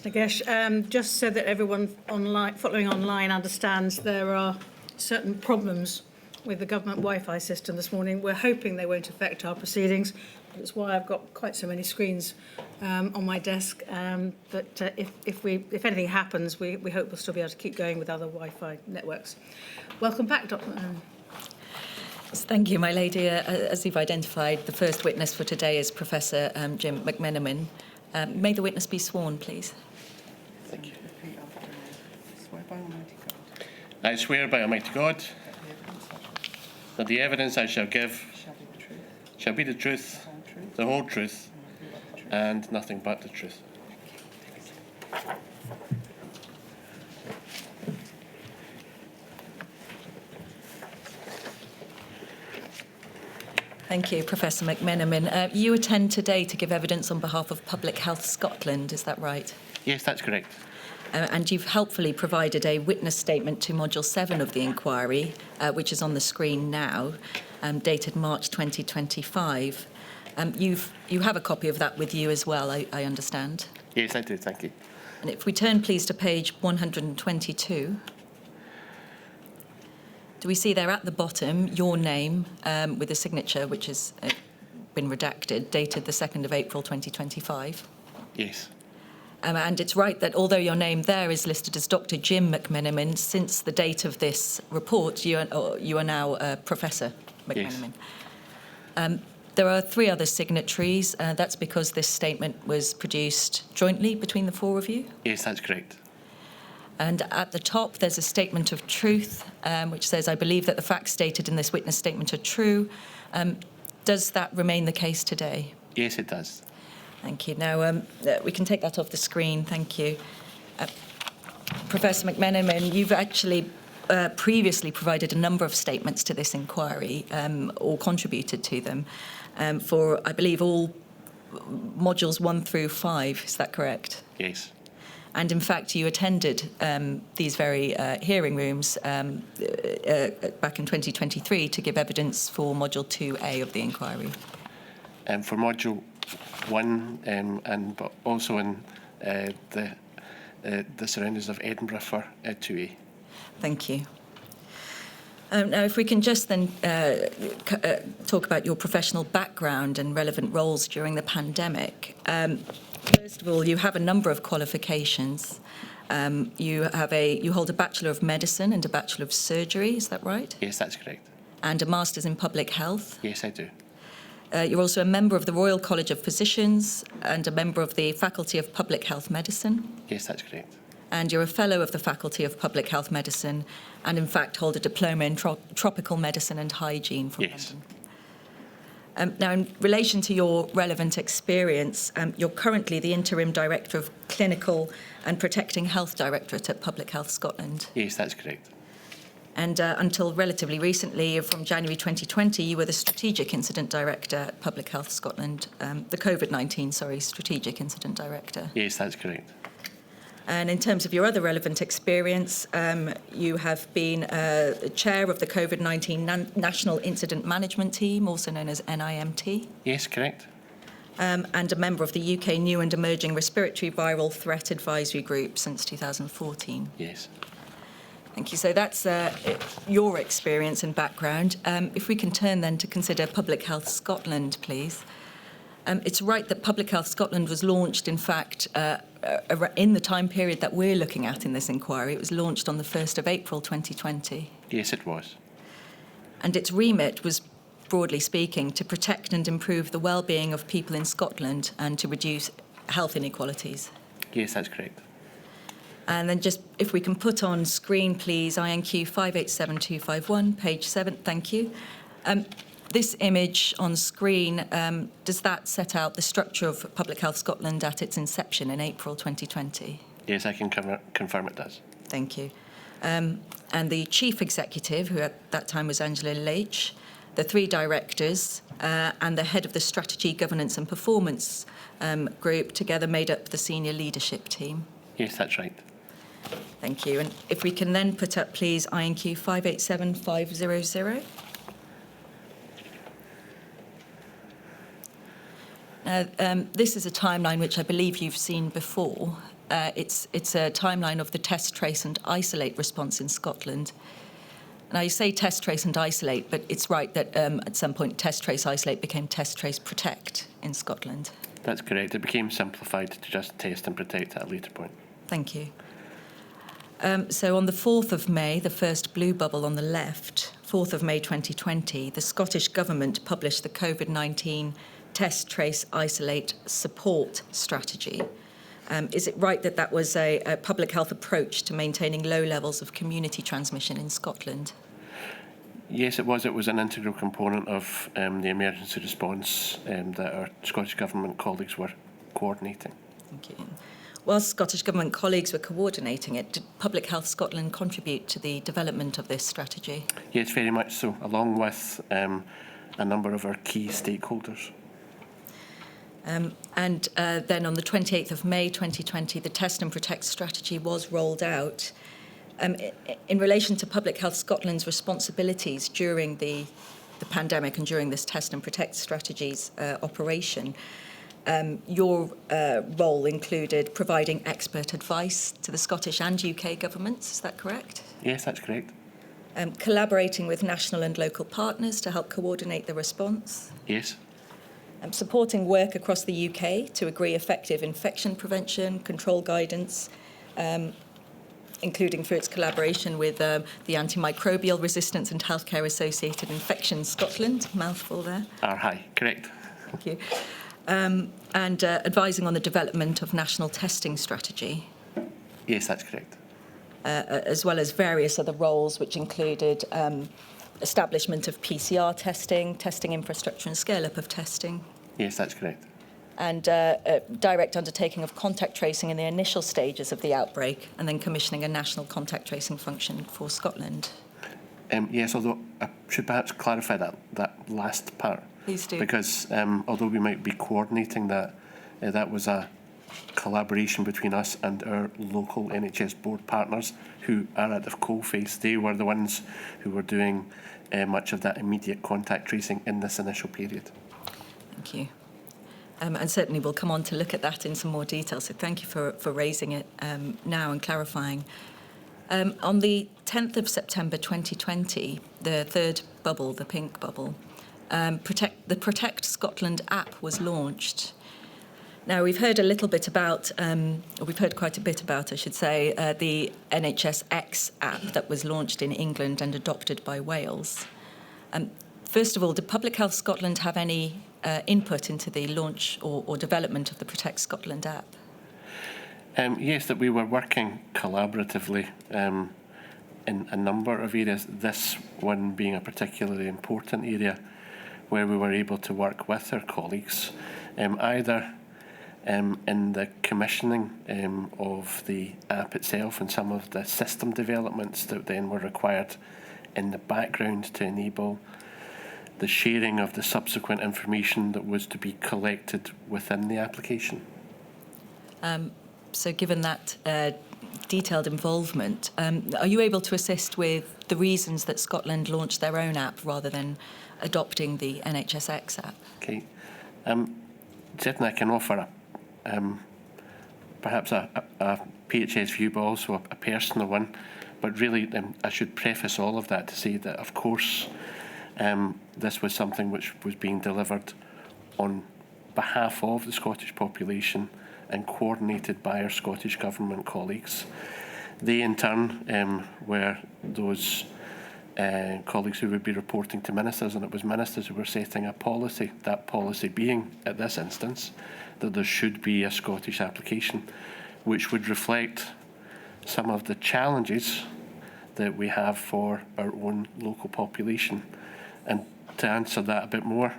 Thanks, Nagesh. Just so that everyone following online understands, there are certain problems with the government Wi-Fi system this morning. We're hoping they won't affect our proceedings. That's why I've got quite so many screens on my desk. But if anything happens, we hope we'll still be able to keep going with other Wi-Fi networks. Welcome back, Dr. Thank you, my lady. As you've identified, the first witness for today is Professor Jim McMenamin. May the witness be sworn, please. Thank you. I swear by Almighty God that the evidence I shall give shall be the truth, the whole truth, and nothing but the truth. Thank you, Professor McMenamin. You attend today to give evidence on behalf of Public Health Scotland, is that right? Yes, that's correct. And you've helpfully provided a witness statement to Module 7 of the inquiry, which is on the screen now, dated March 2025. You have a copy of that with you as well, I understand. Yes, I do, thank you. And if we turn, please, to page 122. Do we see there at the bottom your name with a signature which has been redacted, dated the 2nd of April 2025? Yes. And it's right that although your name there is listed as Dr. Jim McMenamin, since the date of this report, you are now Professor McMenamin. Yes. There are 3 other signatories. That's because this statement was produced jointly between the 4 of you? Yes, that's correct. And at the top, there's a statement of truth, which says, I believe that the facts stated in this witness statement are true. Does that remain the case today? Yes, it does. Thank you. Now, we can take that off the screen. Thank you. Professor McMenamin, you've actually previously provided a number of statements to this inquiry, or contributed to them, for, I believe, all modules 1 through 5. Is that correct? Yes. And in fact, you attended these very hearing rooms back in 2023 to give evidence for Module 2A of the inquiry. For Module 1, but also in the surroundings of Edinburgh for 2A. Thank you. Now, if we can just then talk about your professional background and relevant roles during the pandemic. First of all, you have a number of qualifications. You hold a Bachelor of Medicine and a Bachelor of Surgery, is that right? Yes, that's correct. And a Master's in Public Health? Yes, I do. You're also a member of the Royal College of Physicians and a member of the Faculty of Public Health Medicine? Yes, that's correct. And you're a Fellow of the Faculty of Public Health Medicine and, in fact, hold a Diploma in Tropical Medicine and Hygiene from London. Now, in relation to your relevant experience, you're currently the Interim Director of Clinical and Protecting Health Directorate at Public Health Scotland. Yes, that's correct. And until relatively recently, from January 2020, you were the Strategic Incident Director at Public Health Scotland, the COVID-19, Strategic Incident Director. Yes, that's correct. And in terms of your other relevant experience, you have been chair of the COVID-19 National Incident Management Team, also known as NIMT. Yes, correct. And a member of the UK New and Emerging Respiratory Viral Threat Advisory Group since 2014. Yes. Thank you. So that's your experience and background. If we can turn then to consider Public Health Scotland, please. It's right that Public Health Scotland was launched, in fact, in the time period that we're looking at in this inquiry. It was launched on the 1st of April 2020. Yes, it was. And its remit was, broadly speaking, to protect and improve the well-being of people in Scotland and to reduce health inequalities. Yes, that's correct. And then just, if we can put on screen, please, INQ 587251, page 7. Thank you. This image on screen, does that set out the structure of Public Health Scotland at its inception in April 2020? Yes, I can confirm it does. Thank you. And the chief executive, who at that time was Angela Leitch, the 3 directors, and the head of the strategy, governance and performance group together made up the senior leadership team. Yes, that's right. Thank you. And if we can then put up, please, INQ 587500. This is a timeline which I believe you've seen before. It's a timeline of the test, trace and isolate response in Scotland. Now, you say test, trace and isolate, but it's right that at some point test, trace, isolate became test, trace, protect in Scotland. That's correct. It became simplified to just test and protect at a later point. Thank you. So on the 4th of May, the first blue bubble on the left, 4th of May 2020, the Scottish Government published the COVID-19 Test, Trace, Isolate Support Strategy. Is it right that that was a public health approach to maintaining low levels of community transmission in Scotland? Yes, it was. It was an integral component of the emergency response that our Scottish Government colleagues were coordinating. Thank you. Whilst Scottish Government colleagues were coordinating it, did Public Health Scotland contribute to the development of this strategy? Yes, very much so, along with a number of our key stakeholders. And then on the 28th of May 2020, the Test and Protect strategy was rolled out. In relation to Public Health Scotland's responsibilities during the pandemic and during this Test and Protect strategy's operation, your role included providing expert advice to the Scottish and UK governments, is that correct? Yes, that's correct. Collaborating with national and local partners to help coordinate the response. Yes. Supporting work across the UK to agree effective infection prevention, control guidance, including through its collaboration with the Antimicrobial Resistance and Healthcare Associated Infections Scotland, mouthful there. Hi, correct. Thank you. And advising on the development of national testing strategy. Yes, that's correct. As well as various other roles, which included establishment of PCR testing, testing infrastructure and scale-up of testing. Yes, that's correct. And direct undertaking of contact tracing in the initial stages of the outbreak, and then commissioning a national contact tracing function for Scotland. Yes, although I should perhaps clarify that last part. Please do. Because although we might be coordinating that, that was a collaboration between us and our local NHS board partners who are at the coalface. They were the ones who were doing much of that immediate contact tracing in this initial period. Thank you. And certainly we'll come on to look at that in some more detail. So thank you for raising it now and clarifying. On the 10th of September 2020, the third bubble, the pink bubble, the Protect Scotland app was launched. Now, we've heard a little bit about, we've heard quite a bit about, I should say, the NHS X app that was launched in England and adopted by Wales. First of all, did Public Health Scotland have any input into the launch or development of the Protect Scotland app? Yes, that we were working collaboratively in a number of areas, this one being a particularly important area where we were able to work with our colleagues, either in the commissioning of the app itself and some of the system developments that then were required in the background to enable the sharing of the subsequent information that was to be collected within the application. So given that detailed involvement, are you able to assist with the reasons that Scotland launched their own app rather than adopting the NHSX app? Okay. Certainly I can offer perhaps a PHS view, but also a personal one. But really, I should preface all of that to say that, of course, this was something which was being delivered on behalf of the Scottish population and coordinated by our Scottish Government colleagues. They, in turn, were those colleagues who would be reporting to ministers, and it was ministers who were setting a policy, that policy being, at this instance, that there should be a Scottish application which would reflect some of the challenges that we have for our own local population. And to answer that a bit more,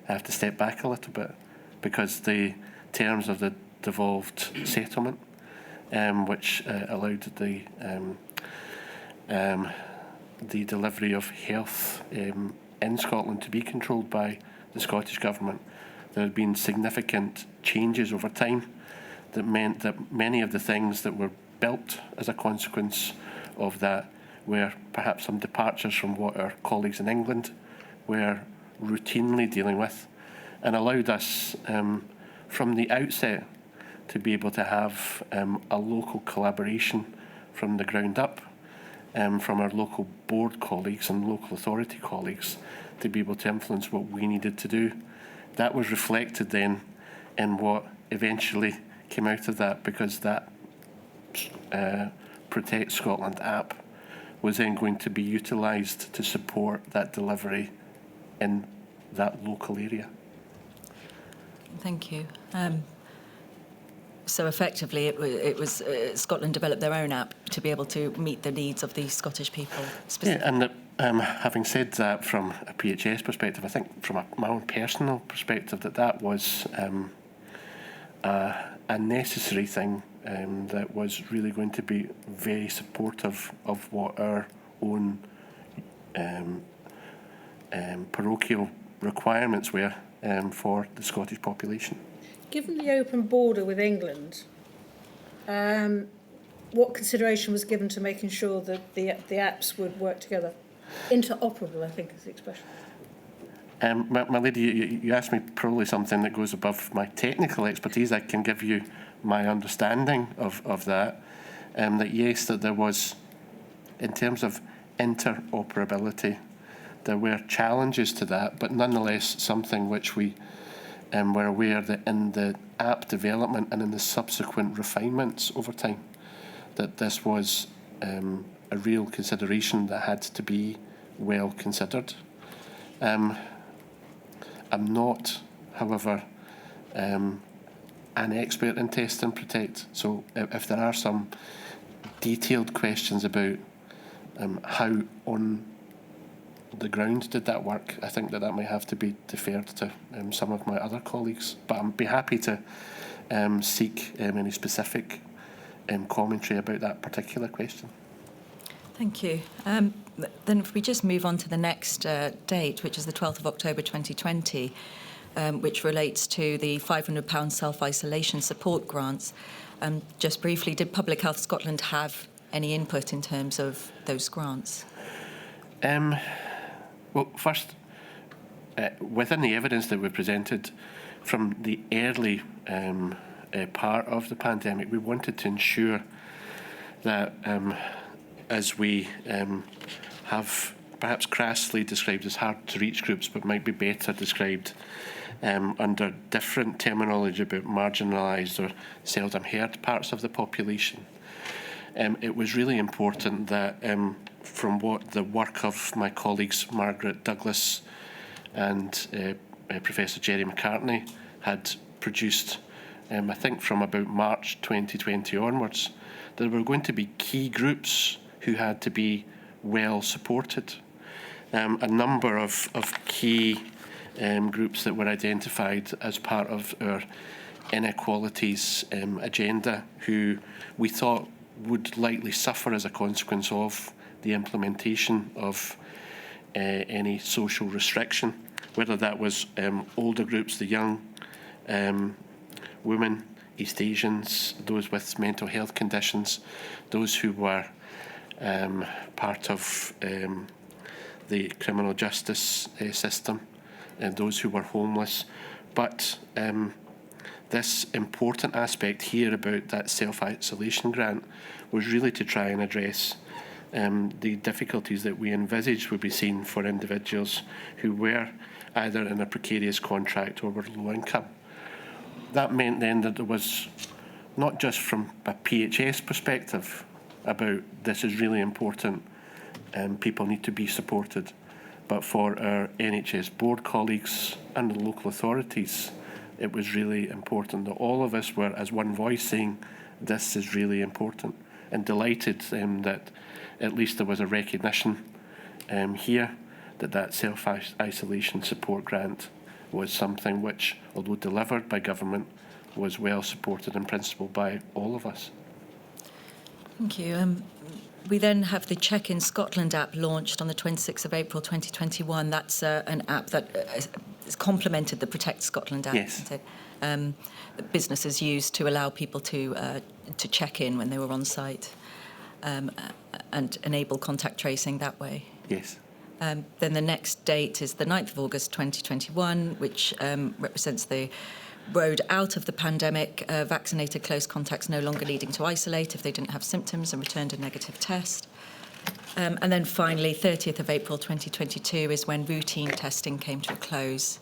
I have to step back a little bit, because the terms of the devolved settlement, which allowed the delivery of health in Scotland to be controlled by the Scottish Government, there had been significant changes over time that meant that many of the things that were built as a consequence of that were perhaps some departures from what our colleagues in England were routinely dealing with, and allowed us from the outset to be able to have a local collaboration from the ground up, from our local board colleagues and local authority colleagues, to be able to influence what we needed to do. That was reflected then in what eventually came out of that, because that Protect Scotland app was then going to be utilised to support that delivery in that local area. Thank you. So effectively, it was Scotland developed their own app to be able to meet the needs of the Scottish people. Yeah, and having said that, from a PHS perspective, I think from my own personal perspective, that was a necessary thing that was really going to be very supportive of what our own parochial requirements were for the Scottish population. Given the open border with England, what consideration was given to making sure that the apps would work together? Interoperable, I think, is the expression. My lady, you asked me probably something that goes above my technical expertise. I can give you my understanding of that. That yes, that there was, in terms of interoperability, there were challenges to that, but nonetheless something which we were aware that in the app development and in the subsequent refinements over time, that this was a real consideration that had to be well considered. I'm not, however, an expert in test and protect, so if there are some detailed questions about how on the ground did that work, I think that might have to be deferred to some of my other colleagues, but I'd be happy to seek any specific commentary about that particular question. Thank you. Then if we just move on to the next date, which is the 12th of October 2020, which relates to the £500 self-isolation support grants. Just briefly, did Public Health Scotland have any input in terms of those grants? Well, first, within the evidence that we presented from the early part of the pandemic, we wanted to ensure that as we have perhaps crassly described as hard-to-reach groups, but might be better described under different terminology about marginalised or seldom heard parts of the population. It was really important that from what the work of my colleagues Margaret Douglas and Professor Jerry McCartney had produced, I think from about March 2020 onwards, there were going to be key groups who had to be well supported. A number of key groups that were identified as part of our Inequalities agenda, who we thought would likely suffer as a consequence of the implementation of any social restriction, whether that was older groups, the young women, East Asians, those with mental health conditions, those who were part of the criminal justice system, and those who were homeless. But this important aspect here about that self-isolation grant was really to try and address the difficulties that we envisaged would be seen for individuals who were either in a precarious contract or were low income. That meant then that there was, not just from a PHS perspective about this is really important and people need to be supported, but for our NHS board colleagues and the local authorities, it was really important that all of us were as one voice saying this is really important, and delighted that at least there was a recognition here that self-isolation support grant was something which, although delivered by government, was well supported in principle by all of us. Thank you. We then have the Check in Scotland app launched on the 26th of April 2021. That's an app that has complemented the Protect Scotland app. Yes. That businesses used to allow people to check in when they were on site and enable contact tracing that way. Yes. Then the next date is the 9th of August 2021, which represents the road out of the pandemic, vaccinated close contacts no longer needing to isolate if they didn't have symptoms and returned a negative test. And then finally, 30th of April 2022 is when routine testing came to a close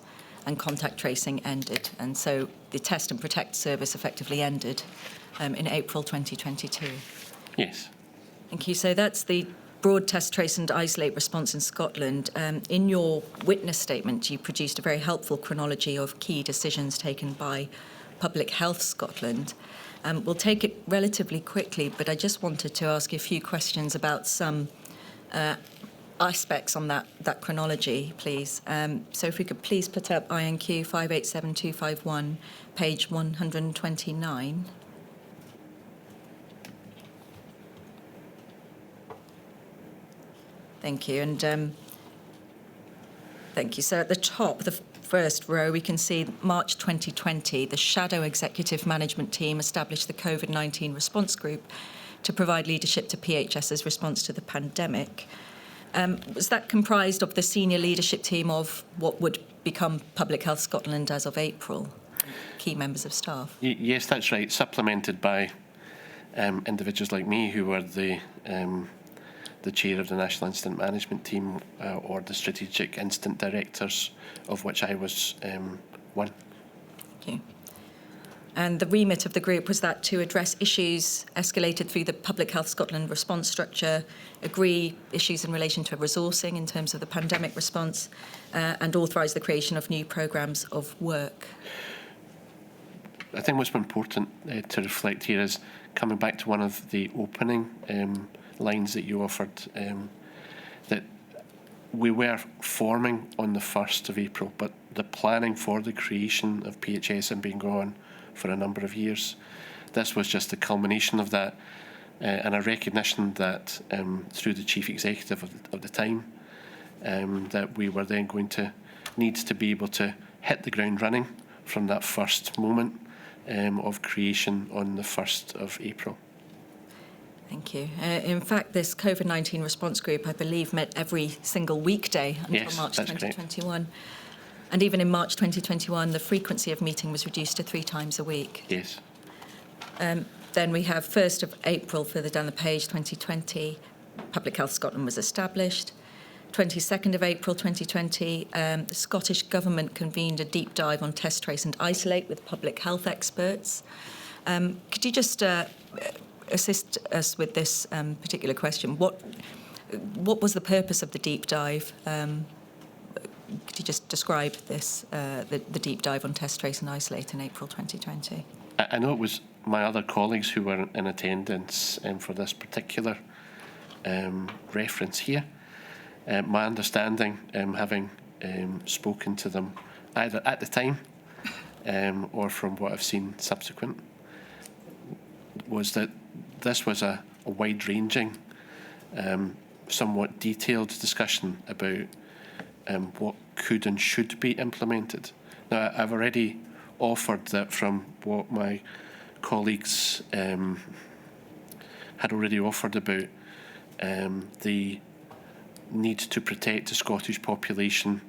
and contact tracing ended. And so the Test and Protect service effectively ended in April 2022. Yes. Thank you. So that's the broad test, trace and isolate response in Scotland. In your witness statement, you produced a very helpful chronology of key decisions taken by Public Health Scotland. We'll take it relatively quickly, but I just wanted to ask you a few questions about some aspects on that chronology, please. So if we could please put up INQ 587251, page 129. Thank you. And thank you. So at the top, the first row, we can see March 2020, the Shadow Executive Management Team established the COVID-19 response group to provide leadership to PHS's response to the pandemic. Was that comprised of the senior leadership team of what would become Public Health Scotland as of April? Key members of staff? Yes, that's right. Supplemented by individuals like me who were the chair of the National Incident Management Team or the Strategic Incident Directors, of which I was one. Thank you. And the remit of the group was that to address issues escalated through the Public Health Scotland response structure, agree issues in relation to resourcing in terms of the pandemic response, and authorise the creation of new programmes of work. I think what's important to reflect here is coming back to one of the opening lines that you offered, that we were forming on the 1st of April, but the planning for the creation of PHS had been going on for a number of years. This was just the culmination of that, and a recognition that through the Chief Executive of the time, that we were then going to need to be able to hit the ground running from that first moment of creation on the 1st of April. Thank you. In fact, this COVID-19 response group, I believe, met every single weekday until March 2021. Correct. And even in March 2021, the frequency of meeting was reduced to 3 times a week. Yes. Then we have 1st of April, further down the page, 2020, Public Health Scotland was established. 22nd of April 2020, the Scottish Government convened a deep dive on test, trace and isolate with public health experts. Could you just assist us with this particular question? What was the purpose of the deep dive? Could you just describe this, the deep dive on test, trace and isolate in April 2020? I know it was my other colleagues who were in attendance for this particular reference here. My understanding, having spoken to them either at the time or from what I've seen subsequent, was that this was a wide-ranging, somewhat detailed discussion about what could and should be implemented. Now, I've already offered that from what my colleagues had already offered about the need to protect the Scottish population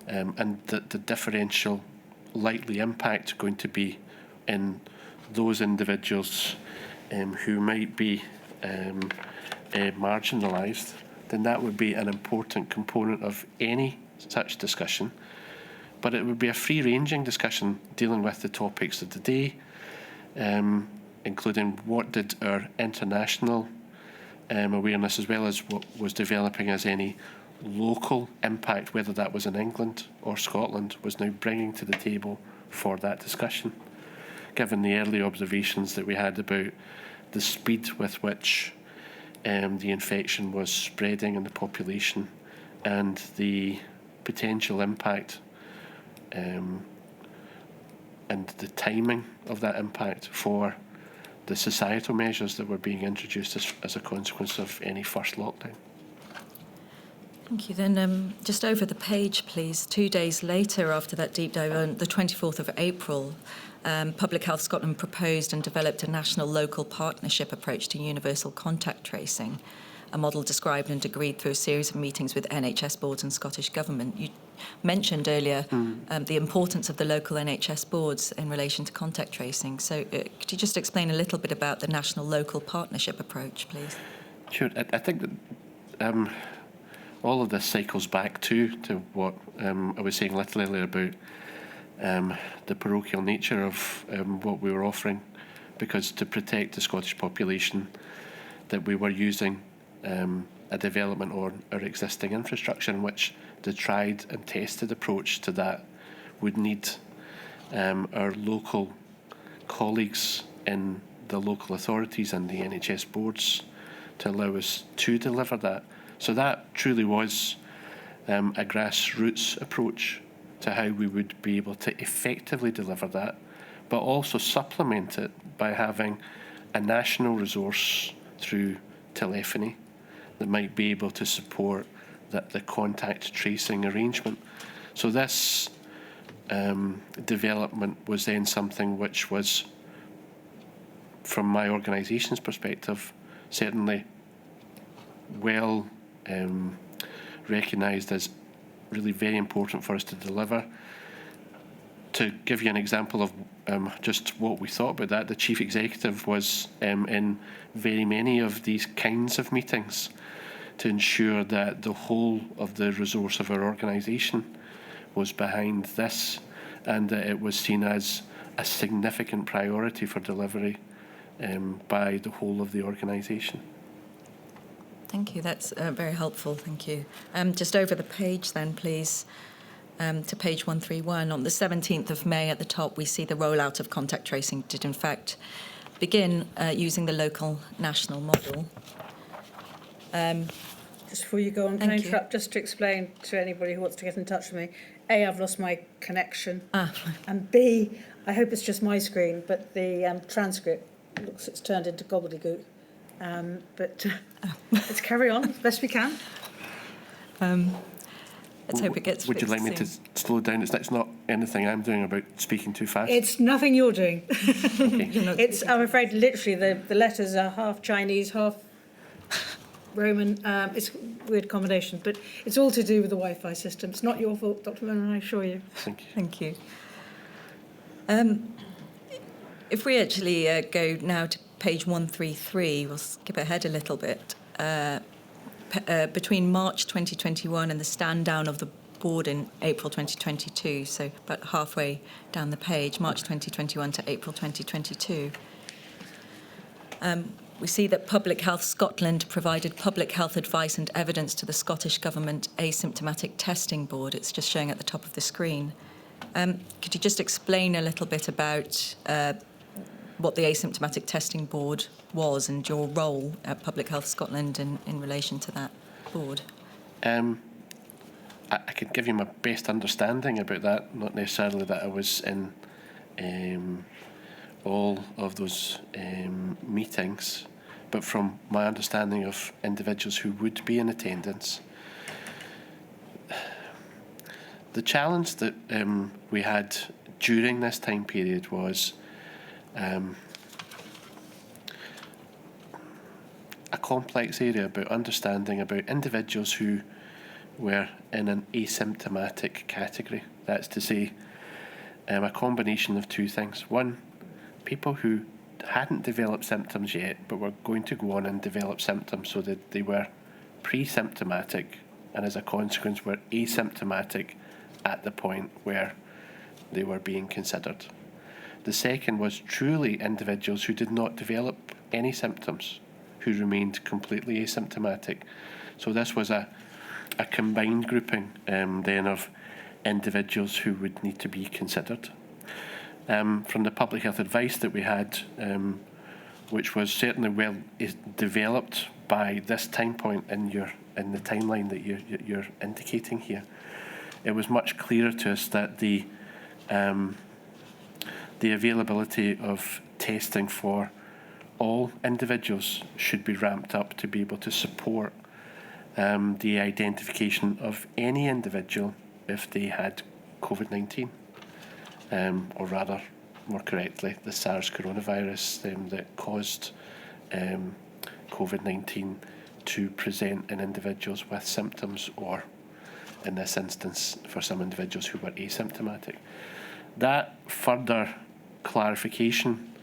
and the differential likely impact going to be in those individuals who might be marginalised, then that would be an important component of any such discussion. But it would be a free-ranging discussion dealing with the topics of the day, including what did our international awareness, as well as what was developing as any local impact, whether that was in England or Scotland, was now bringing to the table for that discussion, given the early observations that we had about the speed with which the infection was spreading in the population and the potential impact and the timing of that impact for the societal measures that were being introduced as a consequence of any first lockdown. Thank you. Then just over the page, please. 2 days later, after that deep dive, on the 24th of April, Public Health Scotland proposed and developed a national local partnership approach to universal contact tracing. a model described and agreed through a series of meetings with NHS boards and Scottish Government. You mentioned earlier the importance of the local NHS boards in relation to contact tracing. So could you just explain a little bit about the national-local partnership approach, please? Sure. I think that all of this cycles back to what I was saying a little earlier about the parochial nature of what we were offering, because to protect the Scottish population, that we were using a development or our existing infrastructure, in which the tried and tested approach to that would need our local colleagues in the local authorities and the NHS boards to allow us to deliver that. So that truly was a grassroots approach to how we would be able to effectively deliver that, but also supplement it by having a national resource through telephony that might be able to support the contact tracing arrangement. So this development was then something which was, from my organisation's perspective, certainly well recognised as really very important for us to deliver. To give you an example of just what we thought about that, the Chief Executive was in very many of these kinds of meetings to ensure that the whole of the resource of our organisation was behind this, and that it was seen as a significant priority for delivery by the whole of the organisation. Thank you. That's very helpful. Thank you. Just over the page then, please, to page 131. On the 17th of May at the top, we see the rollout of contact tracing did in fact begin using the local national model. Just before you go on, can I interrupt just to explain to anybody who wants to get in touch with me? A, I've lost my connection. And B, I hope it's just my screen, but the transcript looks it's turned into gobbledygook. But let's carry on as best we can. Let's hope it gets Would you like me to soon. slow down? It's not anything I'm doing about speaking too fast. It's nothing you're doing. Okay. It's, I'm afraid, literally the letters are half Chinese, half Roman. It's a weird combination, but it's all to do with the Wi-Fi system. It's not your fault, Dr. Moran, I assure you. Thank you. Thank you. If we actually go now to page 133, we'll skip ahead a little bit. Between March 2021 and the stand down of the board in April 2022, so about halfway down the page, March 2021 to April 2022. We see that Public Health Scotland provided public health advice and evidence to the Scottish Government Asymptomatic Testing Board. It's just showing at the top of the screen. Could you just explain a little bit about what the Asymptomatic Testing Board was and your role at Public Health Scotland in relation to that board? I could give you my best understanding about that, not necessarily that I was in all of those meetings, but from my understanding of individuals who would be in attendance. The challenge that we had during this time period was a complex area about understanding about individuals who were in an asymptomatic category. That's to say, a combination of two things. One, people who hadn't developed symptoms yet, but were going to go on and develop symptoms, so that they were pre-symptomatic and as a consequence were asymptomatic at the point where they were being considered. The second was truly individuals who did not develop any symptoms, who remained completely asymptomatic. So this was a combined grouping then of individuals who would need to be considered. From the public health advice that we had, which was certainly well developed by this time point in the timeline that you're indicating here, it was much clearer to us that the availability of testing for all individuals should be ramped up to be able to support the identification of any individual if they had COVID-19, or rather, more correctly, the SARS coronavirus that caused COVID-19 to present in individuals with symptoms, or in this instance for some individuals who were asymptomatic. That further clarification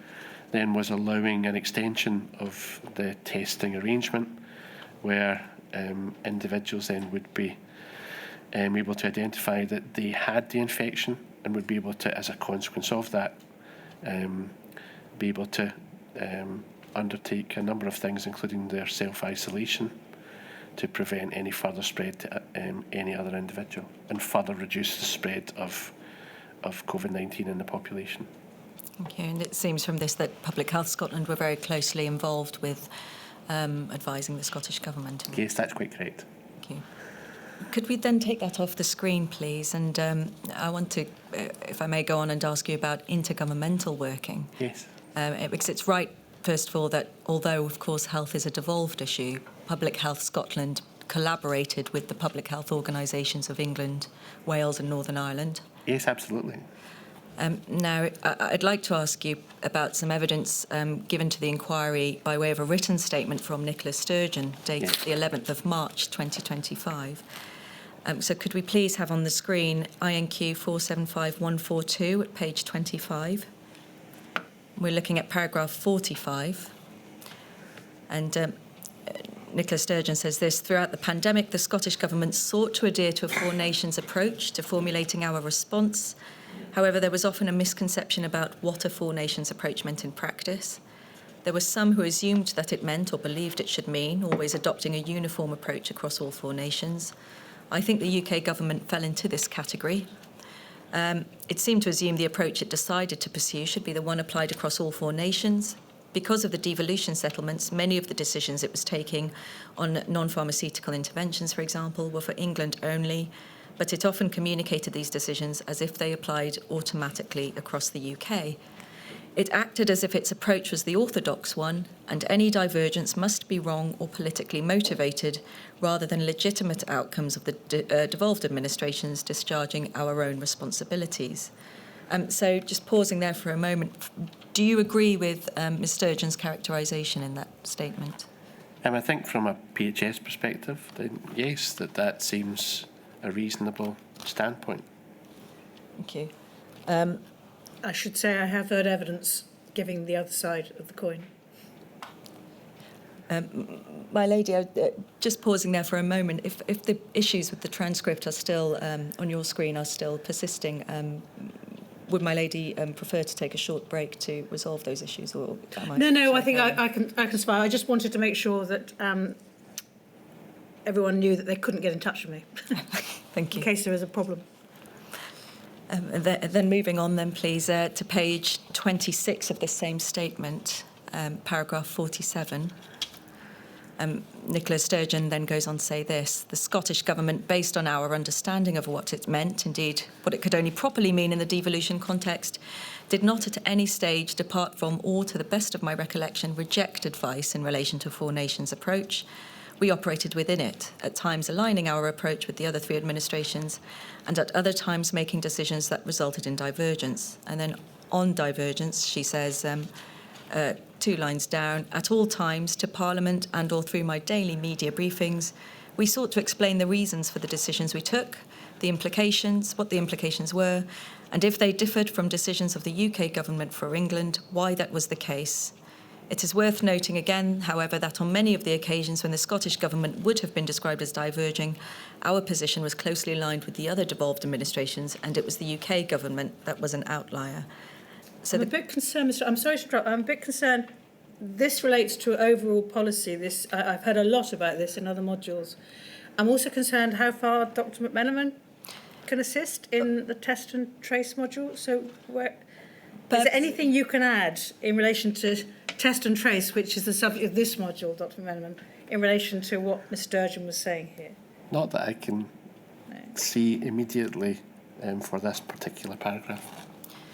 then was allowing an extension of the testing arrangement, where individuals then would be able to identify that they had the infection and would be able to, as a consequence of that, be able to undertake a number of things, including their self-isolation, to prevent any further spread to any other individual, and further reduce the spread of COVID-19 in the population. Thank you. And it seems from this that Public Health Scotland were very closely involved with advising the Scottish Government. Yes, that's quite correct. Thank you. Could we then take that off the screen, please? And I want to, if I may, go on and ask you about intergovernmental working. Yes. Because it's right, first of all, that although, of course, health is a devolved issue, Public Health Scotland collaborated with the public health organisations of England, Wales and Northern Ireland. Yes, absolutely. Now, I'd like to ask you about some evidence given to the inquiry by way of a written statement from Nicola Sturgeon, dated the 11th of March 2025. So could we please have on the screen INQ 475142 at page 25. We're looking at paragraph 45. And Nicola Sturgeon says this: throughout the pandemic, the Scottish Government sought to adhere to a four nations approach to formulating our response. However, there was often a misconception about what a four nations approach meant in practice. There were some who assumed that it meant, or believed it should mean, always adopting a uniform approach across all four nations. I think the UK government fell into this category. It seemed to assume the approach it decided to pursue should be the one applied across all four nations. Because of the devolution settlements, many of the decisions it was taking on non-pharmaceutical interventions, for example, were for England only, but it often communicated these decisions as if they applied automatically across the UK. It acted as if its approach was the orthodox one, and any divergence must be wrong or politically motivated, rather than legitimate outcomes of the devolved administrations discharging our own responsibilities. So just pausing there for a moment, do you agree with Ms Sturgeon's characterisation in that statement? I think from a PHS perspective, then yes, that seems a reasonable standpoint. Thank you. I should say I have heard evidence giving the other side of the coin. My lady, just pausing there for a moment, if the issues with the transcript are still on your screen are still persisting, would my lady prefer to take a short break to resolve those issues, or am I? No, I think I can survive. I just wanted to make sure that everyone knew that they couldn't get in touch with me. Thank you. In case there is a problem. Then moving on then, please, to page 26 of this same statement, paragraph 47. Nicola Sturgeon then goes on to say this: the Scottish Government, based on our understanding of what it meant, indeed what it could only properly mean in the devolution context, did not at any stage depart from, or to the best of my recollection, reject advice in relation to Four Nations approach. We operated within it, at times aligning our approach with the other three administrations, and at other times making decisions that resulted in divergence. And then on divergence, she says, 2 lines down, at all times to Parliament and or through my daily media briefings, we sought to explain the reasons for the decisions we took, the implications, what the implications were, and if they differed from decisions of the UK government for England, why that was the case. It is worth noting again, however, that on many of the occasions when the Scottish Government would have been described as diverging, our position was closely aligned with the other devolved administrations, and it was the UK Government that was an outlier. So I'm a bit concerned, I'm sorry to interrupt, I'm a bit concerned. This relates to overall policy. I've heard a lot about this in other modules. I'm also concerned how far Dr McMenamin can assist in the test and trace module. So is there anything you can add in relation to test and trace, which is the subject of this module, Dr McMenamin, in relation to what Ms Sturgeon was saying here? Not that I can see immediately for this particular paragraph.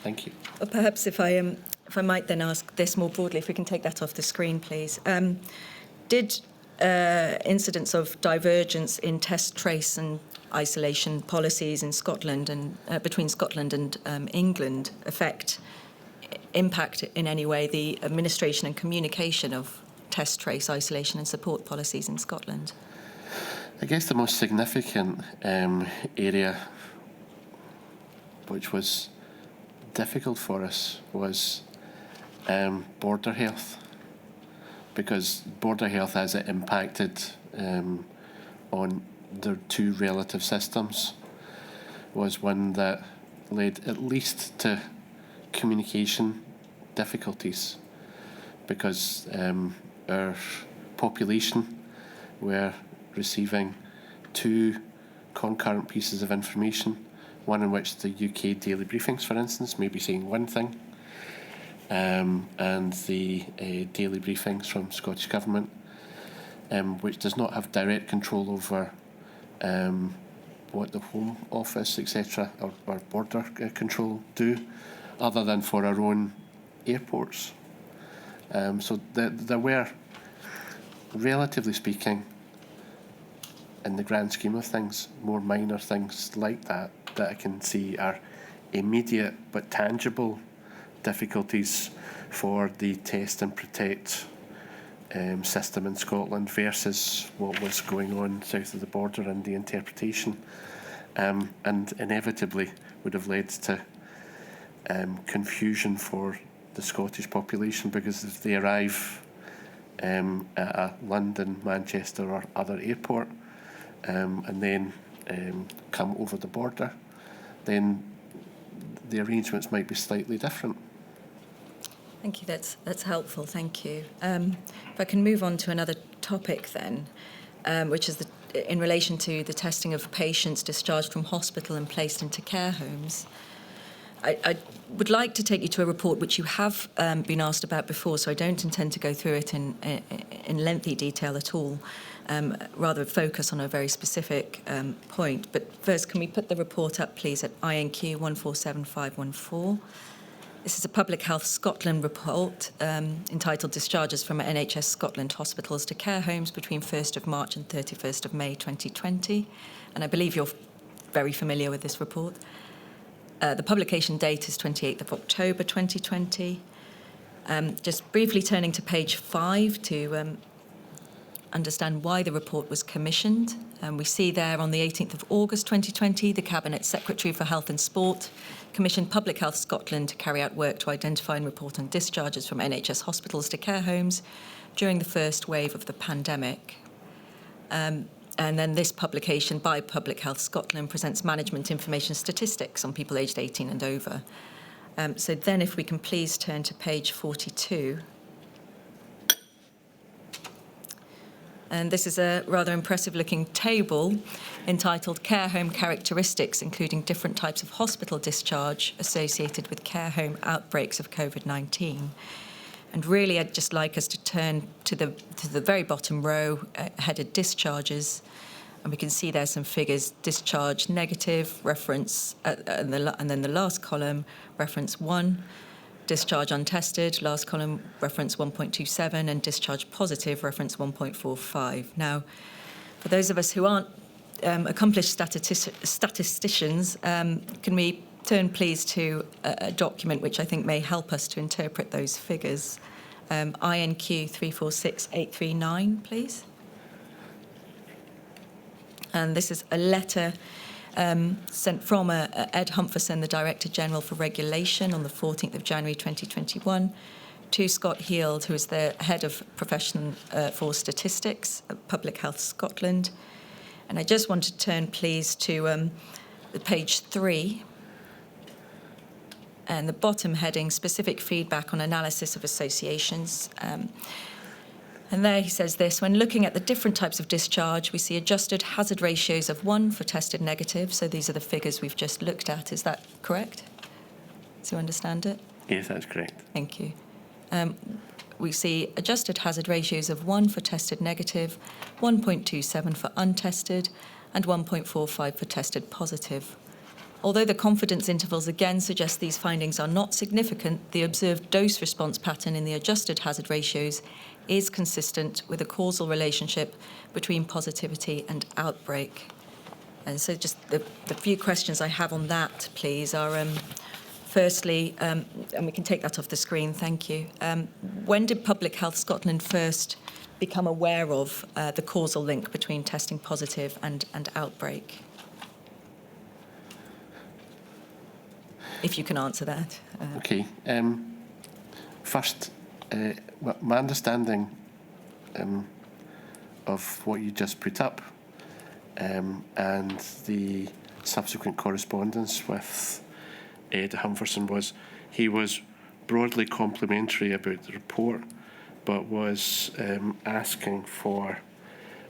Thank you. Well, perhaps if I might then ask this more broadly, if we can take that off the screen, please. Did incidents of divergence in test, trace and isolation policies in Scotland and between Scotland and England impact in any way the administration and communication of test, trace, isolation and support policies in Scotland? I guess the most significant area which was difficult for us was border health, because border health, as it impacted on the two relative systems, was one that led at least to communication difficulties, because our population were receiving two concurrent pieces of information, one in which the UK daily briefings, for instance, may be saying one thing, and the daily briefings from Scottish Government, which does not have direct control over what the Home Office, etc., or border control do, other than for our own airports. So there were, relatively speaking, in the grand scheme of things, more minor things like that I can see are immediate but tangible difficulties for the test and protect system in Scotland versus what was going on south of the border and the interpretation, and inevitably would have led to confusion for the Scottish population, because if they arrive at a London, Manchester or other airport and then come over the border, then the arrangements might be slightly different. Thank you, that's helpful, thank you. If I can move on to another topic then, which is in relation to the testing of patients discharged from hospital and placed into care homes. I would like to take you to a report which you have been asked about before, so I don't intend to go through it in lengthy detail at all, rather focus on a very specific point. But first, can we put the report up, please, at INQ 147514? This is a Public Health Scotland report entitled Discharges from NHS Scotland Hospitals to Care Homes between 1st of March and 31st of May 2020. And I believe you're very familiar with this report. The publication date is 28th of October 2020. Just briefly turning to page 5 to understand why the report was commissioned. We see there on the 18th of August 2020, the Cabinet Secretary for Health and Sport commissioned Public Health Scotland to carry out work to identify and report on discharges from NHS hospitals to care homes during the first wave of the pandemic. And then this publication by Public Health Scotland presents management information statistics on people aged 18 and over. So then if we can please turn to page 42. And this is a rather impressive looking table entitled Care Home Characteristics, including different types of hospital discharge associated with care home outbreaks of COVID-19. And really, I'd just like us to turn to the very bottom row, headed discharges. And we can see there's some figures: discharge negative, reference, and then the last column, reference 1. Discharge untested, last column, reference 1.27, and discharge positive, reference 1.45. Now, for those of us who aren't accomplished statisticians, can we turn, please, to a document which I think may help us to interpret those figures. INQ 346839, please. And this is a letter sent from Ed Humferson, the Director General for Regulation, on the 14th of January 2021, to Scott Heald, who is the Head of Profession for Statistics at Public Health Scotland. And I just want to turn, please, to page 3. And the bottom heading, specific feedback on analysis of associations. And there he says this: when looking at the different types of discharge, we see adjusted hazard ratios of 1 for tested negative. So these are the figures we've just looked at. Is that correct? Do you understand it? Yes, that's correct. Thank you. We see adjusted hazard ratios of 1 for tested negative, 1.27 for untested, and 1.45 for tested positive. Although the confidence intervals again suggest these findings are not significant, the observed dose-response pattern in the adjusted hazard ratios is consistent with a causal relationship between positivity and outbreak. And so just the few questions I have on that, please, are Firstly, and we can take that off the screen, thank you. When did Public Health Scotland first become aware of the causal link between testing positive and outbreak? If you can answer that. Okay. First, my understanding of what you just put up and the subsequent correspondence with Ed Humferson was he was broadly complimentary about the report, but was asking for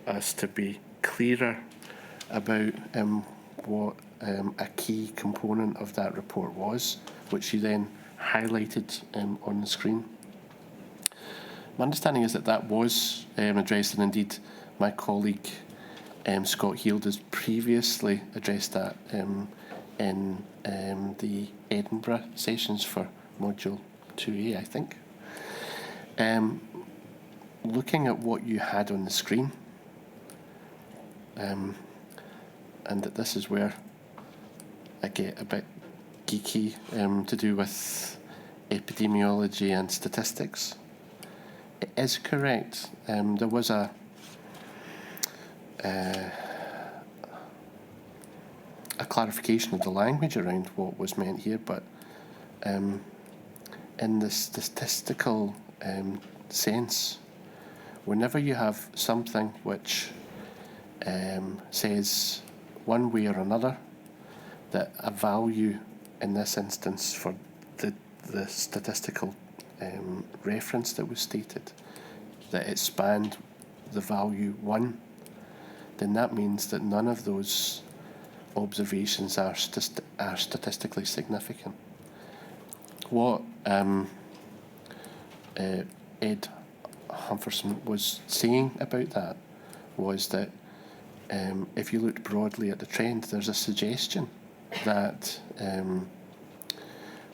us to be clearer about what a key component of that report was, which he then highlighted on the screen. My understanding is that that was addressed, and indeed my colleague Scott Heald has previously addressed that in the Edinburgh sessions for Module 2A, I think. Looking at what you had on the screen, and that this is where I get a bit geeky to do with epidemiology and statistics. It is correct. There was a clarification of the language around what was meant here, but in the statistical sense, whenever you have something which says one way or another that a value in this instance for the statistical reference that was stated, that it spanned the value 1, then that means that none of those observations are statistically significant. What Ed Humferson was saying about that was that if you looked broadly at the trend, there's a suggestion that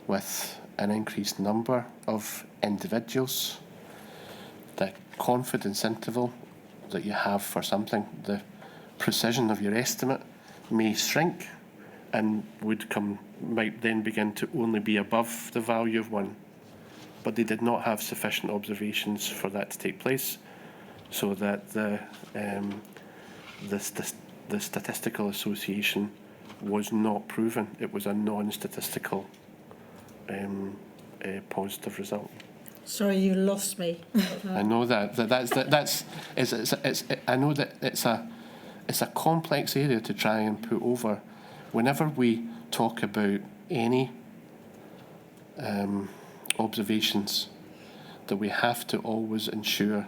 with an increased number of individuals, the confidence interval that you have for something, the precision of your estimate may shrink and might then begin to only be above the value of 1. But they did not have sufficient observations for that to take place, so that the statistical association was not proven. It was a non-statistical positive result. Sorry, you lost me. I know that. I know that it's a complex area to try and put over. Whenever we talk about any observations, that we have to always ensure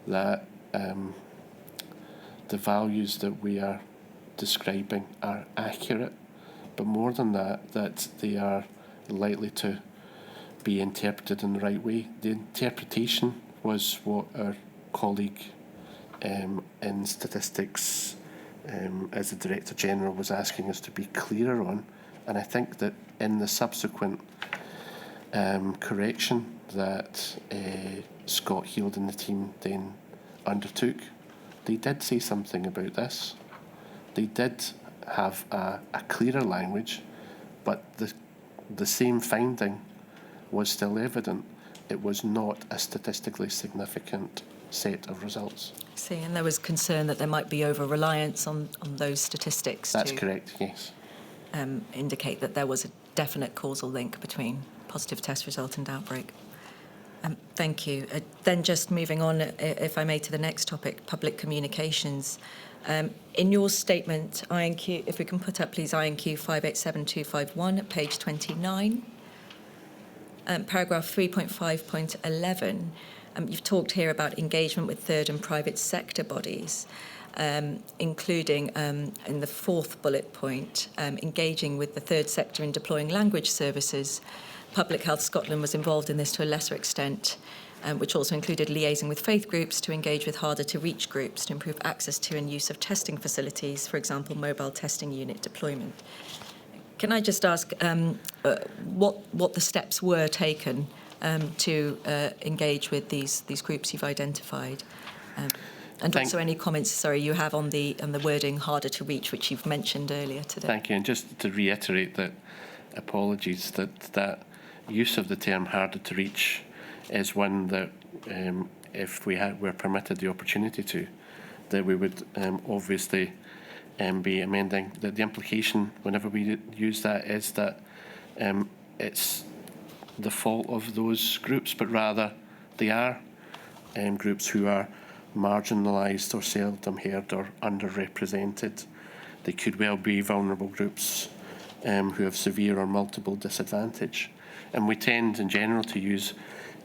that the values that we are describing are accurate, but more than that, that they are likely to be interpreted in the right way. The interpretation was what our colleague in statistics, as the Director General, was asking us to be clearer on, and I think that in the subsequent correction that Scott Heald and the team then undertook, they did say something about this. They did have a clearer language, but the same finding was still evident. It was not a statistically significant set of results. See, and there was concern that there might be over-reliance on those statistics. That's correct, yes. Indicate that there was a definite causal link between positive test result and outbreak. Thank you. Then just moving on, if I may, to the next topic, public communications. In your statement, INQ, if we can put up, please, INQ 587251 at page 29, paragraph 3.5.11, you've talked here about engagement with third and private sector bodies, including in the 4th bullet point, engaging with the third sector in deploying language services. Public Health Scotland was involved in this to a lesser extent, which also included liaising with faith groups to engage with harder-to-reach groups to improve access to and use of testing facilities, for example, mobile testing unit deployment. Can I just ask what the steps were taken to engage with these groups you've identified? And also any comments, you have on the wording harder to reach, which you've mentioned earlier today. Thank you. And just to reiterate that apologies, that use of the term harder to reach is one that if we were permitted the opportunity to, that we would obviously be amending. The implication whenever we use that is that it's the fault of those groups, but rather they are groups who are marginalised or seldom heard or underrepresented. They could well be vulnerable groups who have severe or multiple disadvantage. And we tend in general to use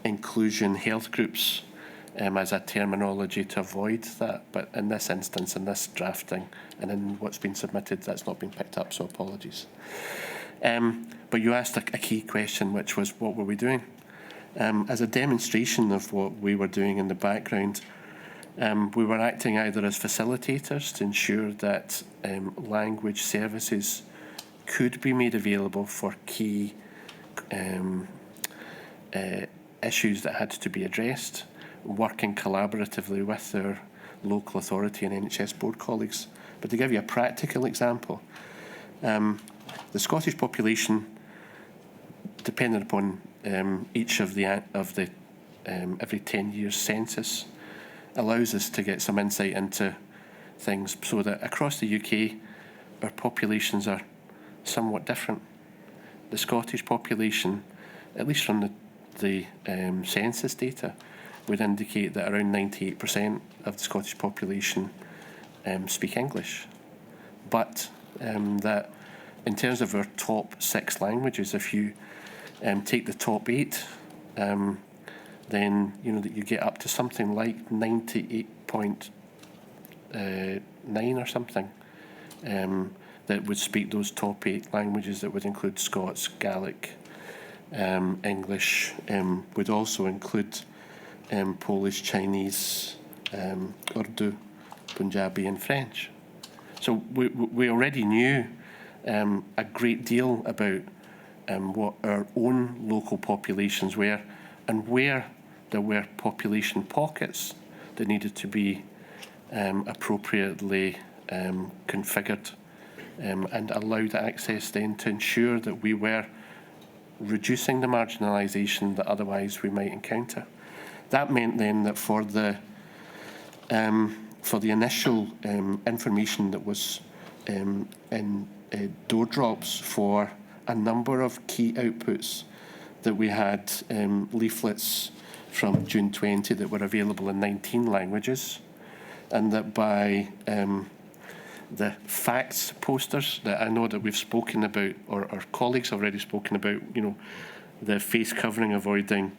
inclusion health groups as a terminology to avoid that. But in this instance, in this drafting, and in what's been submitted, that's not been picked up, so apologies. But you asked a key question, which was, what were we doing? As a demonstration of what we were doing in the background, we were acting either as facilitators to ensure that language services could be made available for key issues that had to be addressed, working collaboratively with their local authority and NHS board colleagues. But to give you a practical example, the Scottish population, depending upon each of the every 10 years census, allows us to get some insight into things, so that across the UK, our populations are somewhat different. The Scottish population, at least from the census data, would indicate that around 98% of the Scottish population speak English. But that in terms of our top 6 languages, if you take the top 8, then that you get up to something like 98.9 or something that would speak those top 8 languages. That would include Scots, Gaelic, English, would also include Polish, Chinese, Urdu, Punjabi and French. So we already knew a great deal about what our own local populations were, and where there were population pockets that needed to be appropriately configured and allowed access then to ensure that we were reducing the marginalisation that otherwise we might encounter. That meant then that for the initial information that was in door drops for a number of key outputs, that we had leaflets from June 20 that were available in 19 languages, and that by the facts posters that I know that we've spoken about, or our colleagues have already spoken about, the face covering avoiding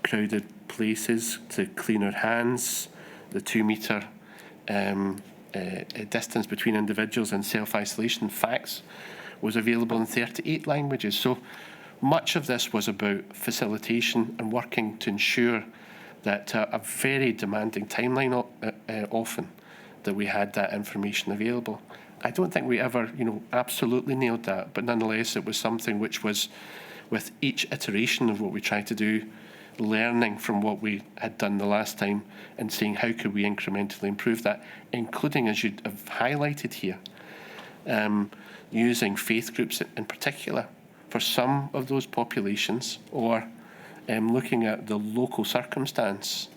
crowded places, to clean our hands, the 2 metre distance between individuals, and self-isolation facts was available in 38 languages. So much of this was about facilitation and working to ensure that a very demanding timeline often, that we had that information available. I don't think we ever, absolutely nailed that, but nonetheless it was something which was, with each iteration of what we tried to do, learning from what we had done the last time and seeing how could we incrementally improve that, including, as you have highlighted here, using faith groups in particular for some of those populations, or looking at the local circumstance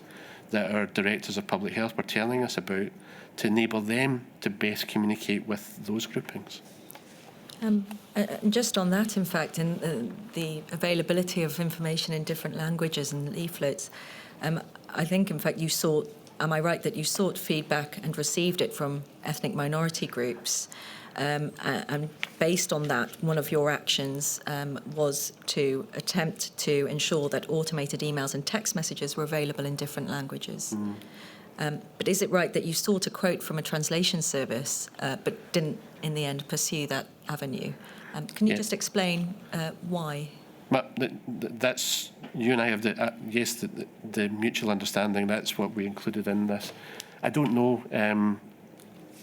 that our directors of public health were telling us about, to enable them to best communicate with those groupings. Just on that, in fact, in the availability of information in different languages and leaflets, I think, in fact, you sought, am I right, that you sought feedback and received it from ethnic minority groups? And based on that, one of your actions was to attempt to ensure that automated emails and text messages were available in different languages. But is it right that you sought a quote from a translation service but didn't, in the end, pursue that avenue? Can you just explain why? But that's, you and I have the mutual understanding. That's what we included in this. I don't know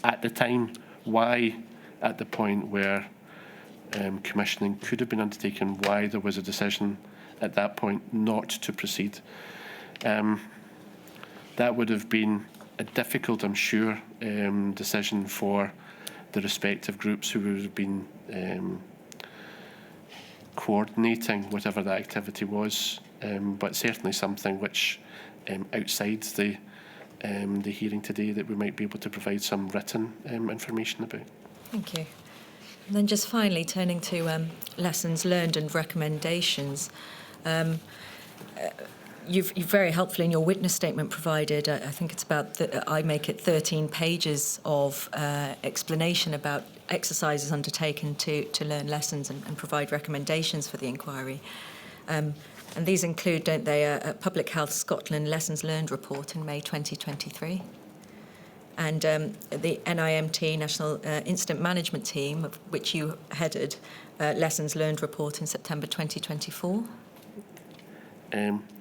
at the time why, at the point where commissioning could have been undertaken, why there was a decision at that point not to proceed. That would have been a difficult, I'm sure, decision for the respective groups who would have been coordinating whatever that activity was, but certainly something which outside the hearing today that we might be able to provide some written information about. Thank you. And then just finally turning to lessons learned and recommendations. You've very helpfully in your witness statement provided, I think it's about, I make it 13 pages of explanation about exercises undertaken to learn lessons and provide recommendations for the inquiry. And these include, don't they, a Public Health Scotland Lessons Learned report in May 2023, and the NIMT National Incident Management Team, of which you headed, Lessons Learned report in September 2024.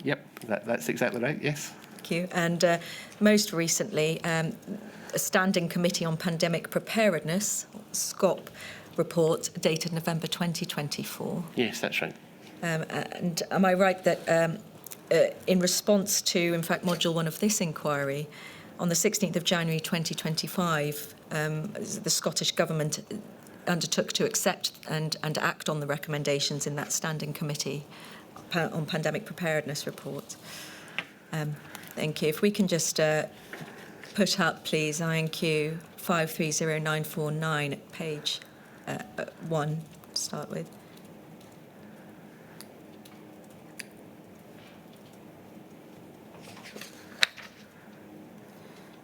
Yep, that's exactly right, yes. Thank you. And most recently, a Standing Committee on Pandemic Preparedness, SCOP, report dated November 2024. Yes, that's right. And am I right that in response to, in fact, Module 1 of this inquiry, on the 16th of January 2025, the Scottish Government undertook to accept and act on the recommendations in that Standing Committee on Pandemic Preparedness report? Thank you. If we can just put up, please, INQ 530949 at page 1 to start with.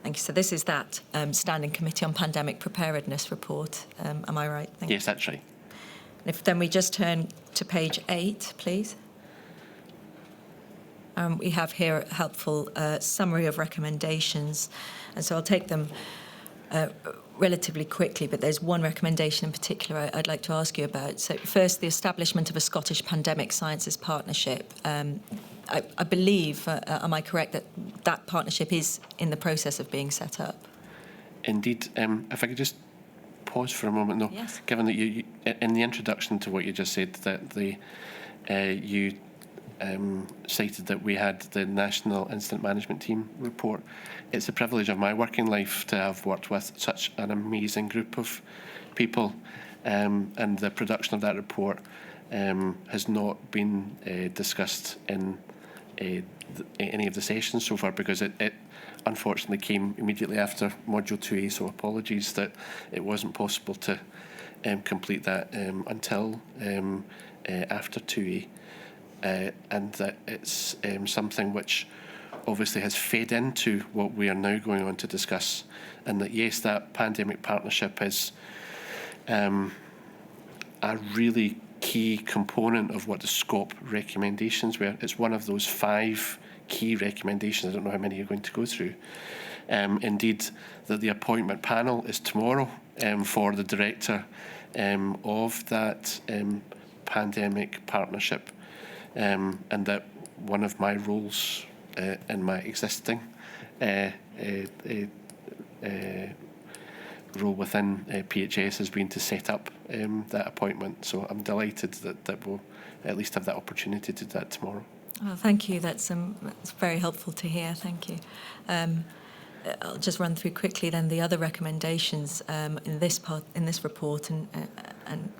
Thank you. So this is that Standing Committee on Pandemic Preparedness report. Am I right? Thank Yes, that's right. And if then we just turn to page 8, please. We have here a helpful summary of recommendations, and so I'll take them relatively quickly, but there's one recommendation in particular I'd like to ask you about. So first, the establishment of a Scottish Pandemic Sciences Partnership. I believe, am I correct, that that partnership is in the process of being set up? Indeed. If I could just pause for a moment, though. Yes. Given that you in the introduction to what you just said, that you cited that we had the National Incident Management Team report. It's a privilege of my working life to have worked with such an amazing group of people, and the production of that report has not been discussed in any of the sessions so far, because it unfortunately came immediately after Module 2A, so apologies that it wasn't possible to complete that until after 2A. And that it's something which obviously has fed into what we are now going on to discuss, and that yes, that pandemic partnership is a really key component of what the SCOP recommendations were. It's one of those 5 key recommendations. I don't know how many you're going to go through. Indeed, that the appointment panel is tomorrow for the director of that pandemic partnership. And that one of my roles in my existing role within PHS has been to set up that appointment. So I'm delighted that we'll at least have that opportunity to do that tomorrow. Well, thank you. That's very helpful to hear. Thank you. I'll just run through quickly then the other recommendations in this report and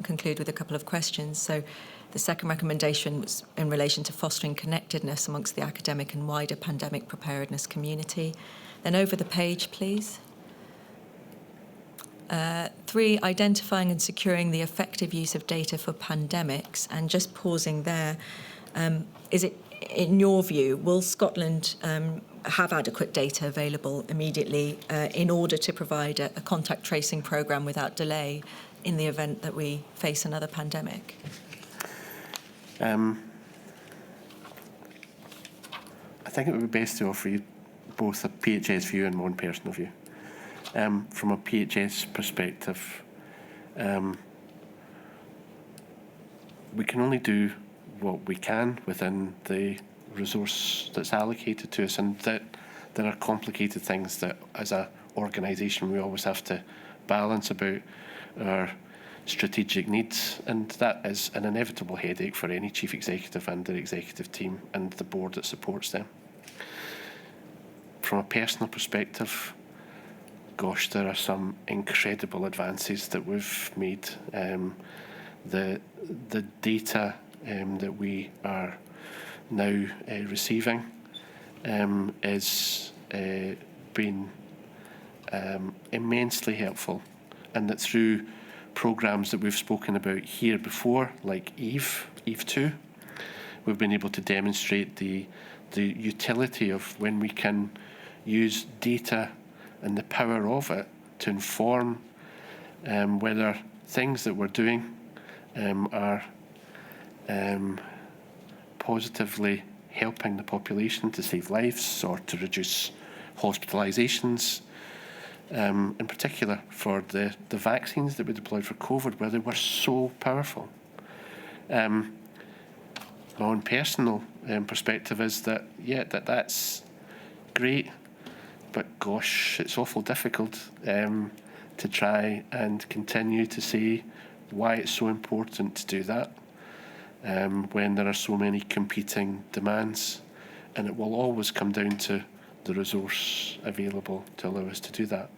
conclude with a couple of questions. So the second recommendation was in relation to fostering connectedness amongst the academic and wider pandemic preparedness community. Then over the page, please. 3, identifying and securing the effective use of data for pandemics. And just pausing there, is it, in your view, will Scotland have adequate data available immediately in order to provide a contact tracing programme without delay in the event that we face another pandemic? I think it would be best to offer you both a PHS view and one personal view. From a PHS perspective, we can only do what we can within the resource that's allocated to us, and that there are complicated things that as an organisation we always have to balance about our strategic needs, and that is an inevitable headache for any chief executive and their executive team and the board that supports them. From a personal perspective, gosh, there are some incredible advances that we've made. the data that we are now receiving is been immensely helpful, and that through programmes that we've spoken about here before, like Eve 2, we've been able to demonstrate the utility of when we can use data and the power of it to inform whether things that we're doing are positively helping the population to save lives or to reduce hospitalisations, in particular for the vaccines that we deployed for COVID, where they were so powerful. My own personal perspective is that, yeah, that's great, but gosh, it's awful difficult to try and continue to say why it's so important to do that when there are so many competing demands, and it will always come down to the resource available to allow us to do that.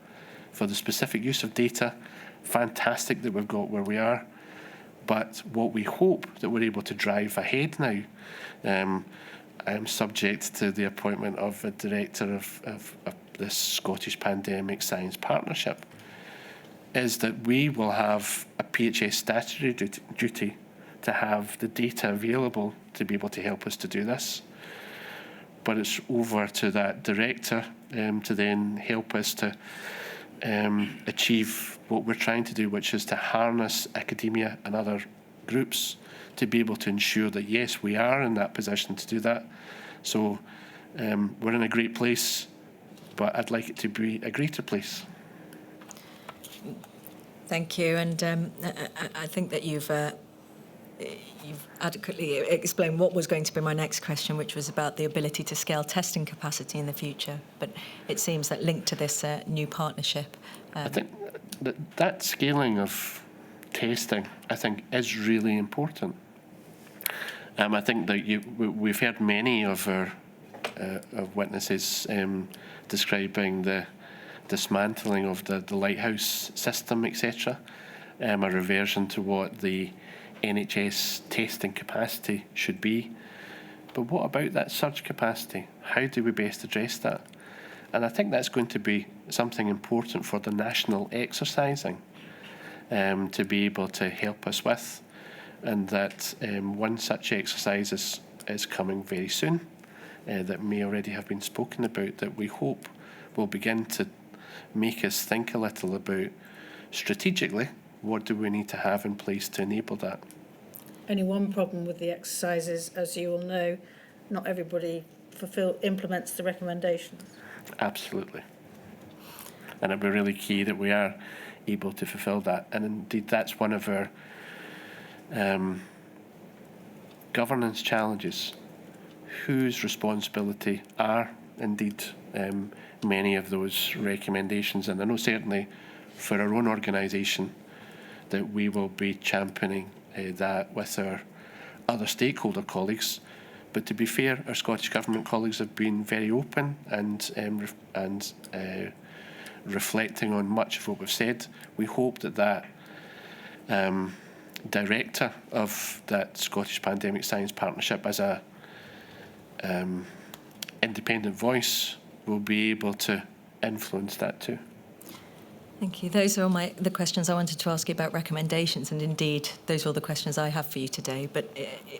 For the specific use of data, fantastic that we've got where we are, but what we hope that we're able to drive ahead now, I'm subject to the appointment of a director of this Scottish Pandemic Science Partnership, is that we will have a PHS statutory duty to have the data available to be able to help us to do this. But it's over to that director to then help us to achieve what we're trying to do, which is to harness academia and other groups to be able to ensure that, yes, we are in that position to do that. So we're in a great place, but I'd like it to be a greater place. Thank you, and I think that you've adequately explained what was going to be my next question, which was about the ability to scale testing capacity in the future. But it seems that linked to this new partnership. I think that scaling of testing, I think, is really important. I think that we've heard many of our of witnesses describing the dismantling of the lighthouse system, etc., a reversion to what the NHS testing capacity should be. But what about that surge capacity? How do we best address that? And I think that's going to be something important for the national exercising to be able to help us with, and that one such exercise is coming very soon, that may already have been spoken about, that we hope will begin to make us think a little about strategically what do we need to have in place to enable that. Only one problem with the exercises, as you all know, not everybody implements the recommendations. Absolutely. And it'd be really key that we are able to fulfil that. And indeed, that's one of our governance challenges. Whose responsibility are indeed many of those recommendations? And I know certainly for our own organisation that we will be championing that with our other stakeholder colleagues. But to be fair, our Scottish Government colleagues have been very open and reflecting on much of what we've said. We hope that director of that Scottish Pandemic Science Partnership, as a independent voice, will be able to influence that too. Thank you. Those are all the questions I wanted to ask you about recommendations, and indeed, those are all the questions I have for you today. But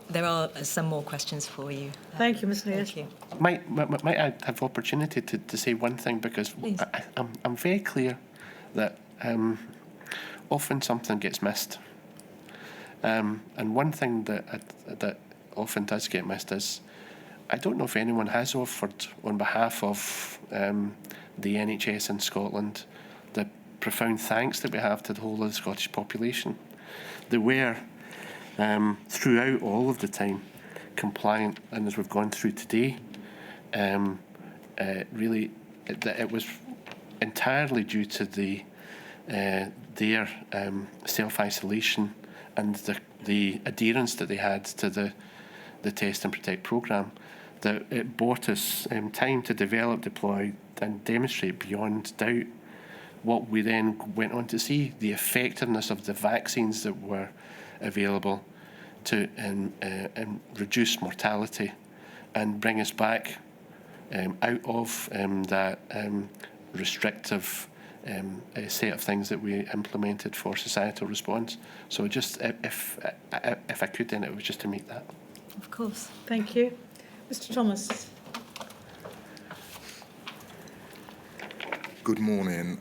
there are some more questions for you. Thank you, Ms. Lewis. Thank you. Might I have opportunity to say one thing, because I'm very clear that often something gets missed, and one thing that often does get missed is, I don't know if anyone has offered on behalf of the NHS in Scotland the profound thanks that we have to the whole of the Scottish population. They were, throughout all of the time, compliant, and as we've gone through today, really, it was entirely due to their self-isolation and the adherence that they had to the Test and Protect programme, that it bought us time to develop, deploy and demonstrate beyond doubt what we then went on to see, the effectiveness of the vaccines that were available to reduce mortality and bring us back out of that restrictive set of things that we implemented for societal response. So just if I could, then it was just to meet that. Of course. Thank you. Mr. Thomas. Good morning.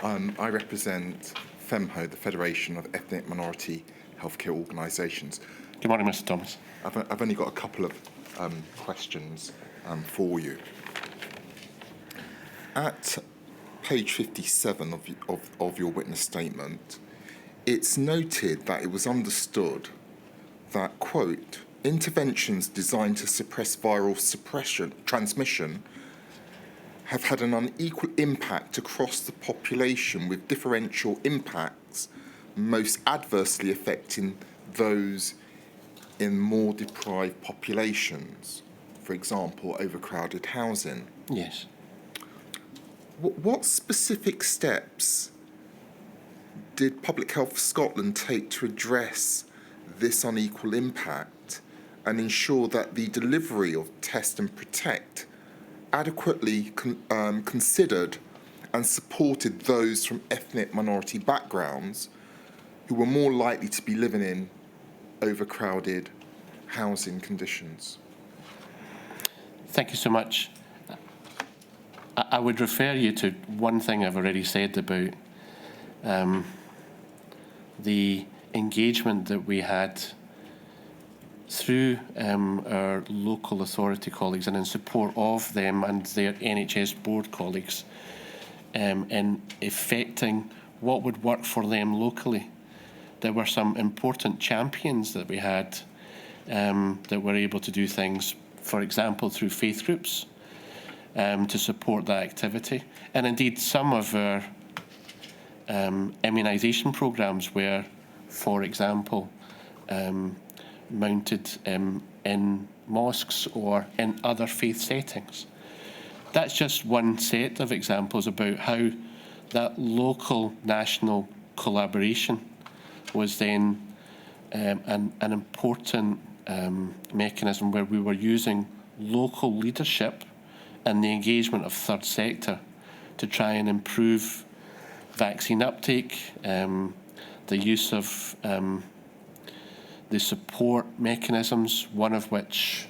I represent FEMHO, the Federation of Ethnic Minority Healthcare Organisations. Good morning, Mr. Thomas. I've only got a couple of questions for you. At page 57 of your witness statement, it's noted that it was understood that, quote, interventions designed to suppress viral transmission have had an unequal impact across the population, with differential impacts most adversely affecting those in more deprived populations, for example, overcrowded housing. Yes. What specific steps did Public Health Scotland take to address this unequal impact and ensure that the delivery of Test and Protect adequately considered and supported those from ethnic minority backgrounds who were more likely to be living in overcrowded housing conditions? Thank you so much. I would refer you to one thing I've already said about the engagement that we had through our local authority colleagues and in support of them and their NHS board colleagues in effecting what would work for them locally. There were some important champions that we had that were able to do things, for example, through faith groups to support that activity. And indeed, some of our immunisation programmes were, for example, mounted in mosques or in other faith settings. That's just one set of examples about how that local national collaboration was then an important mechanism where we were using local leadership and the engagement of third sector to try and improve vaccine uptake, the use of the support mechanisms, one of which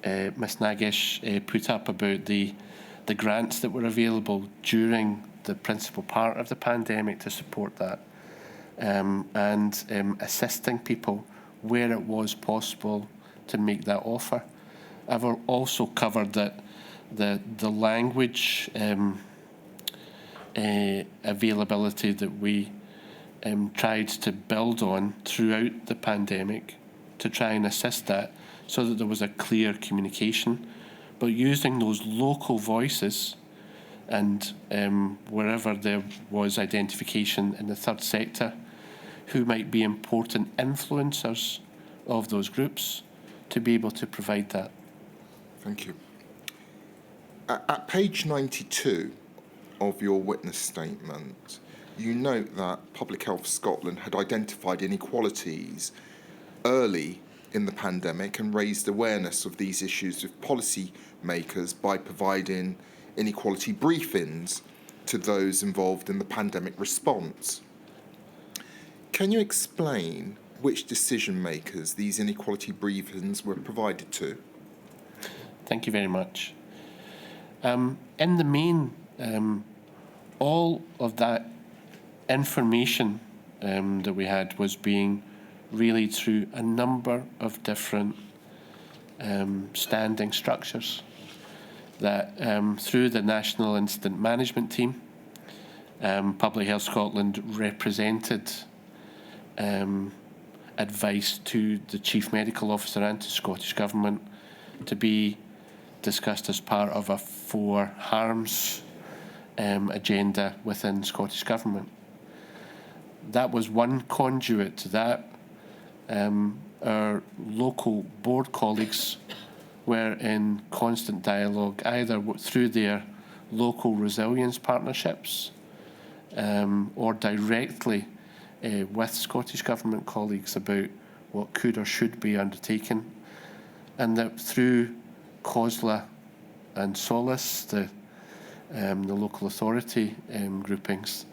Ms Nagesh put up about the grants that were available during the principal part of the pandemic to support that, and assisting people where it was possible to make that offer. I've also covered that the language availability that we tried to build on throughout the pandemic to try and assist that so that there was a clear communication, but using those local voices and wherever there was identification in the third sector who might be important influencers of those groups to be able to provide that. Thank you. At page 92 of your witness statement, you note that Public Health Scotland had identified inequalities early in the pandemic and raised awareness of these issues with policy makers by providing inequality briefings to those involved in the pandemic response. Can you explain which decision makers these inequality briefings were provided to? Thank you very much. In the main, all of that information that we had was being relayed through a number of different standing structures that through the National Incident Management Team, Public Health Scotland represented advice to the Chief Medical Officer and to Scottish Government to be discussed as part of a 4 harms agenda within Scottish Government. That was one conduit to that. Our local board colleagues were in constant dialogue either through their local resilience partnerships or directly with Scottish Government colleagues about what could or should be undertaken, and that through COSLA and SOLACE, the local authority groupings,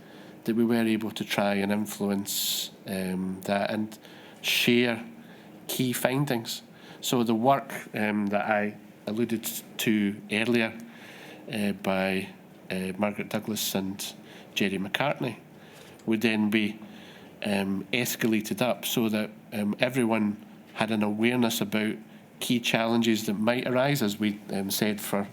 that we were able to try and influence that and share key findings. So the work that I alluded to earlier by Margaret Douglas and Jerry McCartney would then be escalated up so that everyone had an awareness about key challenges that might arise, as we said, for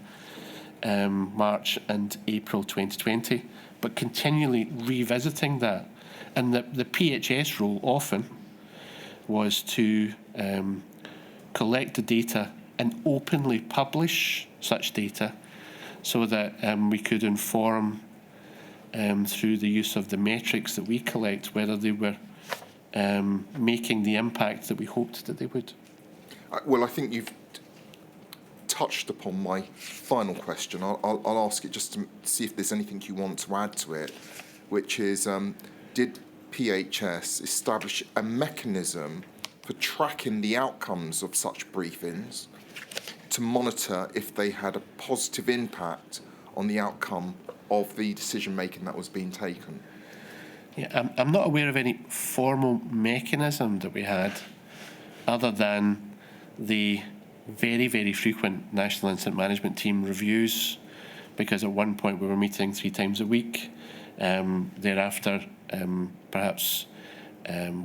March and April 2020, but continually revisiting that. And the PHS role often was to collect the data and openly publish such data so that we could inform through the use of the metrics that we collect whether they were making the impact that we hoped that they would. Well, I think you've touched upon my final question. I'll ask it just to see if there's anything you want to add to it, which is, did PHS establish a mechanism for tracking the outcomes of such briefings to monitor if they had a positive impact on the outcome of the decision-making that was being taken? Yeah, I'm not aware of any formal mechanism that we had other than the very, very frequent National Incident Management Team reviews, because at one point we were meeting 3 times a week. Thereafter, perhaps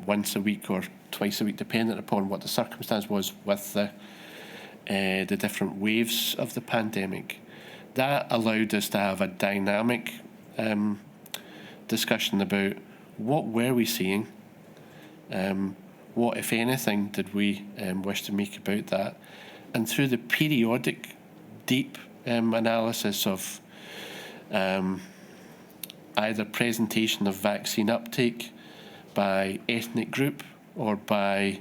once a week or twice a week, depending upon what the circumstance was with the different waves of the pandemic. That allowed us to have a dynamic discussion about what were we seeing, what, if anything, did we wish to make about that, and through the periodic, deep analysis of either presentation of vaccine uptake by ethnic group or by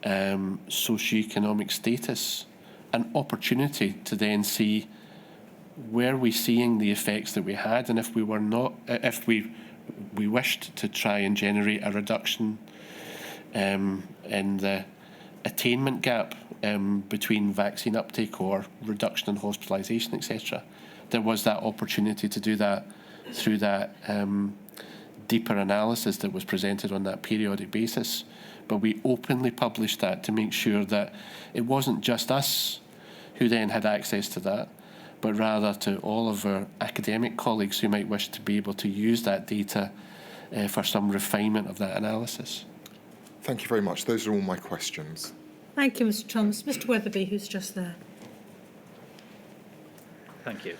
socioeconomic status, an opportunity to then see were we seeing the effects that we had, and if we were not, if we wished to try and generate a reduction in the attainment gap between vaccine uptake or reduction in hospitalisation, etc. There was that opportunity to do that through that deeper analysis that was presented on that periodic basis. But we openly published that to make sure that it wasn't just us who then had access to that, but rather to all of our academic colleagues who might wish to be able to use that data for some refinement of that analysis. Thank you very much. Those are all my questions. Thank you, Mr. Thomas. Mr. Weatherby, who's just there. Thank you.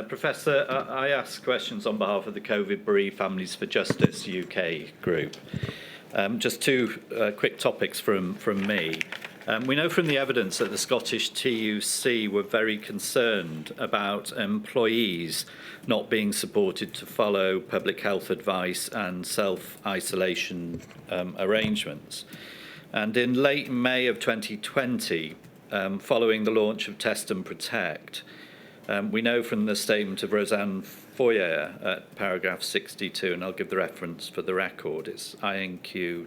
Professor, I ask questions on behalf of the COVID Bereaved Families for Justice UK group. Just 2 quick topics from me. We know from the evidence that the Scottish TUC were very concerned about employees not being supported to follow public health advice and self-isolation arrangements. And in late May of 2020, following the launch of Test and Protect, we know from the statement of Roseanne Foyer at paragraph 62, and I'll give the reference for the record, it's INQ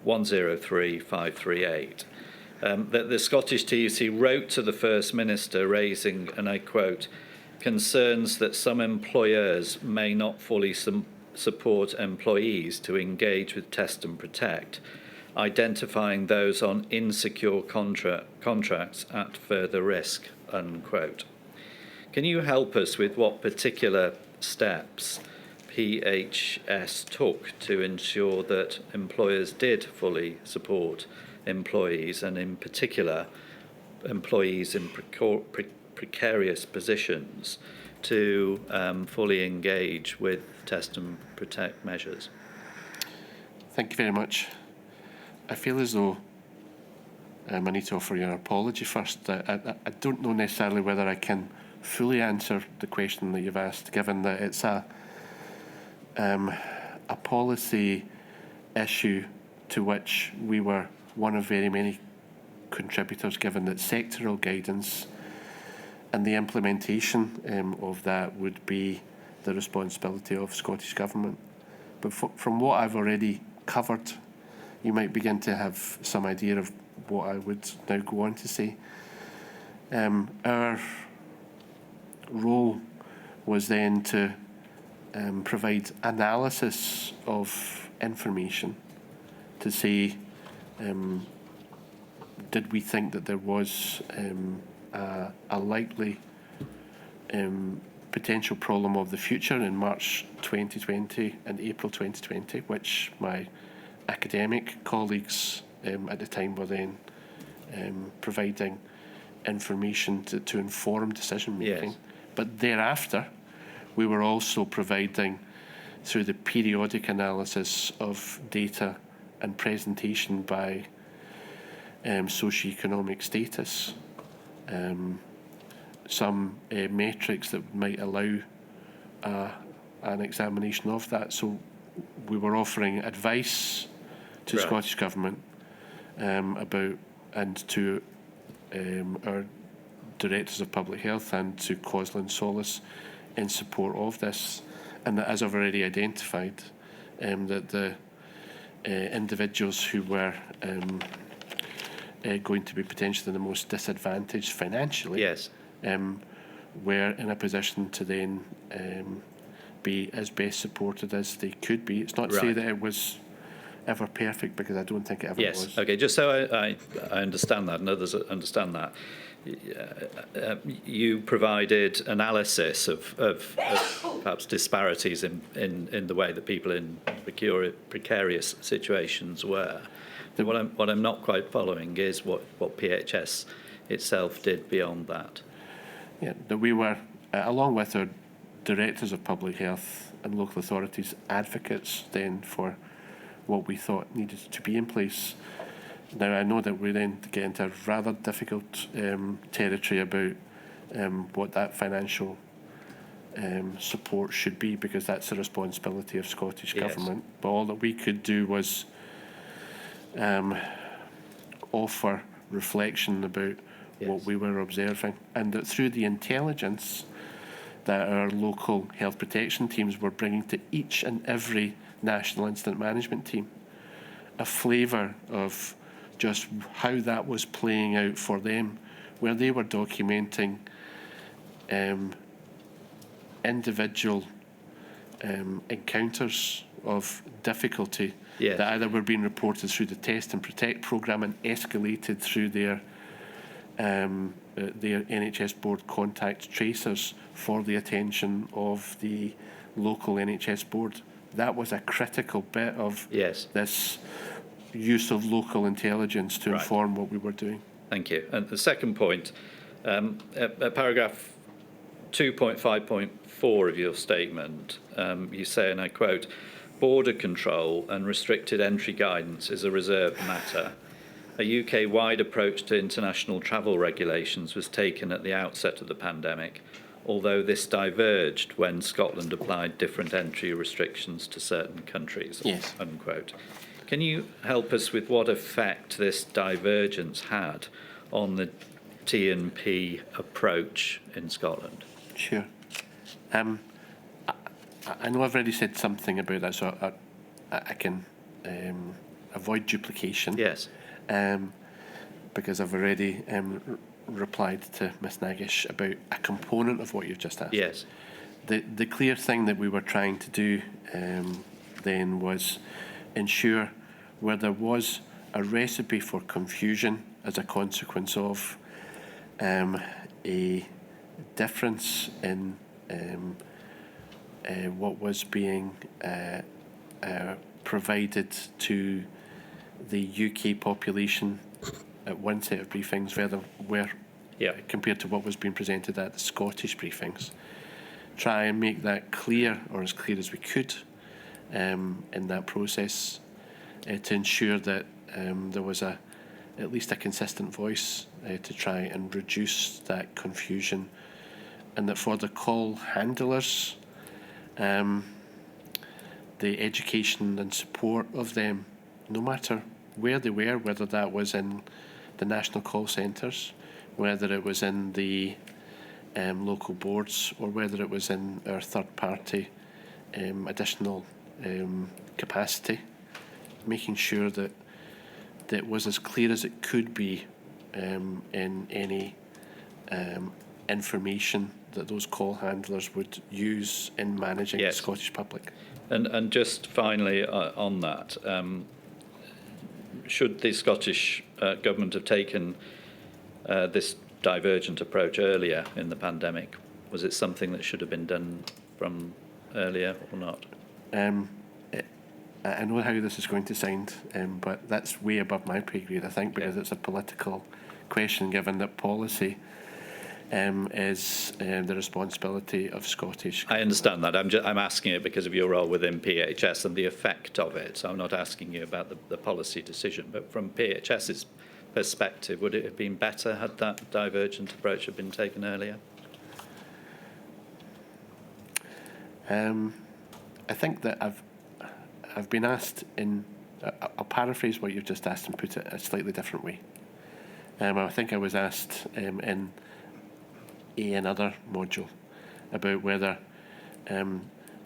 000103538, that the Scottish TUC wrote to the First Minister raising, and I quote, concerns that some employers may not fully support employees to engage with Test and Protect, identifying those on insecure contracts at further risk, unquote. Can you help us with what particular steps PHS took to ensure that employers did fully support employees, and in particular employees in precarious positions, to fully engage with Test and Protect measures? Thank you very much. I feel as though I need to offer you an apology first. I don't know necessarily whether I can fully answer the question that you've asked, given that it's a policy issue to which we were one of very many contributors, given that sectoral guidance and the implementation of that would be the responsibility of Scottish Government. But from what I've already covered, you might begin to have some idea of what I would now go on to say. Our role was then to provide analysis of information to say, did we think that there was a likely potential problem of the future in March 2020 and April 2020, which my academic colleagues at the time were then providing information to inform decision making. Yes. But thereafter, we were also providing, through the periodic analysis of data and presentation by socioeconomic status, some metrics that might allow an examination of that. So we were offering advice to Right. Scottish Government about, and to our Directors of Public Health and to Cosland Solace in support of this, and that, as I've already identified, that the individuals who were going to be potentially the most disadvantaged financially, Yes. were in a position to then be as best supported as they could be. It's not to say Right. that it was ever perfect, because I don't think it ever Yes. was. Okay. Just so I understand that, and others understand that, you provided analysis of perhaps disparities in the way that people in precarious situations were. What I'm not quite following is what PHS itself did beyond that. Yeah, that we were, along with our Directors of Public Health and local authorities, advocates then for what we thought needed to be in place. Now, I know that we then get into a rather difficult territory about what that financial support should be, because that's the responsibility of Scottish Yes. Government. But all that we could do was offer reflection about what Yes. we were observing, and that through the intelligence that our local health protection teams were bringing to each and every national incident management team, a flavour of just how that was playing out for them, where they were documenting individual encounters of difficulty Yes. that either were being reported through the Test and Protect programme and escalated through their NHS board contact tracers for the attention of the local NHS board. That was a critical bit of Yes. this use of local intelligence to Right. inform what we were doing. Thank you. And the second point, at paragraph 2.5.4 of your statement, you say, and I quote, "Border control and restricted entry guidance is a reserved matter. A UK-wide approach to international travel regulations was taken at the outset of the pandemic, although this diverged when Scotland applied different entry restrictions to certain countries." Yes. Unquote. Can you help us with what effect this divergence had on the T&P approach in Scotland? Sure. I know I've already said something about that, so I can avoid duplication. Yes. Because I've already replied to Ms Nagish about a component of what you've just asked. Yes. The clear thing that we were trying to do then was ensure where there was a recipe for confusion as a consequence of a difference in what was being provided to the UK population at one set of briefings, where compared to what was being presented at the Scottish briefings. Try and make that clear, or as clear as we could, in that process, to ensure that there was at least a consistent voice to try and reduce that confusion, and that for the call handlers, the education and support of them, no matter where they were, whether that was in the national call centres, whether it was in the local boards, or whether it was in our third-party additional capacity, making sure that it was as clear as it could be in any information that those call handlers would use in managing the Scottish public. And just finally on that, should the Scottish Government have taken this divergent approach earlier in the pandemic? Was it something that should have been done from earlier or not? I know how this is going to sound, but that's way above my pay grade, I think, because it's a political question, given that policy is the responsibility of Scottish. I understand that. I'm asking it because of your role within PHS and the effect of it. So I'm not asking you about the policy decision, but from PHS's perspective, would it have been better had that divergent approach have been taken earlier? I think that I've been asked I'll paraphrase what you've just asked and put it a slightly different way. I think I was asked in another module about whether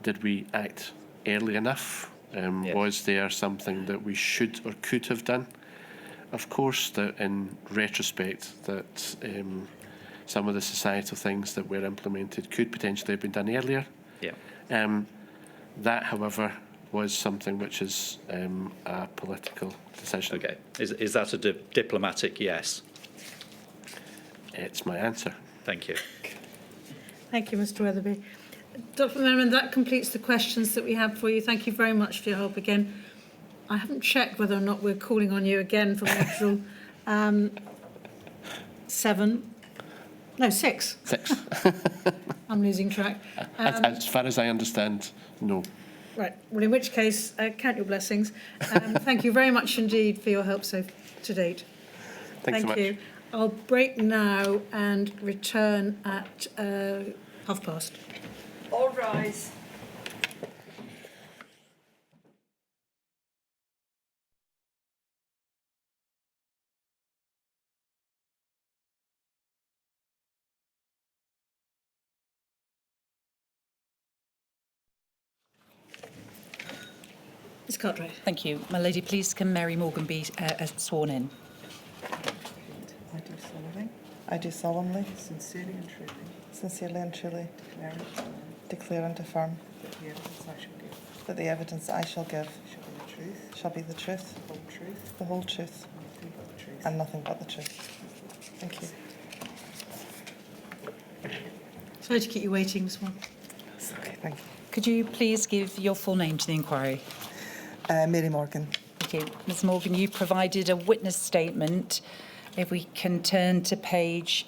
did we act early enough? Yes. Was there something that we should or could have done? Of course, that in retrospect, that some of the societal things that were implemented could potentially have been done earlier. Yeah. That, however, was something which is a political decision. Okay. Is that a diplomatic yes? It's my answer. Thank you. Thank you, Mr. Weatherby. Dr. Merriman, that completes the questions that we have for you. Thank you very much for your help again. I haven't checked whether or not we're calling on you again for module 6. 6. I'm losing track. As far as I understand, no. Right. Well, in which case, count your blessings. Thank you very much indeed for your help to date. Thanks so much. Thank you. I'll break now and return at past. All rise. Ms. Cartwright. Thank you. My lady, please can Mary Morgan be sworn in? I do solemnly, Sincerely and truly, declare and affirm that the evidence I shall give shall be the truth, the whole truth, and nothing but the truth. Thank you. Sorry to keep you waiting, Ms. Swan. Okay, thank you. Could you please give your full name to the inquiry? Mary Morgan. Thank you. Ms Morgan, you provided a witness statement. If we can turn to page...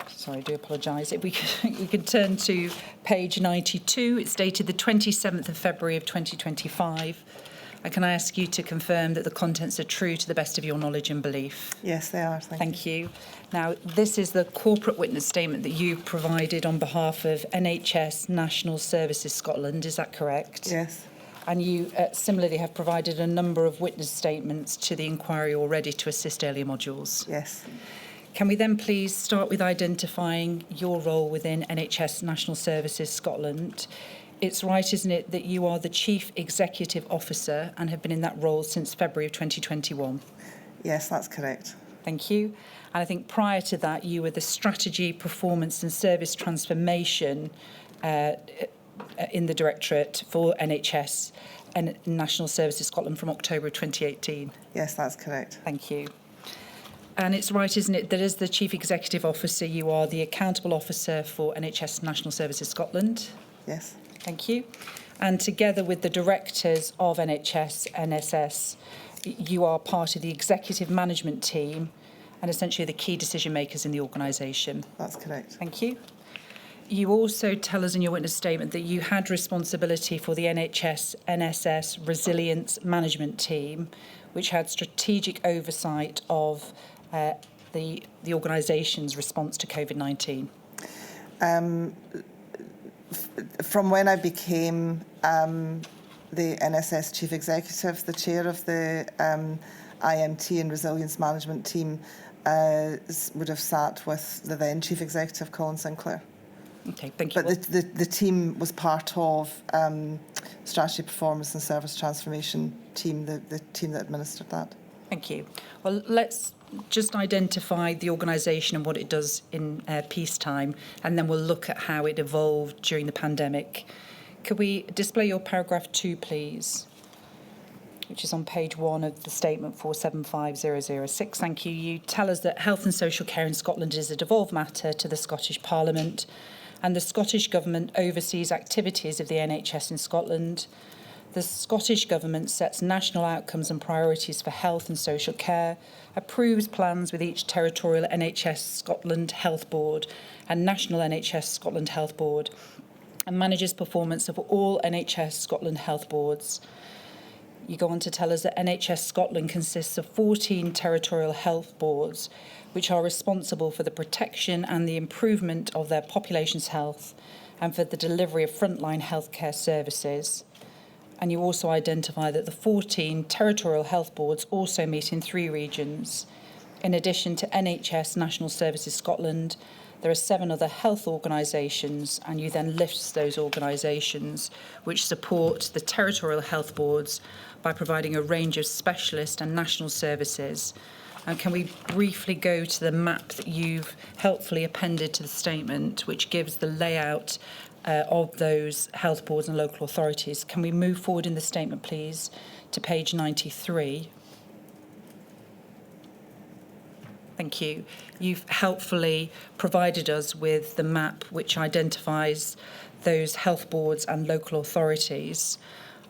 sorry, I do apologise. If we can turn to page 92. It's dated the 27th of February of 2025. And can I ask you to confirm that the contents are true to the best of your knowledge and belief? Yes, they are. Thank you. Now, this is the corporate witness statement that you provided on behalf of NHS National Services Scotland. Is that correct? Yes. And you similarly have provided a number of witness statements to the inquiry already to assist earlier modules. Yes. Can we then please start with identifying your role within NHS National Services Scotland? It's right, isn't it, that you are the Chief Executive Officer and have been in that role since February of 2021? Yes, that's correct. Thank you. And I think prior to that, you were the Strategy, Performance and Service Transformation in the Directorate for NHS and National Services Scotland from October 2018. Yes, that's correct. Thank you. And it's right, isn't it, that as the Chief Executive Officer, you are the Accountable Officer for NHS National Services Scotland? Yes. Thank you. And together with the directors of NHS, NSS, you are part of the executive management team and essentially the key decision makers in the organisation. That's correct. Thank you. You also tell us in your witness statement that you had responsibility for the NHS NSS Resilience Management Team, which had strategic oversight of the organisation's response to COVID-19. From when I became the NSS Chief Executive, the chair of the IMT and Resilience Management Team would have sat with the then Chief Executive, Colin Sinclair. Okay, thank you. But the team was part of strategy, performance and service transformation team, the team that administered that. Thank you. Well, let's just identify the organisation and what it does in peacetime, and then we'll look at how it evolved during the pandemic. Could we display your paragraph 2, please, which is on page 1 of the statement 475006. Thank you. You tell us that health and social care in Scotland is a devolved matter to the Scottish Parliament, and the Scottish Government oversees activities of the NHS in Scotland. The Scottish Government sets national outcomes and priorities for health and social care, approves plans with each territorial NHS Scotland Health Board and National NHS Scotland Health Board, and manages performance of all NHS Scotland Health Boards. You go on to tell us that NHS Scotland consists of 14 territorial health boards, which are responsible for the protection and the improvement of their population's health and for the delivery of frontline healthcare services. And you also identify that the 14 territorial health boards also meet in 3 regions. In addition to NHS National Services Scotland, there are 7 other health organisations, and you then list those organisations which support the territorial health boards by providing a range of specialist and national services. And can we briefly go to the map that you've helpfully appended to the statement, which gives the layout of those health boards and local authorities? Can we move forward in the statement, please, to page 93? Thank you. You've helpfully provided us with the map which identifies those health boards and local authorities.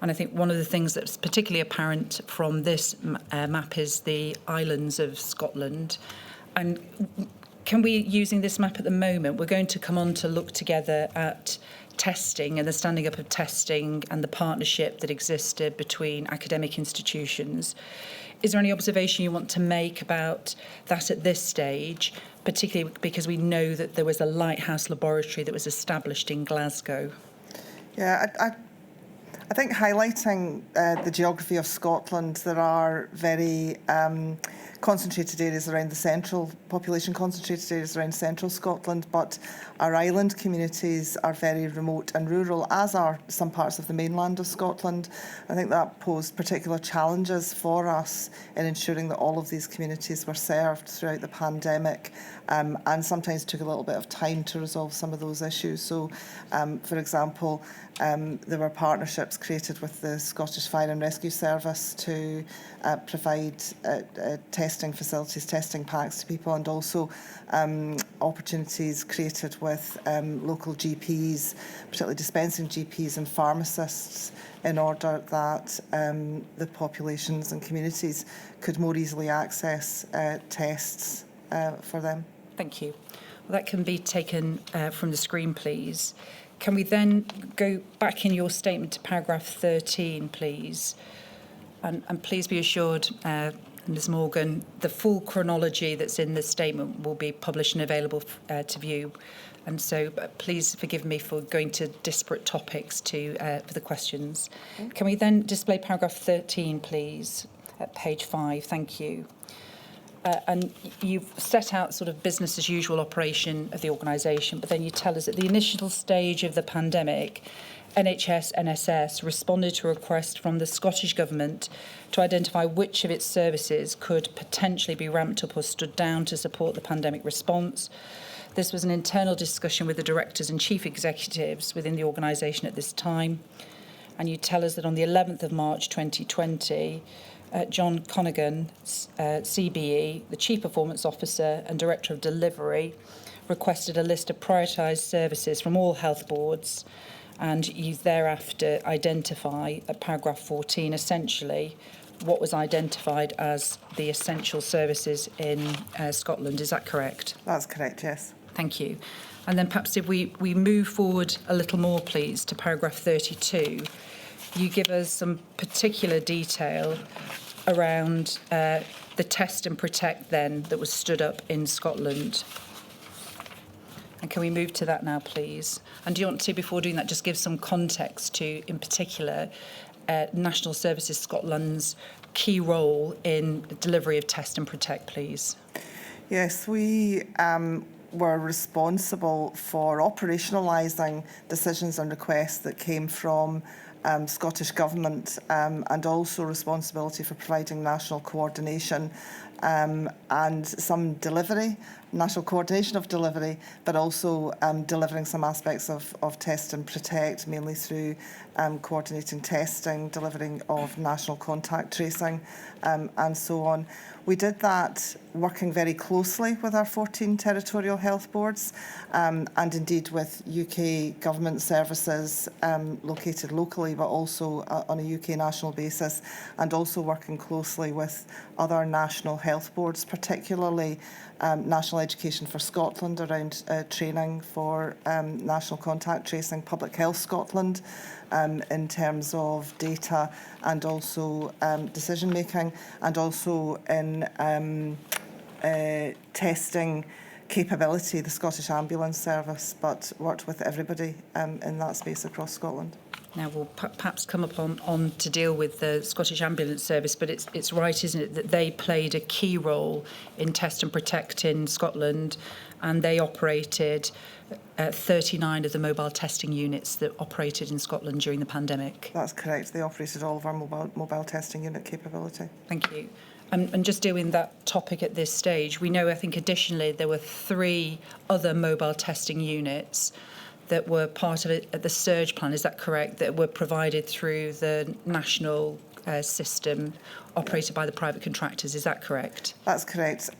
And I think one of the things that's particularly apparent from this map is the islands of Scotland. And can we, using this map at the moment, we're going to come on to look together at testing and the standing up of testing and the partnership that existed between academic institutions. Is there any observation you want to make about that at this stage, particularly because we know that there was a lighthouse laboratory that was established in Glasgow? Yeah, I think highlighting the geography of Scotland, there are very concentrated areas around the central, population concentrated areas around central Scotland, but our island communities are very remote and rural, as are some parts of the mainland of Scotland. I think that posed particular challenges for us in ensuring that all of these communities were served throughout the pandemic, and sometimes took a little bit of time to resolve some of those issues. So, for example, there were partnerships created with the Scottish Fire and Rescue Service to provide testing facilities, testing packs to people, and also opportunities created with local GPs, particularly dispensing GPs and pharmacists, in order that the populations and communities could more easily access tests for them. Thank you. Well, that can be taken from the screen, please. Can we then go back in your statement to paragraph 13, please? And please be assured, Ms Morgan, the full chronology that's in this statement will be published and available to view. And so please forgive me for going to disparate topics for the questions. Okay. Can we then display paragraph 13, please, at page 5? Thank you. And you've set out sort of business as usual operation of the organisation, but then you tell us at the initial stage of the pandemic, NHS responded to a request from the Scottish Government to identify which of its services could potentially be ramped up or stood down to support the pandemic response. This was an internal discussion with the directors and chief executives within the organisation at this time. And you tell us that on the 11th of March 2020, John Conaghan, CBE, the Chief Performance Officer and Director of Delivery, requested a list of prioritised services from all health boards, and you thereafter identify at paragraph 14 essentially what was identified as the essential services in Scotland. Is that correct? That's correct, yes. Thank you. And then perhaps if we move forward a little more, please, to paragraph 32, you give us some particular detail around the test and protect then that was stood up in Scotland. And can we move to that now, please? And do you want to, before doing that, just give some context to, in particular, National Services Scotland's key role in the delivery of test and protect, please? Yes, we were responsible for operationalising decisions and requests that came from Scottish Government, and also responsibility for providing national coordination and some delivery, national coordination of delivery, but also delivering some aspects of test and protect, mainly through coordinating testing, delivering of national contact tracing, and so on. We did that working very closely with our 14 territorial health boards, and indeed with UK government services located locally, but also on a UK national basis, and also working closely with other national health boards, particularly National Education for Scotland around training for national contact tracing, Public Health Scotland in terms of data and also decision making, and also in testing capability, the Scottish Ambulance Service, but worked with everybody in that space across Scotland. Now we'll perhaps come up on to deal with the Scottish Ambulance Service, but it's right, isn't it, that they played a key role in Test and Protect in Scotland, and they operated 39 of the mobile testing units that operated in Scotland during the pandemic. That's correct. They operated all of our mobile testing unit capability. Thank you. And just dealing with that topic at this stage, we know, I think, additionally, there were 3 other mobile testing units that were part of it, the surge plan, is that correct, that were provided through the national system operated by the private contractors, is that correct? That's correct.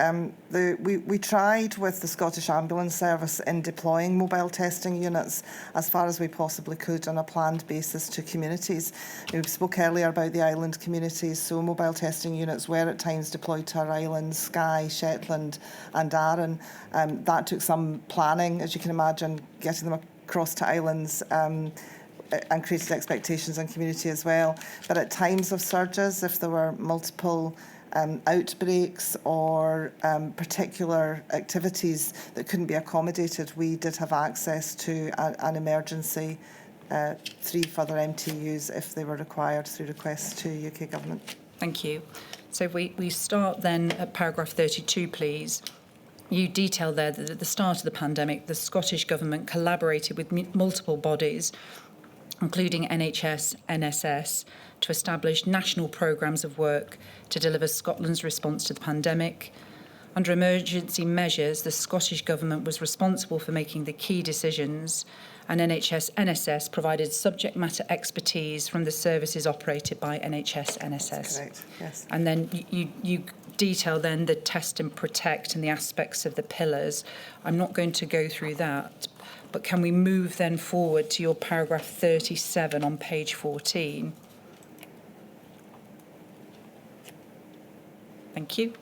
We tried with the Scottish Ambulance Service in deploying mobile testing units as far as we possibly could on a planned basis to communities. We spoke earlier about the island communities, so mobile testing units were at times deployed to our islands, Skye, Shetland and Arran. That took some planning, as you can imagine, getting them across to islands, and created expectations in community as well. But at times of surges, if there were multiple outbreaks or particular activities that couldn't be accommodated, we did have access to an emergency 3 further MTUs if they were required through requests to UK Government. Thank you. So if we start then at paragraph 32, please. You detail there that at the start of the pandemic, the Scottish Government collaborated with multiple bodies, including NHS, NSS, to establish national programmes of work to deliver Scotland's response to the pandemic. Under emergency measures, the Scottish Government was responsible for making the key decisions, and NHS, NSS provided subject matter expertise from the services operated by NHS, NSS. That's correct, yes. And then you detail then the test and protect and the aspects of the pillars. I'm not going to go through that, but can we move then forward to your paragraph 37 on page 14? Thank you.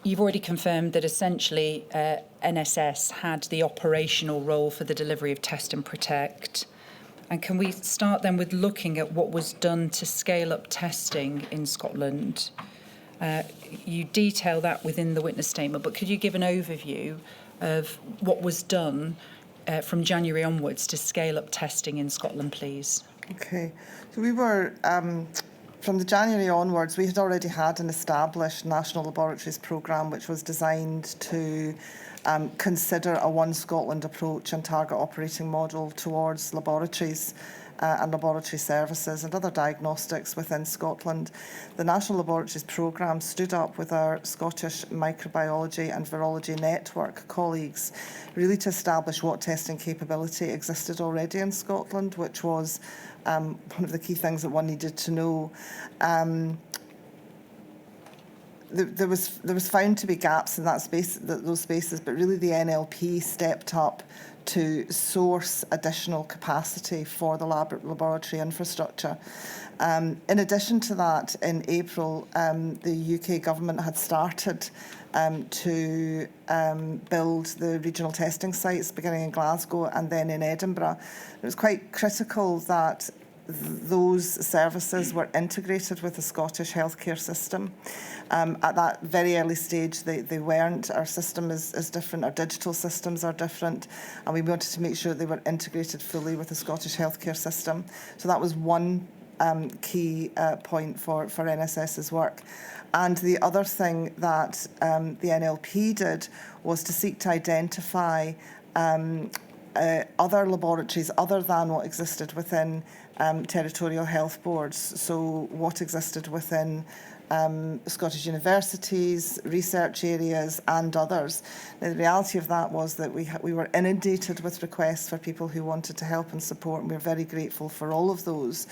You've already confirmed that essentially NSS had the operational role for the delivery of test and protect. And can we start then with looking at what was done to scale up testing in Scotland? You detail that within the witness statement, but could you give an overview of what was done from January onwards to scale up testing in Scotland, please? Okay. So we were, from the January onwards, we had already had an established National Laboratories programme which was designed to consider a One Scotland approach and target operating model towards laboratories and laboratory services and other diagnostics within Scotland. The National Laboratories programme stood up with our Scottish Microbiology and Virology Network colleagues really to establish what testing capability existed already in Scotland, which was one of the key things that one needed to know. There was found to be gaps in that space, those spaces, but really the NLP stepped up to source additional capacity for the laboratory infrastructure. In addition to that, in April, the UK Government had started to build the regional testing sites, beginning in Glasgow and then in Edinburgh. It was quite critical that those services were integrated with the Scottish healthcare system. At that very early stage, they weren't. Our system is different, our digital systems are different, and we wanted to make sure they were integrated fully with the Scottish healthcare system. So that was one key point for NSS's work. And the other thing that the NLP did was to seek to identify other laboratories other than what existed within territorial health boards. So what existed within Scottish universities, research areas and others. Now, the reality of that was that we were inundated with requests for people who wanted to help and support, and we're very grateful for all of those.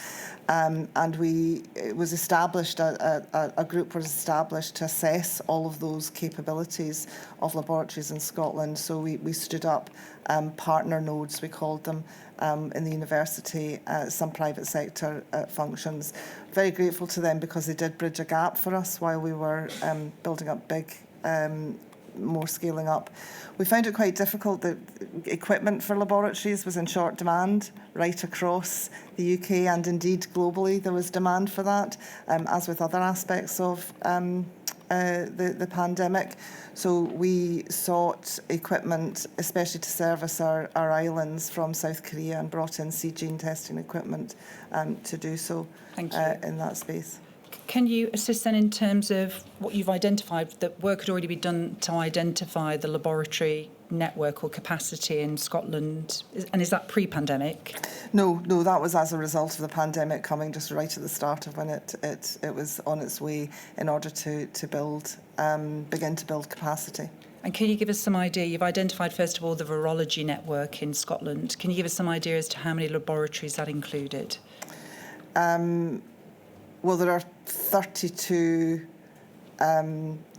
And it was established, a group was established to assess all of those capabilities of laboratories in Scotland. So we stood up partner nodes, we called them, in the university, some private sector functions. Very grateful to them because they did bridge a gap for us while we were building up big, more scaling up. We found it quite difficult that equipment for laboratories was in short demand right across the UK, and indeed globally there was demand for that, as with other aspects of the pandemic. So we sought equipment, especially to service our islands, from South Korea, and brought in gene testing equipment to do so. Thank you. In that space. Can you assist then in terms of what you've identified, that work had already been done to identify the laboratory network or capacity in Scotland? And is that pre-pandemic? No, that was as a result of the pandemic coming just right at the start of when it was on its way in order to begin to build capacity. And can you give us some idea? You've identified, first of all, the virology network in Scotland. Can you give us some idea as to how many laboratories that included? Well, there are 32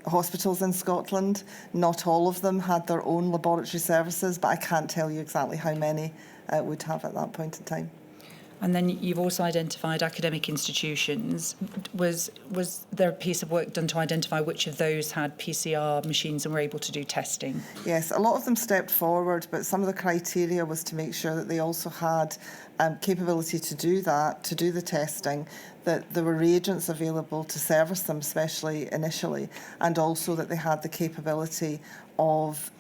hospitals in Scotland. Not all of them had their own laboratory services, but I can't tell you exactly how many would have at that point in time. And then you've also identified academic institutions. Was there a piece of work done to identify which of those had PCR machines and were able to do testing? Yes, a lot of them stepped forward, but some of the criteria was to make sure that they also had capability to do that, to do the testing, that there were reagents available to service them, especially initially, and also that they had the capability of,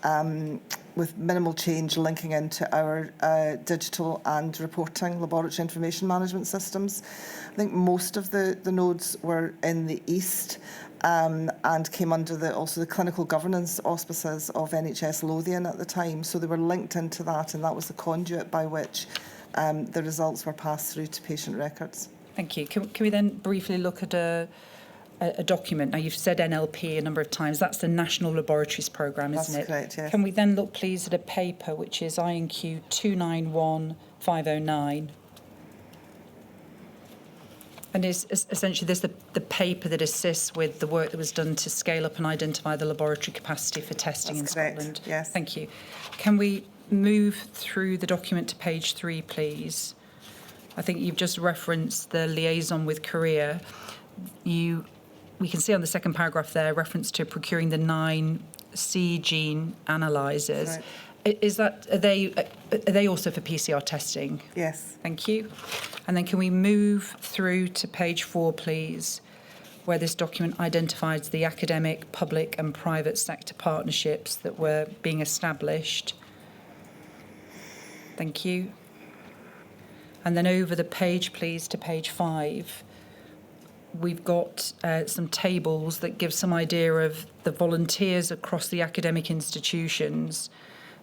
with minimal change, linking into our digital and reporting laboratory information management systems. I think most of the nodes were in the east and came under also the clinical governance auspices of NHS Lothian at the time. So they were linked into that, and that was the conduit by which the results were passed through to patient records. Thank you. Can we then briefly look at a document? Now, you've said NLP a number of times. That's the National Laboratories Programme, isn't it? That's correct, yes. Can we then look, please, at a paper which is INQ 291509? And is essentially this the paper that assists with the work that was done to scale up and identify the laboratory capacity for testing That's in correct, Scotland? yes. Thank you. Can we move through the document to page 3, please? I think you've just referenced the liaison with Korea. We can see on the second paragraph there reference to procuring the 9 gene analyzers. Right. Are they also for PCR testing? Yes. Thank you. And then can we move through to page 4, please, where this document identifies the academic, public and private sector partnerships that were being established. Thank you. And then over the page, please, to page 5. We've got some tables that give some idea of the volunteers across the academic institutions,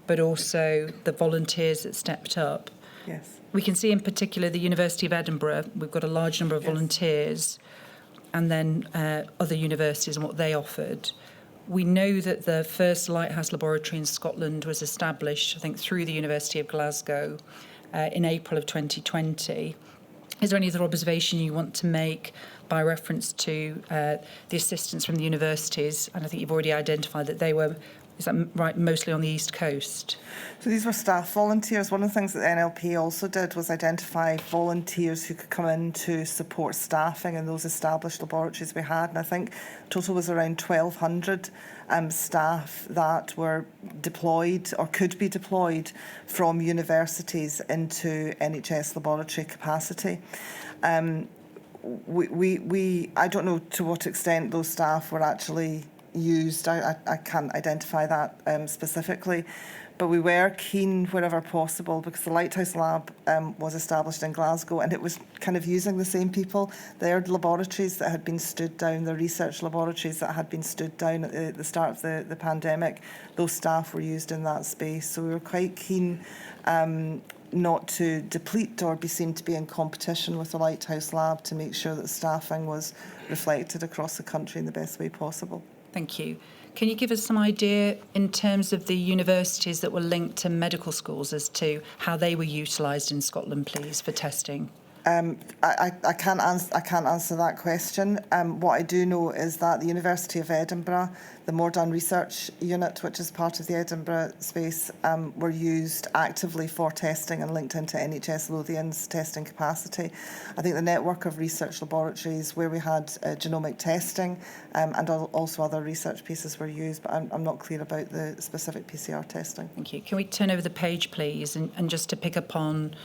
but also the volunteers that stepped up. Yes. We can see in particular the University of Edinburgh, we've got a large number of volunteers, and then other universities and what they offered. We know that the first Lighthouse Laboratory in Scotland was established, I think, through the University of Glasgow in April of 2020. Is there any other observation you want to make by reference to the assistance from the universities? And I think you've already identified that they were, is that right, mostly on the East Coast? So these were staff volunteers. One of the things that the NLP also did was identify volunteers who could come in to support staffing in those established laboratories we had. And I think total was around 1,200 staff that were deployed or could be deployed from universities into NHS laboratory capacity. I don't know to what extent those staff were actually used. I can't identify that specifically, but we were keen wherever possible, because the Lighthouse Lab was established in Glasgow, and it was kind of using the same people. Their laboratories that had been stood down, the research laboratories that had been stood down at the start of the pandemic, those staff were used in that space. So we were quite keen not to deplete or be seen to be in competition with the Lighthouse Lab, to make sure that staffing was reflected across the country in the best way possible. Thank you. Can you give us some idea in terms of the universities that were linked to medical schools as to how they were utilised in Scotland, please, for testing? I can't answer that question. What I do know is that the University of Edinburgh, the Mordaunt Research Unit, which is part of the Edinburgh space, were used actively for testing and linked into NHS Lothian's testing capacity. I think the network of research laboratories where we had genomic testing and also other research pieces were used, but I'm not clear about the specific PCR testing. Thank you. Can we turn over the page, please, and just to pick up on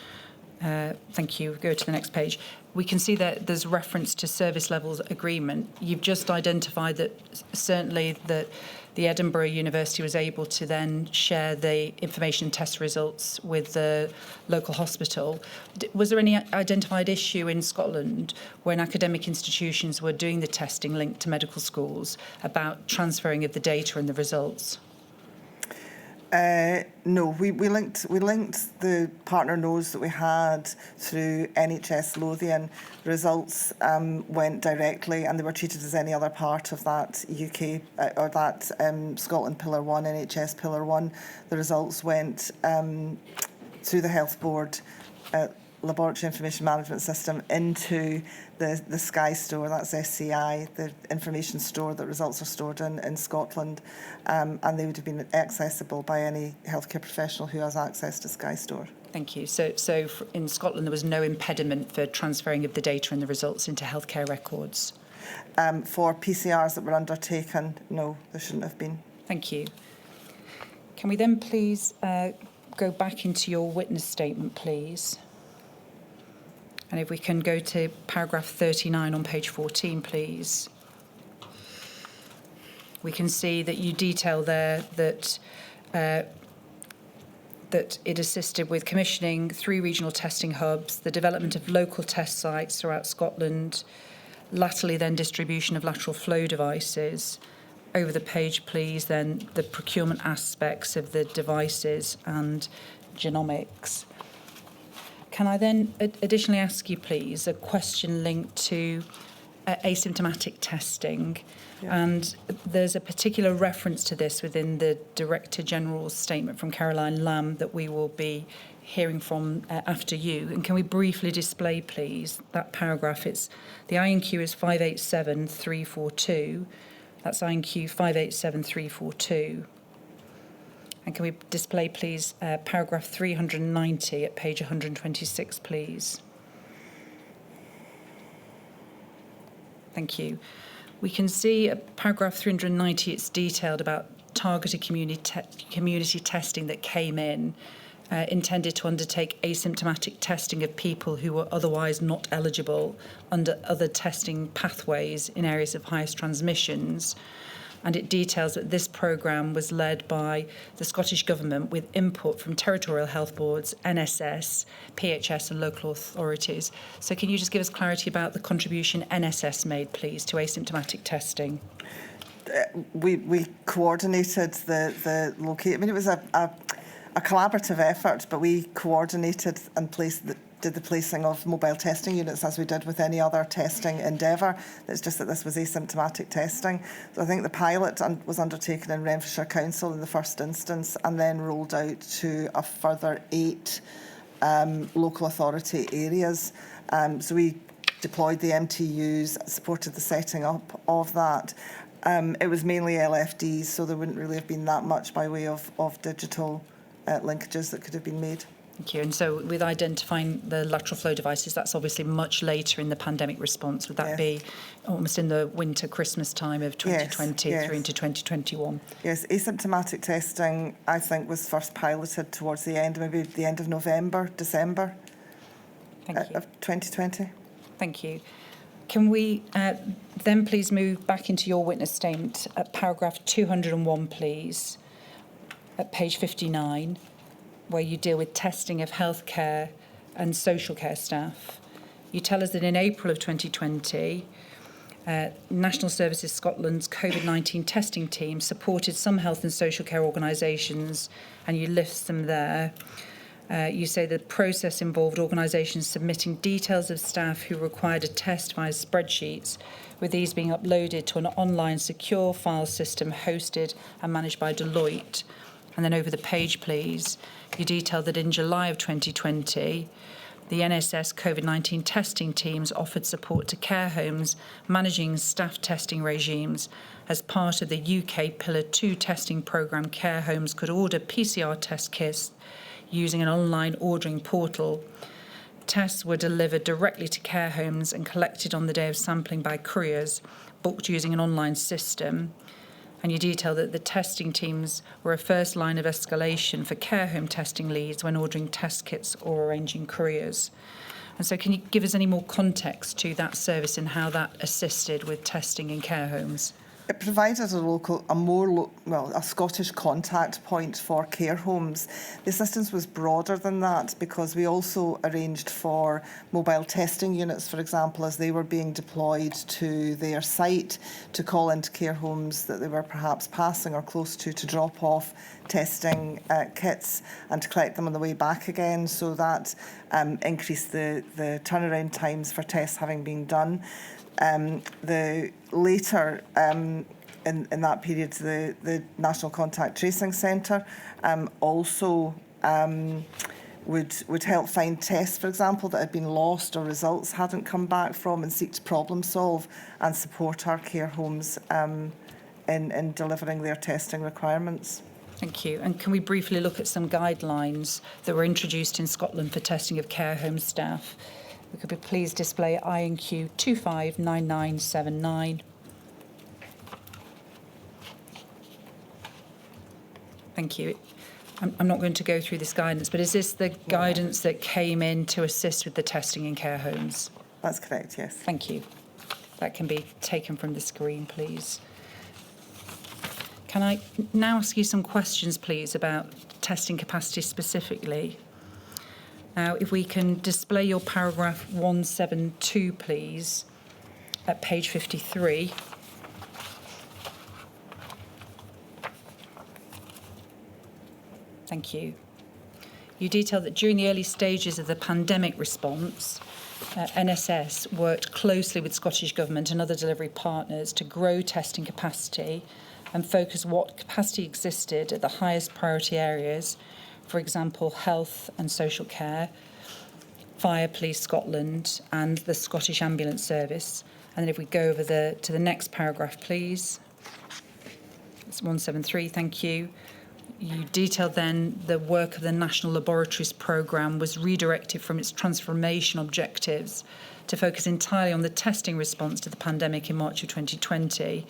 thank you. Go to the next page. We can see that there's reference to service levels agreement. You've just identified that certainly that the Edinburgh University was able to then share the information test results with the local hospital. Was there any identified issue in Scotland when academic institutions were doing the testing linked to medical schools about transferring of the data and the results? No, we linked the partner nodes that we had through NHS Lothian. The results went directly, and they were treated as any other part of that UK or that Scotland Pillar 1, NHS Pillar 1. The results went through the Health Board Laboratory Information Management System into the Sky store, that's SCI, the information store that results are stored in Scotland, and they would have been accessible by any healthcare professional who has access to Sky store. Thank you. So in Scotland, there was no impediment for transferring of the data and the results into healthcare records? For PCRs that were undertaken, no, there shouldn't have been. Thank you. Can we then please go back into your witness statement, please? And if we can go to paragraph 39 on page 14, please. We can see that you detail there that that it assisted with commissioning 3 regional testing hubs, the development of local test sites throughout Scotland, latterly then distribution of lateral flow devices. Over the page, please, then the procurement aspects of the devices and genomics. Can I then additionally ask you, please, a question linked to asymptomatic testing? Yeah. And there's a particular reference to this within the Director General's statement from Caroline Lamb that we will be hearing from after you. And can we briefly display, please, that paragraph? It's the INQ is 587342. That's INQ 587342. And can we display, please, paragraph 390 at page 126, please? Thank you. We can see at paragraph 390, it's detailed about targeted community testing that came in, intended to undertake asymptomatic testing of people who were otherwise not eligible under other testing pathways in areas of highest transmissions. And it details that this programme was led by the Scottish Government with input from territorial health boards, NSS, PHS and local authorities. So can you just give us clarity about the contribution NSS made, please, to asymptomatic testing? We coordinated the locate. I mean, it was a collaborative effort, but we coordinated and did the placing of mobile testing units as we did with any other testing endeavour. It's just that this was asymptomatic testing. So I think the pilot was undertaken in Renfrewshire Council in the first instance and then rolled out to a further 8 local authority areas. So we deployed the MTUs, supported the setting up of that. It was mainly LFDs, so there wouldn't really have been that much by way of digital linkages that could have been made. Thank you. And so with identifying the lateral flow devices, that's obviously much later in the pandemic response. Would that be almost in the winter, Christmas time of 2020 through into 2021? Yes, asymptomatic testing, I think, was first piloted towards the end, maybe the end of November, December of 2020. Thank you. Can we then please move back into your witness statement at paragraph 201, please? at page 59, where you deal with testing of healthcare and social care staff. You tell us that in April of 2020, National Services Scotland's COVID-19 testing team supported some health and social care organisations, and you list them there. You say the process involved organisations submitting details of staff who required a test via spreadsheets, with these being uploaded to an online secure file system hosted and managed by Deloitte. And then over the page, please, you detail that in July of 2020, the NHS COVID-19 testing teams offered support to care homes managing staff testing regimes. As part of the UK Pillar 2 testing programme, care homes could order PCR test kits using an online ordering portal. Tests were delivered directly to care homes and collected on the day of sampling by couriers, booked using an online system. And you detail that the testing teams were a first line of escalation for care home testing leads when ordering test kits or arranging couriers. And so can you give us any more context to that service and how that assisted with testing in care homes? It provided a Scottish contact point for care homes. The assistance was broader than that because we also arranged for mobile testing units, for example, as they were being deployed to their site to call into care homes that they were perhaps passing or close to drop off testing kits and to collect them on the way back again. So that increased the turnaround times for tests having been done. The later in that period, the National Contact Tracing Centre also would help find tests, for example, that had been lost or results hadn't come back from, and seek to problem solve and support our care homes in delivering their testing requirements. Thank you. And can we briefly look at some guidelines that were introduced in Scotland for testing of care home staff? We could please display INQ 259979. Thank you. I'm not going to go through this guidance, but is this the guidance that came in to assist with the testing in care homes? That's correct, yes. Thank you. That can be taken from the screen, please. Can I now ask you some questions, please, about testing capacity specifically? Now, if we can display your paragraph 172, please, at page 53. Thank you. You detail that during the early stages of the pandemic response, NSS worked closely with Scottish Government and other delivery partners to grow testing capacity and focus what capacity existed at the highest priority areas, for example, health and social care, Fire Police Scotland and the Scottish Ambulance Service. And then if we go over to the next paragraph, please. It's 173, thank you. You detailed then the work of the National Laboratories Programme was redirected from its transformation objectives to focus entirely on the testing response to the pandemic in March of 2020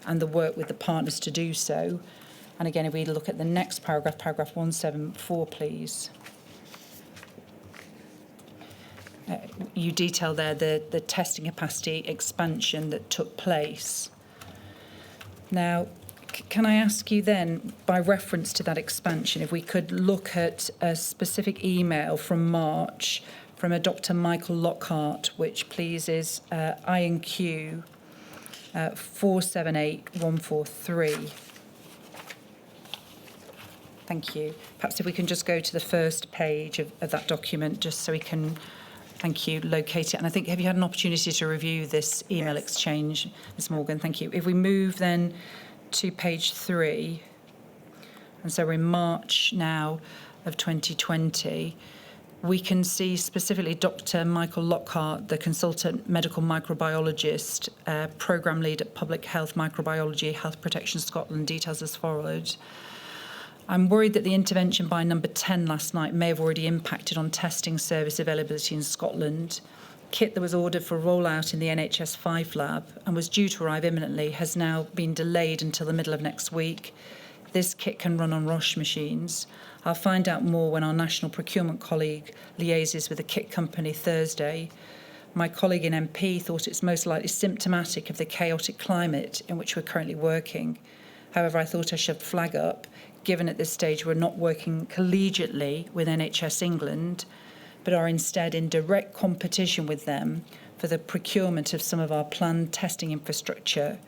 and the work with the partners to do so. And again, if we look at the next paragraph, paragraph 174, please. You detail there the testing capacity expansion that took place. Now, can I ask you then, by reference to that expansion, if we could look at a specific email from March from a Dr. Michael Lockhart, which please is INQ 478143. Thank you. Perhaps if we can just go to the first page of that document, just so we can, thank you, locate it. And I think, have you had an opportunity to review this email exchange, Ms Morgan? Thank you. If we move then to page 3, and so we're in March now of 2020, we can see specifically Dr. Michael Lockhart, the consultant medical microbiologist, programme lead at Public Health Microbiology, Health Protection Scotland, details as followed. I'm worried that the intervention by number 10 last night may have already impacted on testing service availability in Scotland. Kit that was ordered for rollout in the NHS 5 lab and was due to arrive imminently has now been delayed until the middle of next week. This kit can run on Roche machines. I'll find out more when our national procurement colleague liaises with the kit company Thursday. My colleague in MP thought it's most likely symptomatic of the chaotic climate in which we're currently working. However, I thought I should flag up given at this stage we're not working collegiately with NHS England, but are instead in direct competition with them for the procurement of some of our planned testing infrastructure,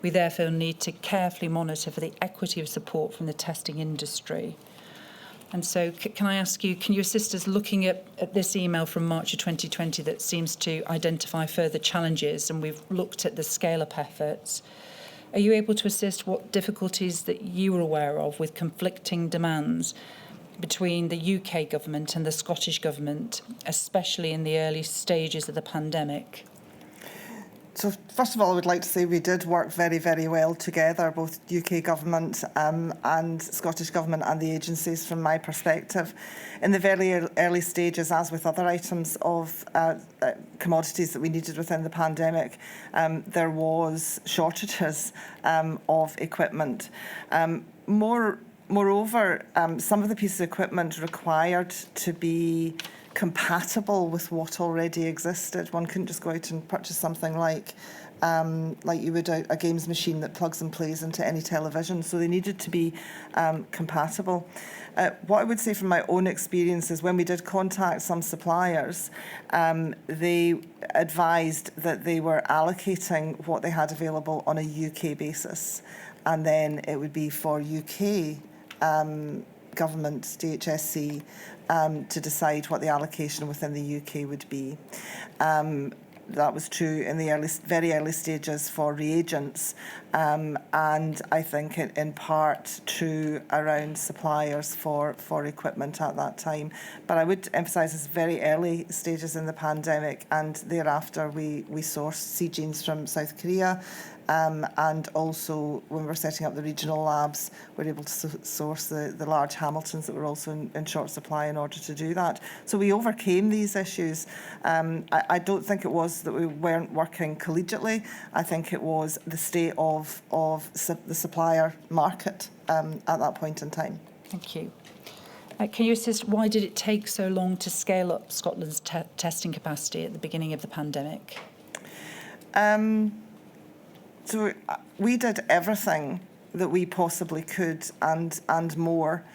we therefore need to carefully monitor for the equity of support from the testing industry. And so can I ask you, can you assist us looking at this email from March of 2020 that seems to identify further challenges, and we've looked at the scale-up efforts. Are you able to assist what difficulties that you were aware of with conflicting demands between the UK government and the Scottish government, especially in the early stages of the pandemic? So first of all, I would like to say we did work very, very well together, both UK government and Scottish government and the agencies from my perspective. In the very early stages, as with other items of commodities that we needed within the pandemic, there was shortages of equipment. Moreover, some of the pieces of equipment required to be compatible with what already existed. One couldn't just go out and purchase something like you would a games machine that plugs and plays into any television. So they needed to be compatible. What I would say from my own experience is when we did contact some suppliers, they advised that they were allocating what they had available on a UK basis, and then it would be for UK government, DHSC, to decide what the allocation within the UK would be. That was true in the very early stages for reagents, and I think in part true around suppliers for equipment at that time. But I would emphasise it's very early stages in the pandemic, and thereafter we sourced sea genes from South Korea. And also, when we're setting up the regional labs, we're able to source the large Hamiltons that were also in short supply in order to do that. So we overcame these issues. I don't think it was that we weren't working collegiately. I think it was the state of the supplier market at that point in time. Thank you. Can you assist, why did it take so long to scale up Scotland's testing capacity at the beginning of the pandemic? So we did everything that we possibly could and more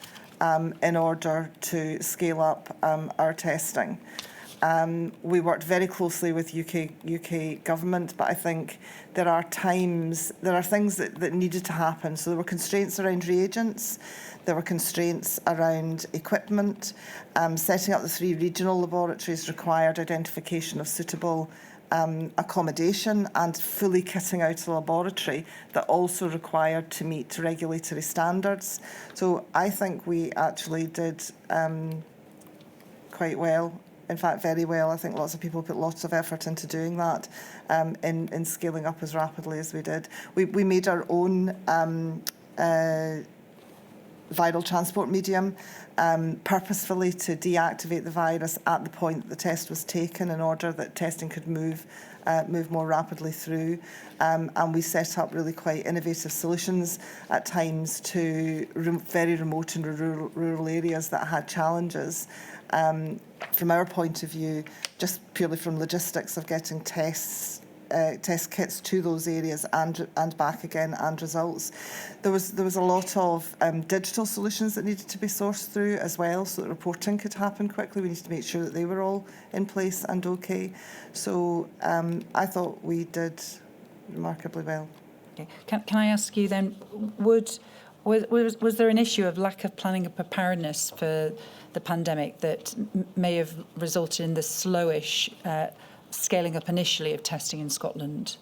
in order to scale up our testing. We worked very closely with UK government, but I think there are things that needed to happen. So there were constraints around reagents, there were constraints around equipment. Setting up the 3 regional laboratories required identification of suitable accommodation and fully kitting out a laboratory that also required to meet regulatory standards. So I think we actually did quite well, in fact very well. I think lots of people put lots of effort into doing that in scaling up as rapidly as we did. We made our own viral transport medium purposefully to deactivate the virus at the point that the test was taken in order that testing could move more rapidly through. And we set up really quite innovative solutions at times to very remote and rural areas that had challenges. From our point of view, just purely from logistics of getting test kits to those areas and back again, and results. There was a lot of digital solutions that needed to be sourced through as well, so that reporting could happen quickly. We needed to make sure that they were all in place and okay. So I thought we did remarkably well. Okay. Can I ask you then, was there an issue of lack of planning and preparedness for the pandemic that may have resulted in the slowish scaling up initially of testing in Scotland?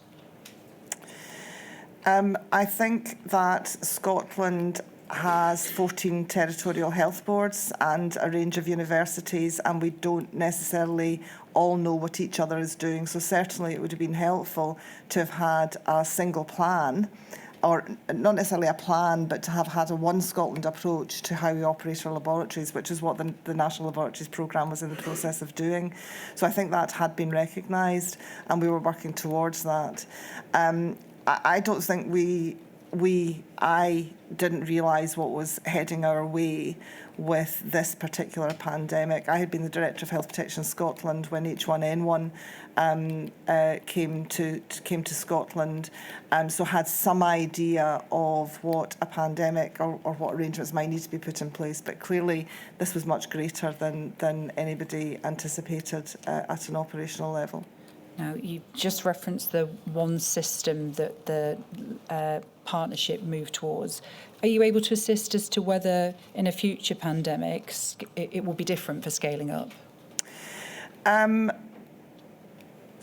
I think that Scotland has 14 territorial health boards and a range of universities, and we don't necessarily all know what each other is doing. So certainly it would have been helpful to have had a single plan, or not necessarily a plan, but to have had a One Scotland approach to how we operate our laboratories, which is what the National Laboratories Programme was in the process of doing. So I think that had been recognised, and we were working towards that. I don't think we I didn't realise what was heading our way with this particular pandemic. I had been the Director of Health Protection Scotland when H1N1 came to Scotland, so had some idea of what a pandemic or what arrangements might need to be put in place. But clearly, this was much greater than anybody anticipated at an operational level. Now, you just referenced the one system that the partnership moved towards. Are you able to assist as to whether in a future pandemic it will be different for scaling up?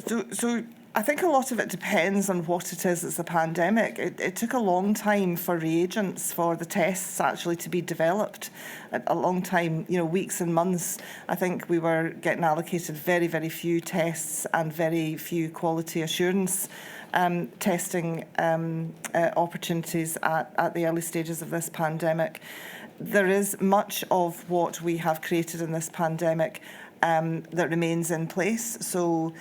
So I think a lot of it depends on what it is that's a pandemic. It took a long time for reagents for the tests actually to be developed. A long time, weeks and months. I think we were getting allocated very, very few tests and very few quality assurance testing opportunities at the early stages of this pandemic. There is much of what we have created in this pandemic that remains in place. So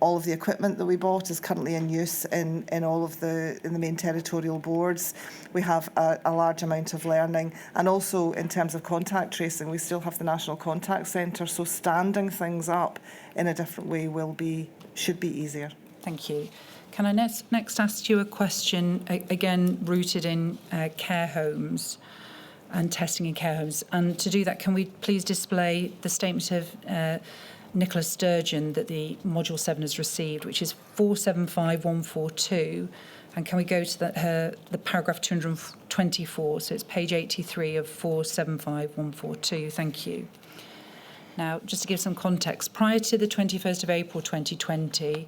all of the equipment that we bought is currently in use in the main territorial boards. We have a large amount of learning, and also in terms of contact tracing, we still have the National Contact Centre. So standing things up in a different way should be easier. Thank you. Can I next ask you a question, again rooted in care homes and testing in care homes? And to do that, can we please display the statement of Nicola Sturgeon that the Module 7 has received, which is 475142. And can we go to the paragraph 224? So it's page 83 of 475142. Thank you. Now, just to give some context, prior to the 21st of April 2020,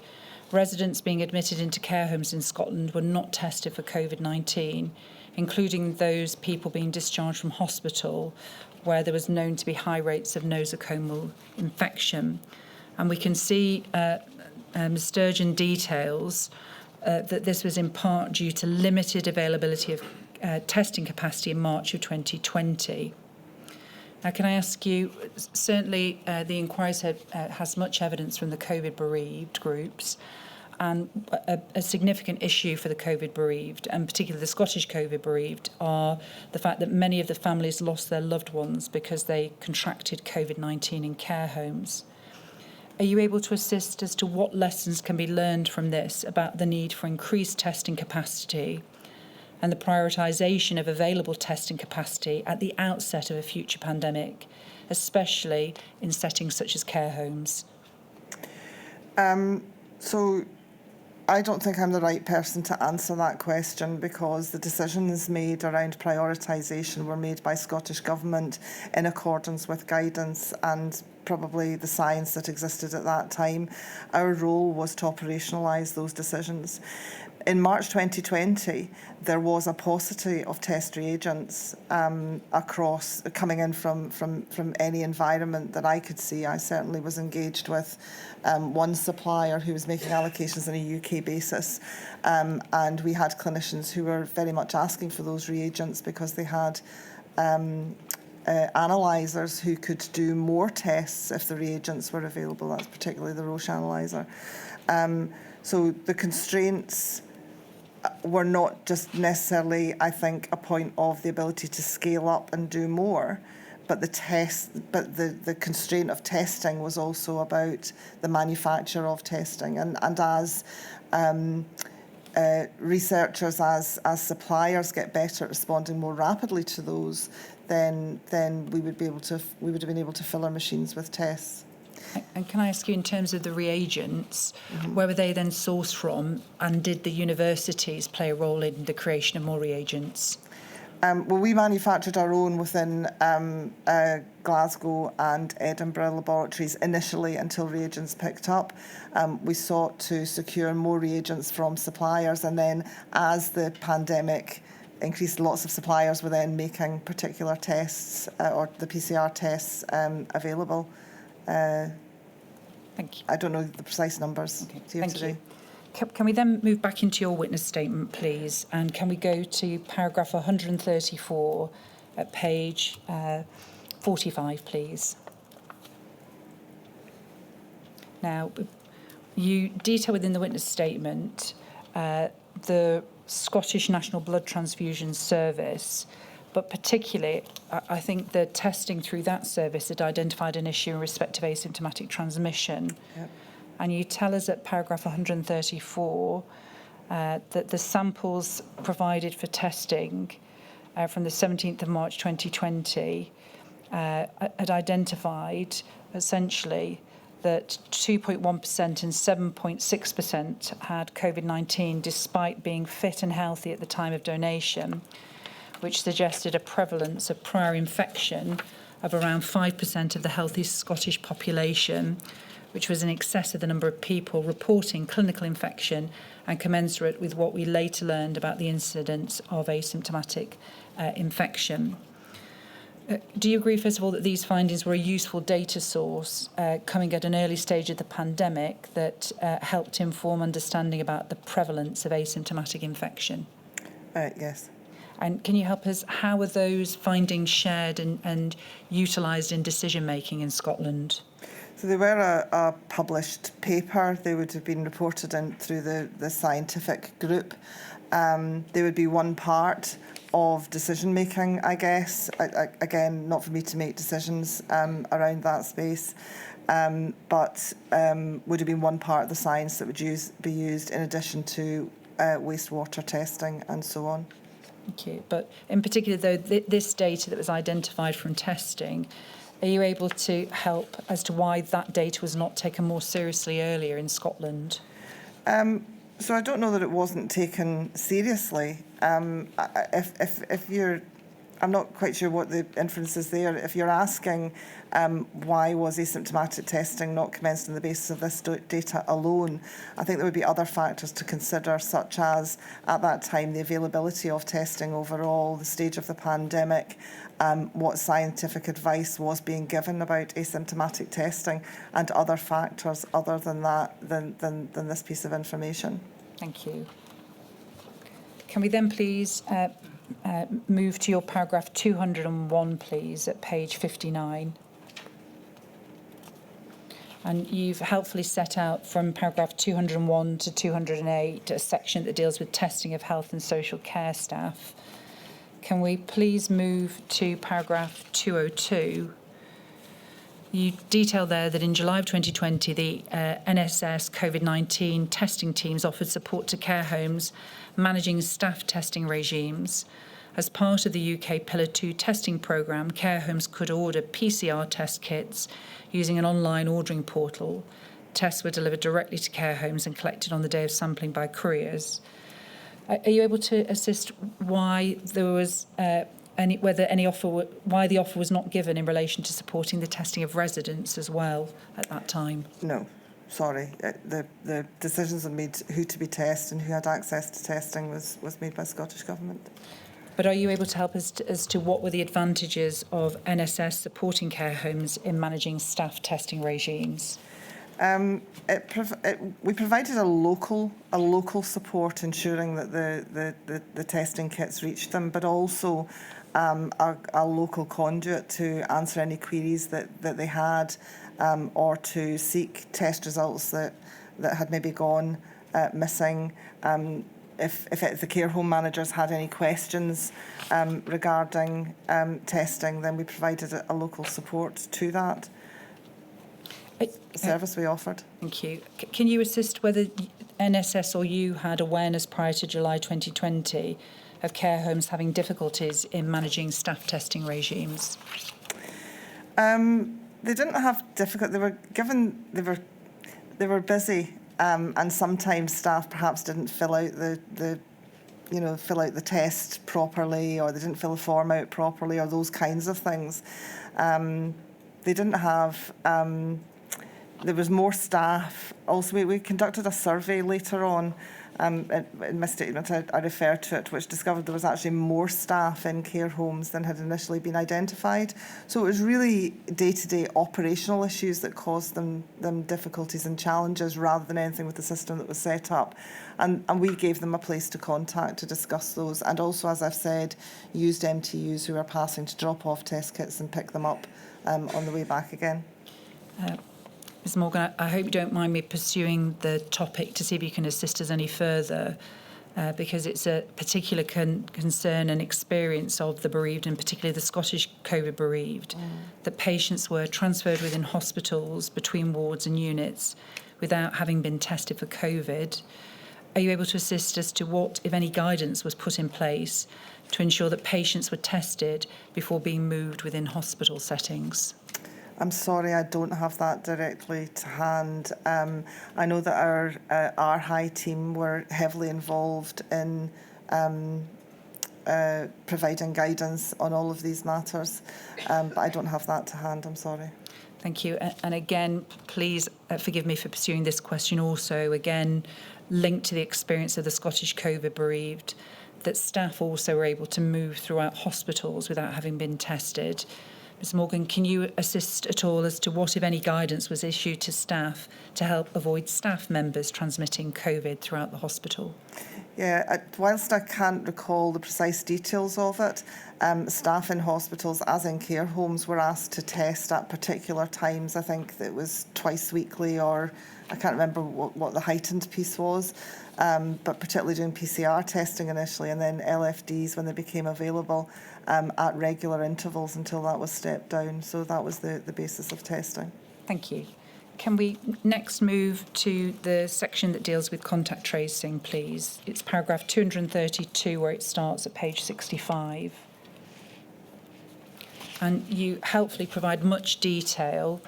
residents being admitted into care homes in Scotland were not tested for COVID-19, including those people being discharged from hospital where there was known to be high rates of nosocomial infection. And we can see Ms Sturgeon details that this was in part due to limited availability of testing capacity in March of 2020. Now, can I ask you, certainly the inquiry has much evidence from the COVID bereaved groups, and a significant issue for the COVID bereaved, and particularly the Scottish COVID bereaved, are the fact that many of the families lost their loved ones because they contracted COVID-19 in care homes. Are you able to assist as to what lessons can be learned from this about the need for increased testing capacity and the prioritisation of available testing capacity at the outset of a future pandemic, especially in settings such as care homes? So I don't think I'm the right person to answer that question, because the decisions made around prioritisation were made by Scottish Government in accordance with guidance and probably the science that existed at that time. Our role was to operationalise those decisions. In March 2020, there was a paucity of test reagents across, coming in from any environment that I could see. I certainly was engaged with one supplier who was making allocations on a UK basis, and we had clinicians who were very much asking for those reagents because they had analysers who could do more tests if the reagents were available. That's particularly the Roche analyser. So the constraints were not just necessarily, I think, a point of the ability to scale up and do more, but the constraint of testing was also about the manufacture of testing. And as researchers, as suppliers get better at responding more rapidly to those, then we would have been able to fill our machines with tests. And can I ask you, in terms of the reagents, where were they then sourced from, and did the universities play a role in the creation of more reagents? Well, we manufactured our own within Glasgow and Edinburgh laboratories initially until reagents picked up. We sought to secure more reagents from suppliers, and then as the pandemic increased, lots of suppliers were then making particular tests or the PCR tests available. Thank you. I don't know the precise numbers. Okay. Here Thank today. you. Can we then move back into your witness statement, please? And can we go to paragraph 134 at page 45, please? Now, you detail within the witness statement the Scottish National Blood Transfusion Service, but particularly, I think the testing through that service had identified an issue in respect of asymptomatic transmission. Yep. And you tell us at paragraph 134 that the samples provided for testing from the 17th of March 2020 had identified essentially that 2.1% and 7.6% had COVID-19 despite being fit and healthy at the time of donation, which suggested a prevalence of prior infection of around 5% of the healthy Scottish population, which was in excess of the number of people reporting clinical infection and commensurate with what we later learned about the incidence of asymptomatic infection. Do you agree, first of all, that these findings were a useful data source coming at an early stage of the pandemic that helped inform understanding about the prevalence of asymptomatic infection? Yes. And can you help us, how are those findings shared and utilised in decision-making in Scotland? So they were a published paper. They would have been reported in through the scientific group. They would be one part of decision making, I guess. Again, not for me to make decisions around that space, but would have been one part of the science that would be used in addition to wastewater testing and so on. Thank you. But in particular, though, this data that was identified from testing, are you able to help as to why that data was not taken more seriously earlier in Scotland? So I don't know that it wasn't taken seriously. If you're, I'm not quite sure what the inference is there. If you're asking why was asymptomatic testing not commenced on the basis of this data alone, I think there would be other factors to consider, such as at that time the availability of testing overall, the stage of the pandemic, what scientific advice was being given about asymptomatic testing, and other factors other than that, than this piece of information. Thank you. Can we then please move to your paragraph 201, please, at page 59? And you've helpfully set out from paragraph 201 to 208 a section that deals with testing of health and social care staff. Can we please move to paragraph 202? You detail there that in July of 2020, the NSS COVID-19 testing teams offered support to care homes managing staff testing regimes. As part of the UK Pillar 2 testing programme, care homes could order PCR test kits using an online ordering portal. Tests were delivered directly to care homes and collected on the day of sampling by couriers. Are you able to assist why there was why the offer was not given in relation to supporting the testing of residents as well at that time? No, sorry. The decisions on made who to be tested and who had access to testing was made by Scottish Government. But are you able to help us as to what were the advantages of NSS supporting care homes in managing staff testing regimes? We provided a local support, ensuring that the testing kits reached them, but also a local conduit to answer any queries that they had, or to seek test results that had maybe gone missing. If the care home managers had any questions regarding testing, then we provided a local support to that. The service we offered. Thank you. Can you assist whether NSS or you had awareness prior to July 2020 of care homes having difficulties in managing staff testing regimes? They didn't have difficult. They were given. They were busy, and sometimes staff perhaps didn't fill out the test properly, or they didn't fill the form out properly, or those kinds of things. They didn't have. There was more staff. Also, we conducted a survey later on. In my statement, I referred to it, which discovered there was actually more staff in care homes than had initially been identified. So it was really day-to-day operational issues that caused them difficulties and challenges, rather than anything with the system that was set up. And we gave them a place to contact to discuss those, and also, as I've said, used MTUs who are passing to drop off test kits and pick them up on the way back again. Ms Morgan, I hope you don't mind me pursuing the topic to see if you can assist us any further. because it's a particular concern and experience of the bereaved, and particularly the Scottish COVID bereaved, that patients were transferred within hospitals between wards and units without having been tested for COVID. Are you able to assist as to what, if any, guidance was put in place to ensure that patients were tested before being moved within hospital settings? I'm sorry, I don't have that directly to hand. I know that our high team were heavily involved in providing guidance on all of these matters, but I don't have that to hand, I'm sorry. Thank you. And again, please forgive me for pursuing this question also, again, linked to the experience of the Scottish COVID bereaved, that staff also were able to move throughout hospitals without having been tested. Ms Morgan, can you assist at all as to what, if any, guidance was issued to staff to help avoid staff members transmitting COVID throughout the hospital? Yeah, whilst I can't recall the precise details of it, staff in hospitals, as in care homes, were asked to test at particular times. I think that it was twice weekly, or I can't remember what the heightened piece was, but particularly doing PCR testing initially, and then LFDs when they became available at regular intervals until that was stepped down. So that was the basis of testing. Thank you. Can we next move to the section that deals with contact tracing, please? It's paragraph 232, where it starts at page 65. And you helpfully provide much detail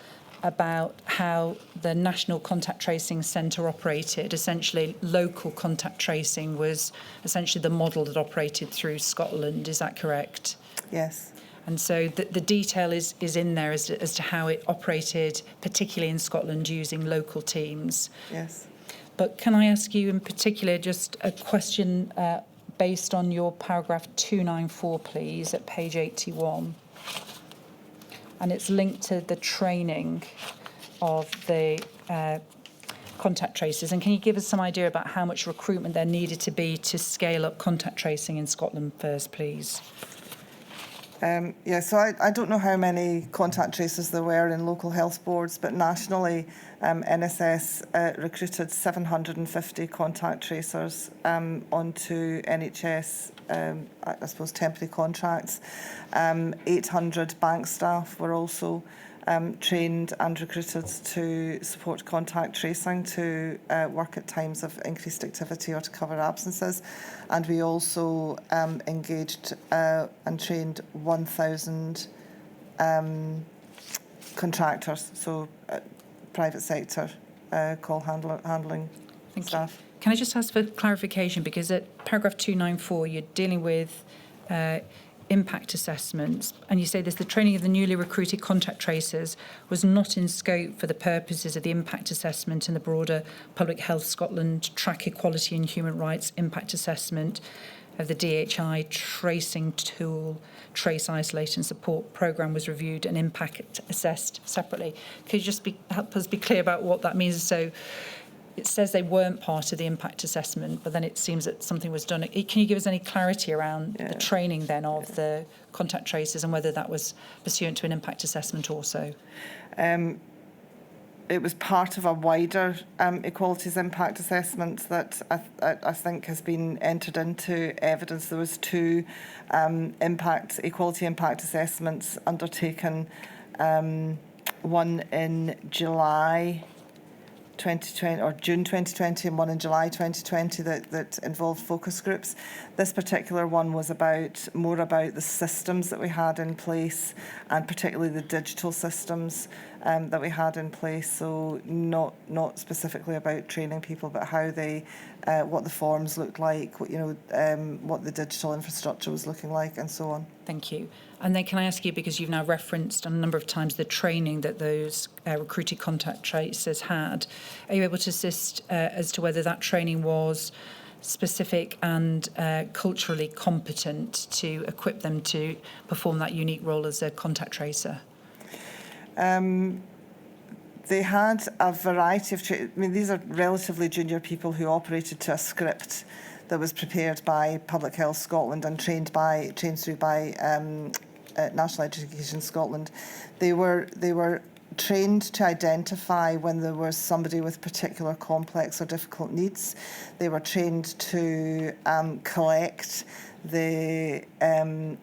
about how the National Contact Tracing Centre operated. Essentially, local contact tracing was essentially the model that operated through Scotland. Is that correct? Yes. And so the detail is in there as to how it operated, particularly in Scotland, using local teams. Yes. But can I ask you in particular just a question based on your paragraph 294, please, at page 81? And it's linked to the training of the contact tracers. And can you give us some idea about how much recruitment there needed to be to scale up contact tracing in Scotland first, please? Yeah, so I don't know how many contact tracers there were in local health boards, but nationally, NSS recruited 750 contact tracers onto NHS, I suppose, temporary contracts. 800 bank staff were also trained and recruited to support contact tracing, to work at times of increased activity or to cover absences. And we also engaged and trained 1,000 contractors, so private sector call handling Thank staff. you. Can I just ask for clarification, because at paragraph 294 you're dealing with impact assessments, and you say this: the training of the newly recruited contact tracers was not in scope for the purposes of the impact assessment and the broader Public Health Scotland Track Equality and Human Rights impact assessment of the DHI tracing tool. Trace, Isolate and Support programme was reviewed and impact assessed separately. Could you just help us be clear about what that means? So it says they weren't part of the impact assessment, but then it seems that something was done. Can you give us any clarity around the training then of the contact tracers and whether that was pursuant to an impact assessment also? It was part of a wider equalities impact assessment that I think has been entered into evidence. There was two equality impact assessments undertaken, one in July 2020 or June 2020 and one in July 2020 that involved focus groups. This particular one was more about the systems that we had in place, and particularly the digital systems that we had in place. So not specifically about training people, but how they what the forms looked like, what the digital infrastructure was looking like, and so on. Thank you. And then can I ask you, because you've now referenced a number of times the training that those recruited contact tracers had, are you able to assist as to whether that training was specific and culturally competent to equip them to perform that unique role as a contact tracer? They had a variety of these are relatively junior people who operated to a script that was prepared by Public Health Scotland and trained through by National Education Scotland. They were trained to identify when there was somebody with particular complex or difficult needs. They were trained to collect the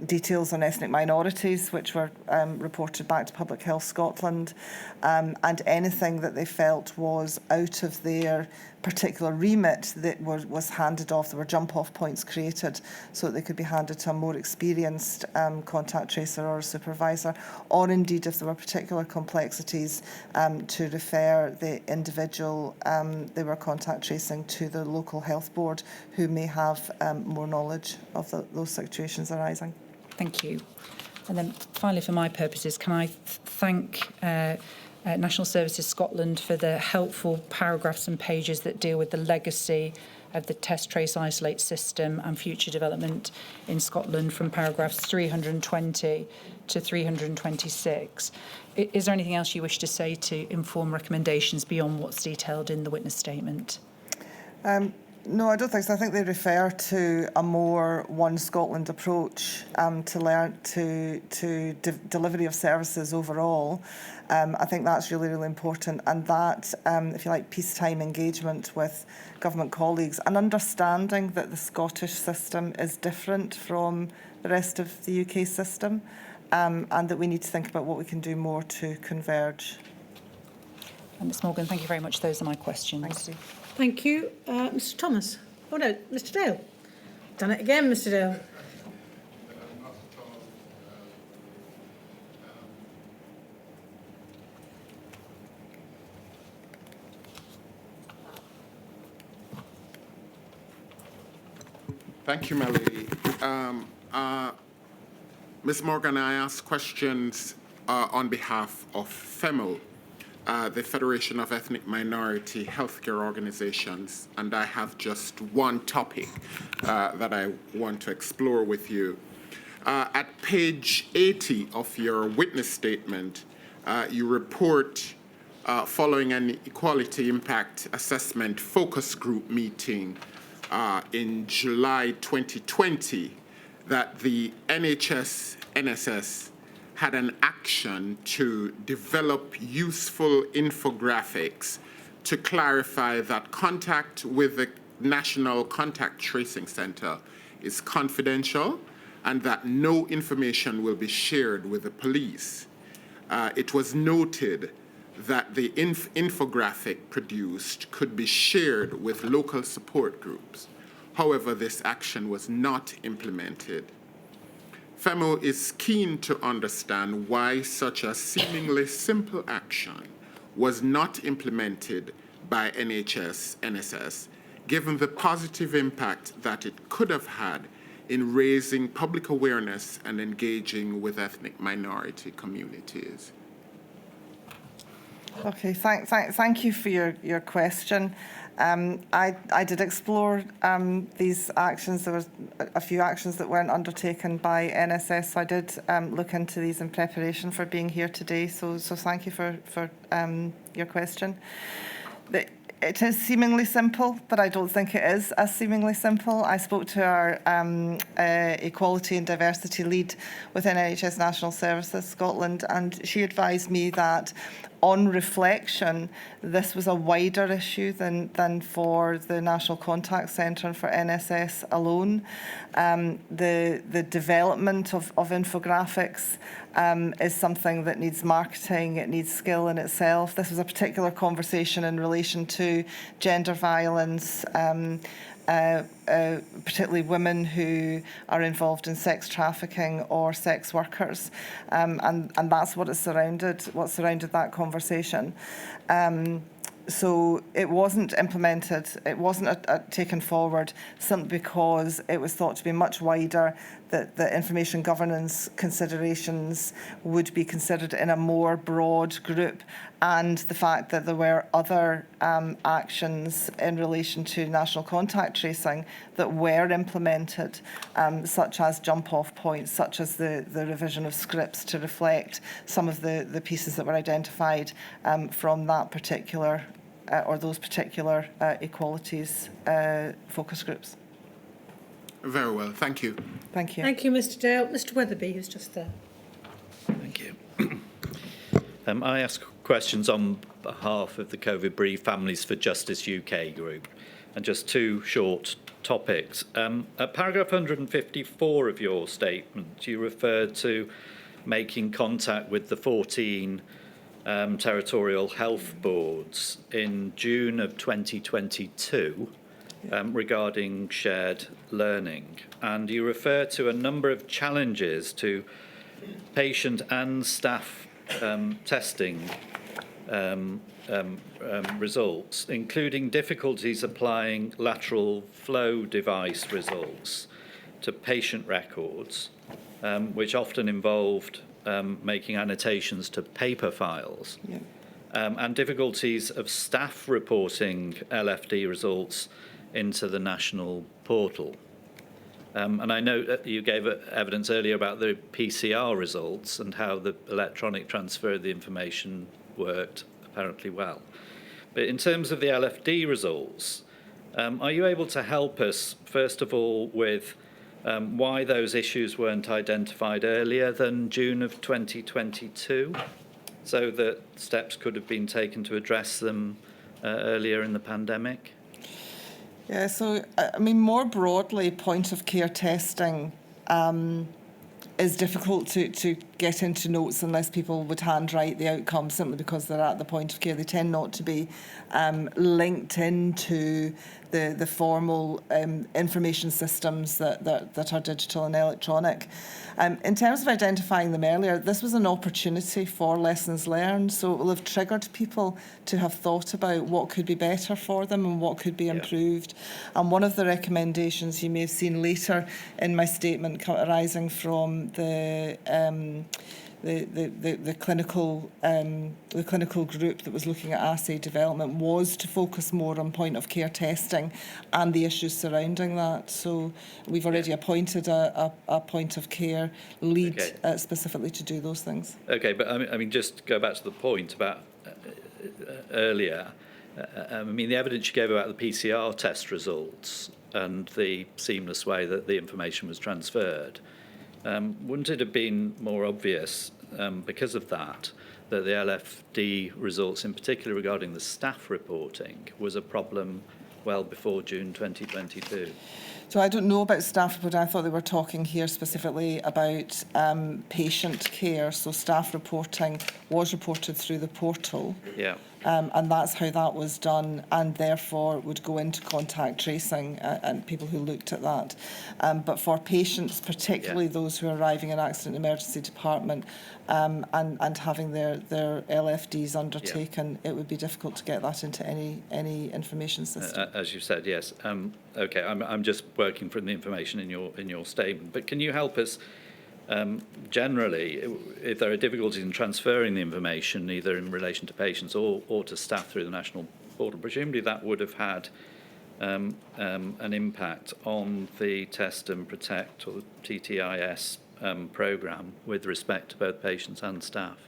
details on ethnic minorities, which were reported back to Public Health Scotland, and anything that they felt was out of their particular remit that was handed off. There were jump-off points created so that they could be handed to a more experienced contact tracer or a supervisor, or indeed, if there were particular complexities, to refer the individual they were contact tracing to the local health board, who may have more knowledge of those situations arising. Thank you. And then finally, for my purposes, can I thank National Services Scotland for the helpful paragraphs and pages that deal with the legacy of the test, trace, isolate system and future development in Scotland from paragraphs 320 to 326. Is there anything else you wish to say to inform recommendations beyond what's detailed in the witness statement? No, I don't think so. I think they refer to a more One Scotland approach to delivery of services overall. I think that's really, really important. And that, if you like, peacetime engagement with government colleagues and understanding that the Scottish system is different from the rest of the UK system, and that we need to think about what we can do more to converge. And Ms Morgan, thank you very much. Those are my questions. Thank you. Thank you. Mr Thomas. Oh no, Mr Dale. Done it again, Mr Dale. Thank you, Melody. Ms Morgan, I ask questions on behalf of FEMO, the Federation of Ethnic Minority Healthcare Organizations, and I have just one topic that I want to explore with you. At page 80 of your witness statement, you report, following an equality impact assessment focus group meeting in July 2020, that the NHS had an action to develop useful infographics to clarify that contact with the National Contact Tracing Centre is confidential and that no information will be shared with the police. It was noted that the infographic produced could be shared with local support groups. However, this action was not implemented. FEMO is keen to understand why such a seemingly simple action was not implemented by NHS, given the positive impact that it could have had in raising public awareness and engaging with ethnic minority communities. Okay, thank you for your question. I did explore these actions. There was a few actions that weren't undertaken by NSS, so I did look into these in preparation for being here today. So thank you for your question. It is seemingly simple, but I don't think it is as seemingly simple. I spoke to our equality and diversity lead within NHS National Services Scotland, and she advised me that on reflection, this was a wider issue than for the National Contact Centre and for NSS alone. The development of infographics is something that needs marketing, it needs skill in itself. This was a particular conversation in relation to gender violence, particularly women who are involved in sex trafficking or sex workers, and that's what surrounded that conversation. So it wasn't implemented, it wasn't taken forward simply because it was thought to be much wider, that the information governance considerations would be considered in a more broad group, and the fact that there were other actions in relation to national contact tracing that were implemented, such as jump-off points, such as the revision of scripts to reflect some of the pieces that were identified from that particular or those particular equalities focus groups. Very well, thank you. Thank you. Thank you, Mr Dale. Mr Weatherby, who's just there. Thank you. I ask questions on behalf of the COVID Brief Families for Justice UK group, and just two short topics. At paragraph 154 of your statement, you referred to making contact with the 14 territorial health boards in June of 2022 regarding shared learning. And you refer to a number of challenges to patient and staff testing results, including difficulties applying lateral flow device results to patient records, which often involved making annotations to paper files, and difficulties of staff reporting LFD results into the national portal. And I know that you gave evidence earlier about the PCR results and how the electronic transfer of the information worked apparently well. But in terms of the LFD results, are you able to help us, first of all, with why those issues weren't identified earlier than June of 2022, so that steps could have been taken to address them earlier in the pandemic? Yeah, so, I mean, more broadly, point-of-care testing is difficult to get into notes unless people would handwrite the outcomes simply because they're at the point of care. They tend not to be linked into the formal information systems that are digital and electronic. In terms of identifying them earlier, this was an opportunity for lessons learned, so it will have triggered people to have thought about what could be better for them and what could be improved. And one of the recommendations you may have seen later in my statement arising from the clinical group that was looking at assay development was to focus more on point of care testing and the issues surrounding that. So we've already appointed a point of care lead specifically to do those things. Okay, but I mean, just to go back to the point about earlier. I mean, the evidence you gave about the PCR test results and the seamless way that the information was transferred. Wouldn't it have been more obvious, because of that the LFD results, in particular regarding the staff reporting, was a problem well before June 2022? So I don't know about staff reporting. I thought they were talking here specifically about patient care. So staff reporting was reported through the portal. Yeah. And that's how that was done, and therefore would go into contact tracing and people who looked at that. But for patients, particularly those who are arriving in accident emergency department and having their LFDs undertaken, it would be difficult to get that into any information system. As you said, yes. Okay, I'm just working from the information in your statement. But can you help us? Generally, if there are difficulties in transferring the information, either in relation to patients or to staff through the national portal, presumably that would have had an impact on the Test and Protect, or the TTIS programme, with respect to both patients and staff.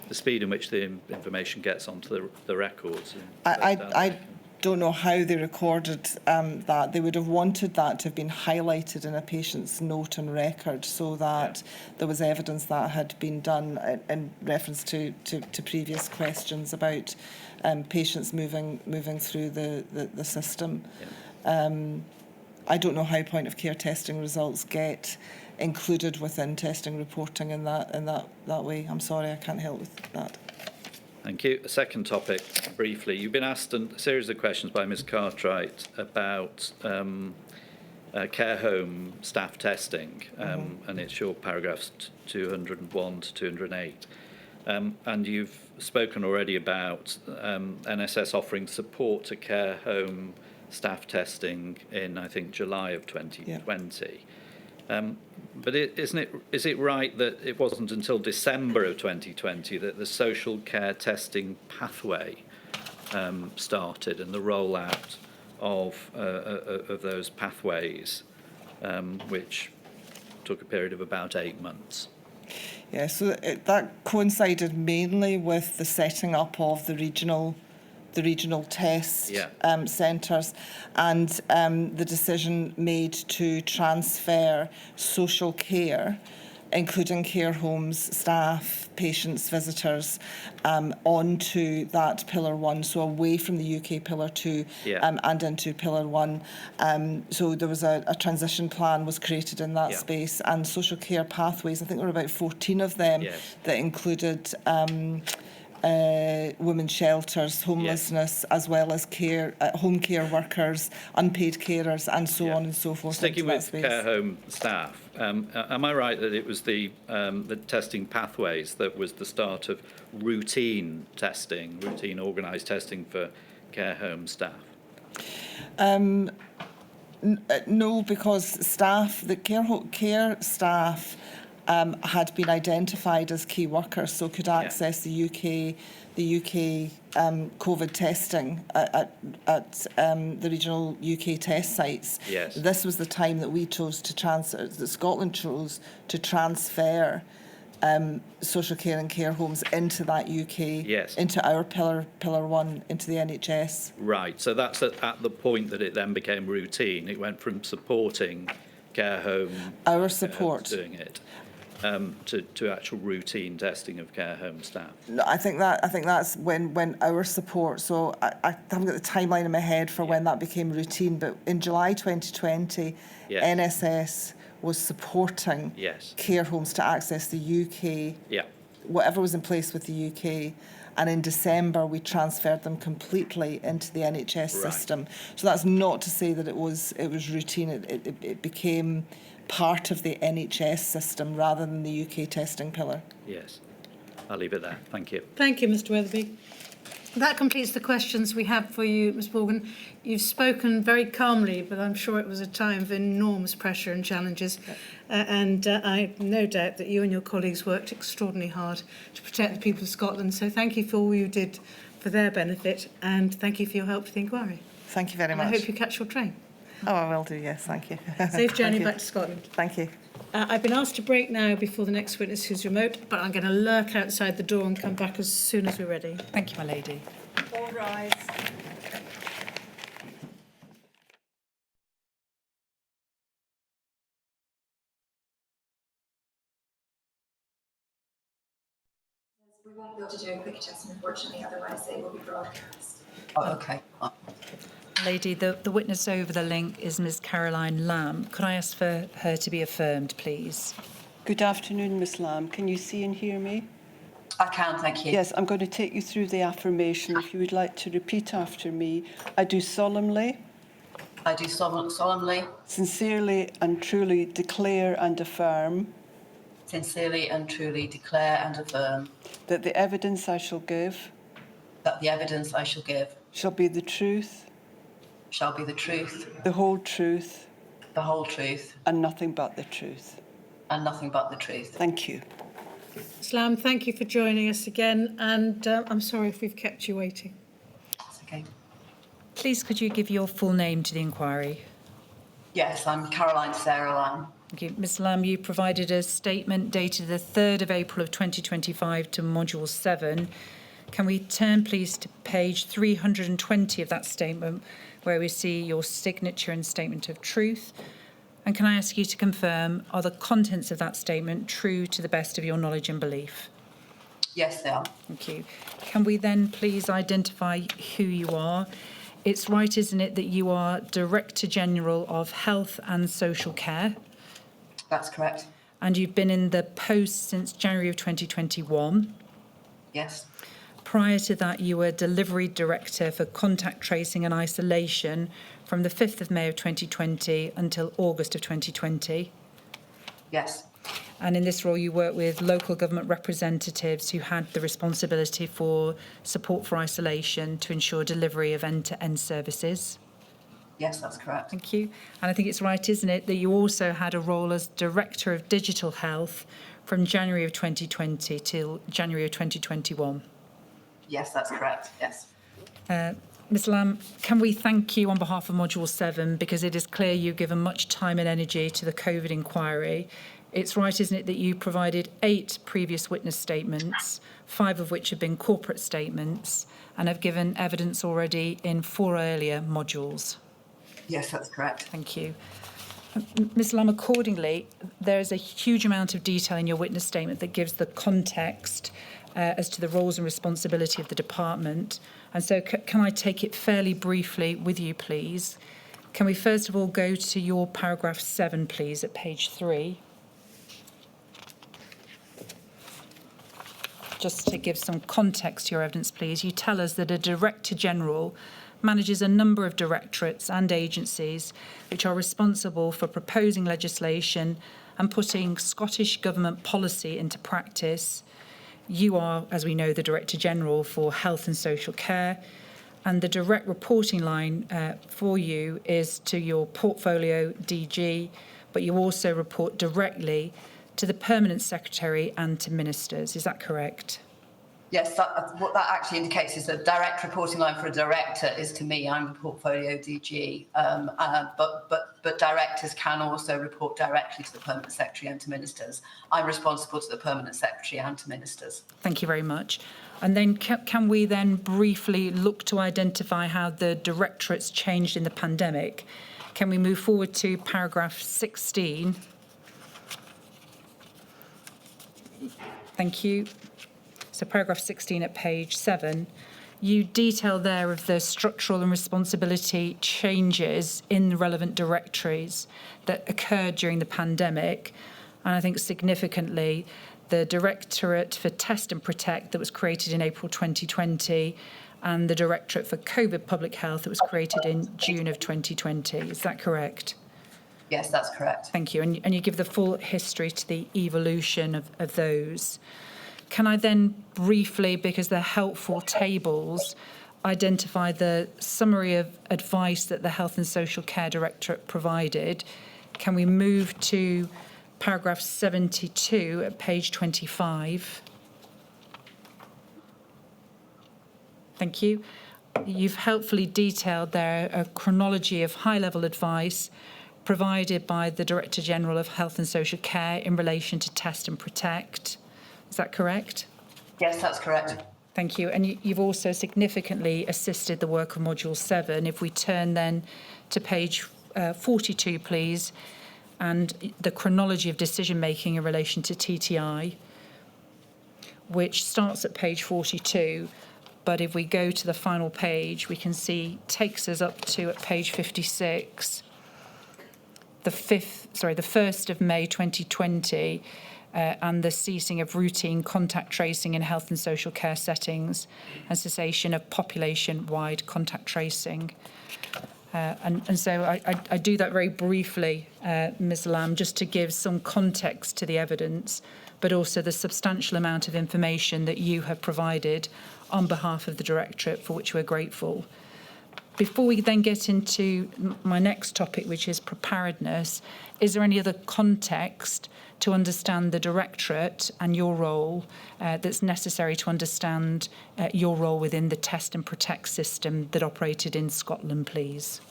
The speed in which the information gets onto the records. I don't know how they recorded that. They would have wanted that to have been highlighted in a patient's note and record, so that there was evidence that had been done in reference to previous questions about patients moving through the system. I don't know how point of care testing results get included within testing reporting in that way. I'm sorry, I can't help with that. Thank you. A second topic, briefly. You've been asked a series of questions by Ms Cartwright about care home staff testing, and it's your paragraphs 201 to 208. And you've spoken already about NSS offering support to care home staff testing in, I think, July of 2020. But is it right that it wasn't until December of 2020 that the social care testing pathway started, and the rollout of those pathways, which took a period of about 8 months? Yeah, so that coincided mainly with the setting up of the regional test centres, and the decision made to transfer social care including care homes, staff, patients, visitors, onto that Pillar 1, so away from the UK Pillar 2 and into Pillar 1. So there was a transition plan was created in that space, and social care pathways, I think there were about 14 of them that included women's shelters, homelessness, as well as care, home care workers, unpaid carers, and so on and so forth. Sticking with care home staff, am I right that it was the testing pathways that was the start of routine testing, routine organised testing for care home staff? No, because staff, the care staff had been identified as key workers, so could access the UK COVID testing at the regional UK test sites. Yes. This was the time that we chose to that Scotland chose to transfer social care and care homes into that UK, into our Pillar 1, into the NHS. Right, so that's at the point that it then became routine. It went from supporting care home, our support, doing it, to actual routine testing of care home staff. No, I think that's when our support. So I haven't got the timeline in my head for when that became routine. But in July 2020, NSS was supporting care homes to access the UK. Whatever was in place with the UK. And in December, we transferred them completely into the NHS system. So that's not to say that it was routine. It became part of the NHS system rather than the UK testing pillar. Yes, I'll leave it there. Thank you. Thank you, Mr. Weatherby. That completes the questions we have for you, Ms. Morgan. You've spoken very calmly, but I'm sure it was a time of enormous pressure and challenges. And I have no doubt that you and your colleagues worked extraordinarily hard to protect the people of Scotland. So thank you for all you did for their benefit, and thank you for your help with the inquiry. Thank you very much. I hope you catch your train. Oh, I will do, yes, thank you. Safe journey back to Scotland. Thank you. I've been asked to break now before the next witness who's remote, but I'm going to lurk outside the door and come back as soon as we're ready. Thank you, my lady. All rise. We won't be able to do a quick test, unfortunately, otherwise it will be broadcast. Oh, okay. Lady, the witness over the link is Ms. Caroline Lamb. Could I ask for her to be affirmed, please? Good afternoon, Miss Lamb. Can you see and hear me? I can, thank you. Yes, I'm going to take you through the affirmation. If you would like to repeat after me. I do solemnly, sincerely and truly declare and affirm sincerely and truly declare and affirm that the evidence I shall give shall be the truth, the whole truth, and nothing but the truth. Thank you. Slam, thank you for joining us again, and I'm sorry if we've kept you waiting. That's okay. Please, could you give your full name to the inquiry? Yes, I'm Caroline Sarah Lamb. Thank you. Ms. Lamb, you provided a statement dated the 3rd of April of 2025 to Module 7. Can we turn, please, to page 320 of that statement, where we see your signature and statement of truth? And can I ask you to confirm, are the contents of that statement true to the best of your knowledge and belief? Yes, they are. Thank you. Can we then please identify who you are? It's right, isn't it, that you are Director General of Health and Social Care? That's correct. And you've been in the post since January of 2021? Yes. Prior to that, you were Delivery Director for Contact Tracing and Isolation from the 5th of May of 2020 until August of 2020? Yes. And in this role, you worked with local government representatives who had the responsibility for support for isolation to ensure delivery of end-to-end services? Yes, that's correct. Thank you. And I think it's right, isn't it, that you also had a role as Director of Digital Health from January of 2020 till January of 2021? Yes, that's correct. Yes. Ms. Lamb, can we thank you on behalf of Module 7, because it is clear you've given much time and energy to the COVID inquiry. It's right, isn't it, that you provided 8 previous witness statements, 5 of which have been corporate statements, and have given evidence already in 4 earlier modules? Yes, that's correct. Thank you. Ms Lamb, accordingly, there is a huge amount of detail in your witness statement that gives the context as to the roles and responsibility of the department. And so can I take it fairly briefly with you, please? Can we first of all go to your paragraph 7, please, at page 3? Just to give some context to your evidence, please. You tell us that a Director General manages a number of directorates and agencies which are responsible for proposing legislation and putting Scottish Government policy into practice. You are, as we know, the Director General for Health and Social Care, and the direct reporting line for you is to your portfolio DG, but you also report directly to the Permanent Secretary and to ministers. Is that correct? Yes, what that actually indicates is the direct reporting line for a director is to me. I'm the portfolio DG, but directors can also report directly to the Permanent Secretary and to ministers. I'm responsible to the Permanent Secretary and to ministers. Thank you very much. And then can we then briefly look to identify how the directorates changed in the pandemic? Can we move forward to paragraph 16? Thank you. So paragraph 16 at page 7, you detail there of the structural and responsibility changes in the relevant directories that occurred during the pandemic. And I think significantly, the Directorate for Test and Protect that was created in April 2020 and the Directorate for COVID Public Health that was created in June of 2020. Is that correct? Yes, that's correct. Thank you. And you give the full history to the evolution of those. Can I then briefly, because they're helpful tables, identify the summary of advice that the Health and Social Care Directorate provided? Can we move to paragraph 72 at page 25? Thank you. You've helpfully detailed there a chronology of high-level advice provided by the Director General of Health and Social Care in relation to Test and Protect. Is that correct? Yes, that's correct. Thank you. And you've also significantly assisted the work of Module 7. If we turn then to page 42, please, and the chronology of decision-making in relation to TTI, which starts at page 42, but if we go to the final page, we can see takes us up to at page 56, the 1st of May 2020, and the ceasing of routine contact tracing in health and social care settings and cessation of population-wide contact tracing. And so I do that very briefly, Ms Lamb, just to give some context to the evidence, but also the substantial amount of information that you have provided on behalf of the Directorate, for which we're grateful. Before we then get into my next topic, which is preparedness, is there any other context to understand the Directorate and your role that's necessary to understand your role within the Test and Protect system that operated in Scotland, please?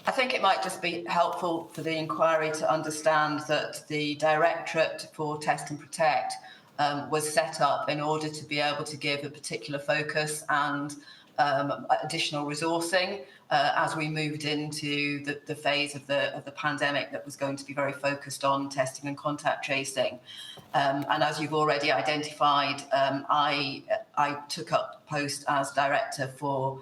I think it might just be helpful for the inquiry to understand that the Directorate for Test and Protect was set up in order to be able to give a particular focus and additional resourcing as we moved into the phase of the pandemic that was going to be very focused on testing and contact tracing. And as you've already identified, I took up post as Director for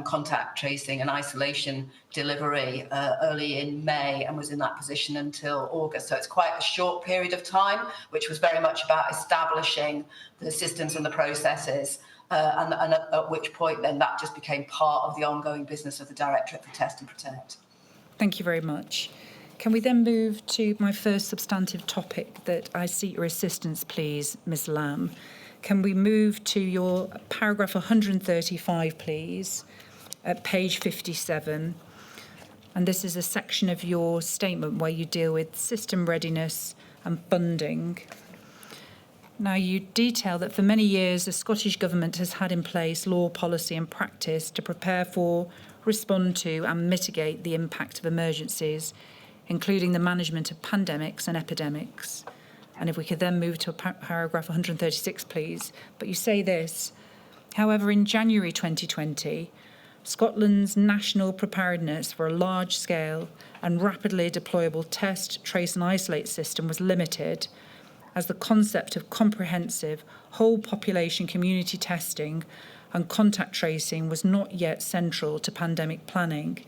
contact tracing and isolation delivery early in May and was in that position until August. So it's quite a short period of time, which was very much about establishing the systems and the processes. And at which point then that just became part of the ongoing business of the Directorate for Test and Protect. Thank you very much. Can we then move to my first substantive topic that I seek your assistance, please, Ms Lamb? Can we move to your paragraph 135, please, at page 57? And this is a section of your statement where you deal with system readiness and funding. Now, you detail that for many years, the Scottish Government has had in place law, policy and practice to prepare for, respond to and mitigate the impact of emergencies, including the management of pandemics and epidemics. And if we could then move to paragraph 136, please. But you say this, however, in January 2020, Scotland's national preparedness for a large-scale and rapidly deployable test, trace and isolate system was limited, as the concept of comprehensive whole population community testing and contact tracing was not yet central to pandemic planning.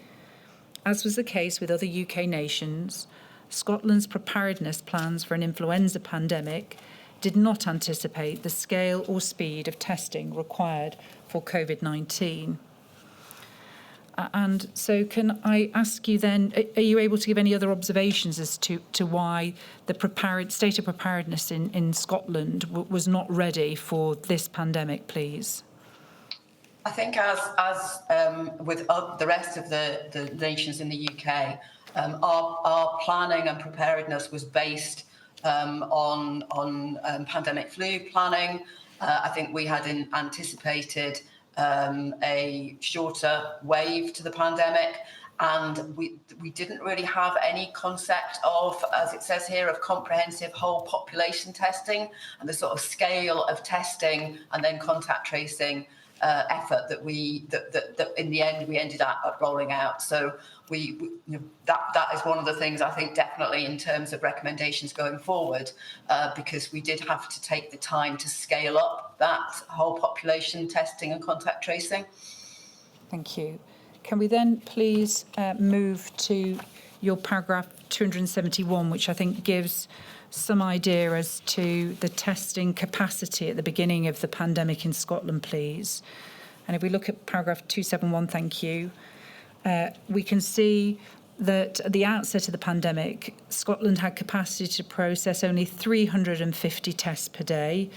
As was the case with other UK nations, Scotland's preparedness plans for an influenza pandemic did not anticipate the scale or speed of testing required for COVID-19. And so can I ask you then, are you able to give any other observations as to why the state of preparedness in Scotland was not ready for this pandemic, please? I think as with the rest of the nations in the UK, our planning and preparedness was based on pandemic flu planning. I think we had anticipated a shorter wave to the pandemic, and we didn't really have any concept of, as it says here, of comprehensive whole population testing and the sort of scale of testing and then contact tracing effort that in the end we ended up rolling out. So that is one of the things I think definitely in terms of recommendations going forward, because we did have to take the time to scale up that whole population testing and contact tracing. Thank you. Can we then please move to your paragraph 271, which I think gives some idea as to the testing capacity at the beginning of the pandemic in Scotland, please. And if we look at paragraph 271, thank you, we can see that at the outset of the pandemic, Scotland had capacity to process only 350 tests per day,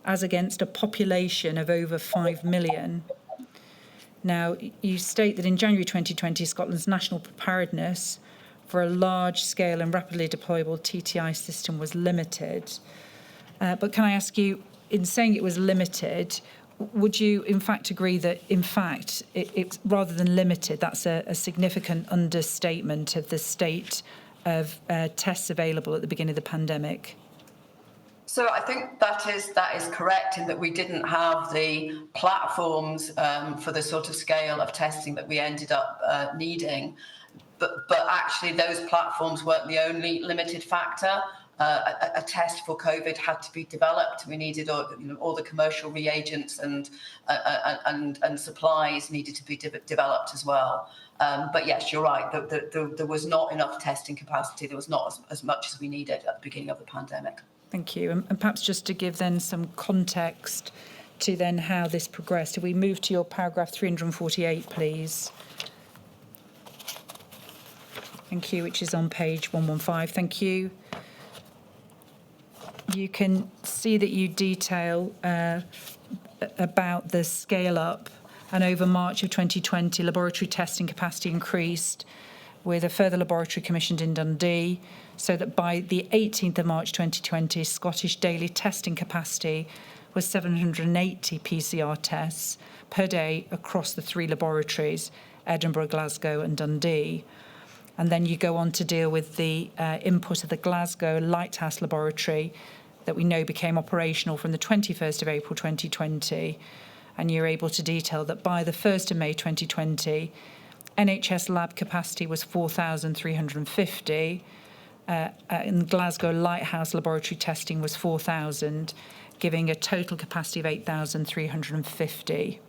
as against a population of over 5 million. Now, you state that in January 2020, Scotland's national preparedness for a large-scale and rapidly deployable TTI system was limited. But can I ask you, in saying it was limited, would you in fact agree that, in fact, it's rather than limited, that's a significant understatement of the state of tests available at the beginning of the pandemic? So I think that is correct in that we didn't have the platforms for the sort of scale of testing that we ended up needing. But actually, those platforms weren't the only limited factor. A test for COVID had to be developed. We needed all the commercial reagents and supplies needed to be developed as well. But yes, you're right. There was not enough testing capacity. There was not as much as we needed at the beginning of the pandemic. Thank you. And perhaps just to give then some context to then how this progressed, if we move to your paragraph 348, please. Thank you, which is on page 115. Thank you. You can see that you detail about the scale up, and over March of 2020, laboratory testing capacity increased with a further laboratory commissioned in Dundee, so that by the 18th of March 2020, Scottish daily testing capacity was 780 PCR tests per day across the 3 laboratories, Edinburgh, Glasgow and Dundee. And then you go on to deal with the input of the Glasgow Lighthouse Laboratory that we know became operational from the 21st of April 2020. And you're able to detail that by the 1st of May 2020, NHS lab capacity was 4,350. In Glasgow Lighthouse Laboratory testing was 4,000, giving a total capacity of 8,350.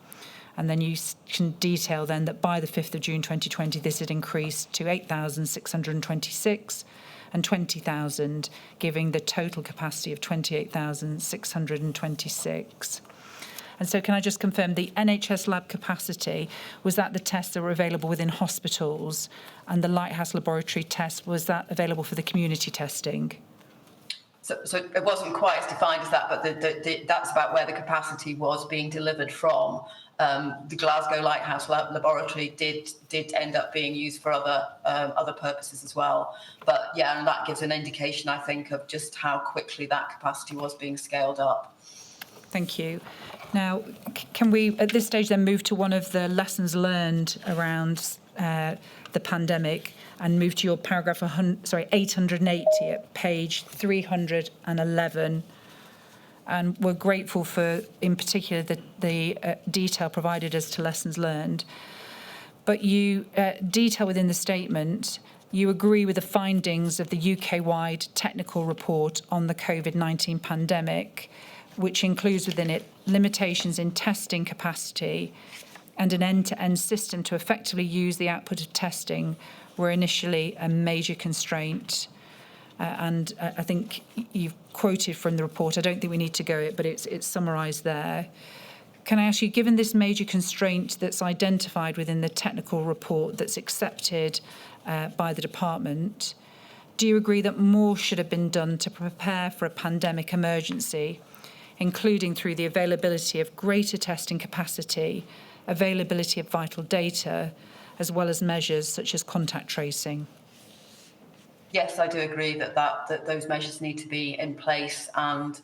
And then you can detail then that by the 5th of June 2020, this had increased to 8,626 and 20,000, giving the total capacity of 28,626. And so can I just confirm the NHS lab capacity, was that the tests that were available within hospitals, and the Lighthouse Laboratory test, was that available for the community testing? So it wasn't quite as defined as that, but that's about where the capacity was being delivered from. The Glasgow Lighthouse Laboratory did end up being used for other purposes as well. But yeah, and that gives an indication, I think, of just how quickly that capacity was being scaled up. Thank you. Now, can we at this stage then move to one of the lessons learned around the pandemic and move to your paragraph 880 at page 311. And we're grateful for, in particular, the detail provided as to lessons learned. but you detail within the statement you agree with the findings of the UK-wide technical report on the COVID-19 pandemic, which includes within it limitations in testing capacity and an end-to-end system to effectively use the output of testing were initially a major constraint. And I think you've quoted from the report. I don't think we need to go it, but it's summarised there. Can I ask you, given this major constraint that's identified within the technical report that's accepted by the department, do you agree that more should have been done to prepare for a pandemic emergency, including through the availability of greater testing capacity, availability of vital data, as well as measures such as contact tracing? Yes, I do agree that those measures need to be in place, and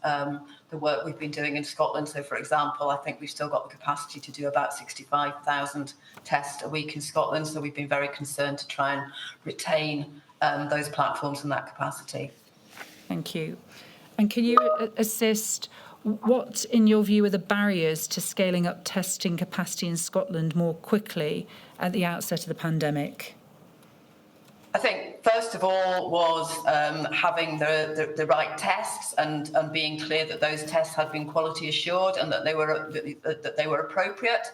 the work we've been doing in Scotland. So, for example, I think we've still got the capacity to do about 65,000 tests a week in Scotland. So we've been very concerned to try and retain those platforms and that capacity. Thank you. And can you assist? What, in your view, are the barriers to scaling up testing capacity in Scotland more quickly at the outset of the pandemic? I think, first of all, was having the right tests and being clear that those tests had been quality assured and that they were appropriate.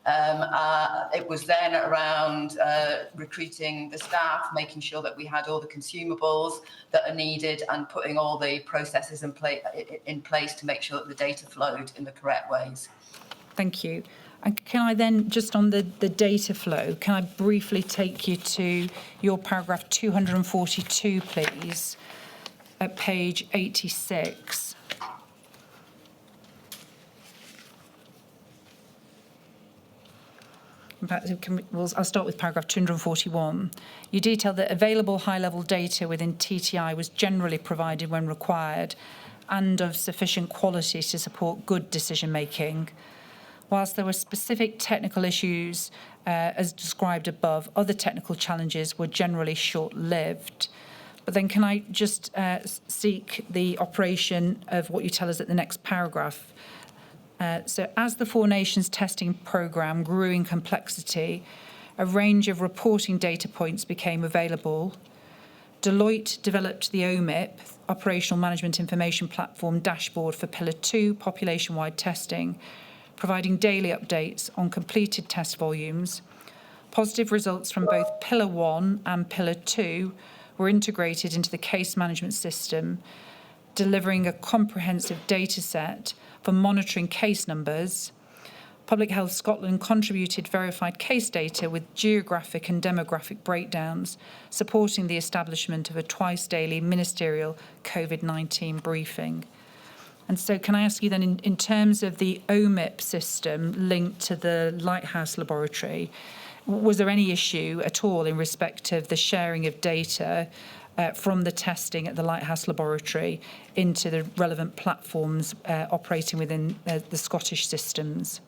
It was then around recruiting the staff, making sure that we had all the consumables that are needed, and putting all the processes in place to make sure that the data flowed in the correct ways. Thank you. And can I then, just on the data flow, can I briefly take you to your paragraph 242, please, at page 86? In fact, I'll start with paragraph 241. You detail that available high-level data within TTI was generally provided when required and of sufficient quality to support good decision-making. Whilst there were specific technical issues, as described above, other technical challenges were generally short-lived. But then can I just seek the operation of what you tell us at the next paragraph? So as the Four Nations testing programme grew in complexity, a range of reporting data points became available. Deloitte developed the OMIP, Operational Management Information Platform dashboard for Pillar 2 population-wide testing, providing daily updates on completed test volumes. Positive results from both Pillar 1 and Pillar 2 were integrated into the case management system, delivering a comprehensive data set for monitoring case numbers. Public Health Scotland contributed verified case data with geographic and demographic breakdowns, supporting the establishment of a twice-daily ministerial COVID-19 briefing. And so can I ask you then, in terms of the OMIP system linked to the Lighthouse Laboratory, was there any issue at all in respect of the sharing of data from the testing at the Lighthouse Laboratory into the relevant platforms operating within the Scottish systems?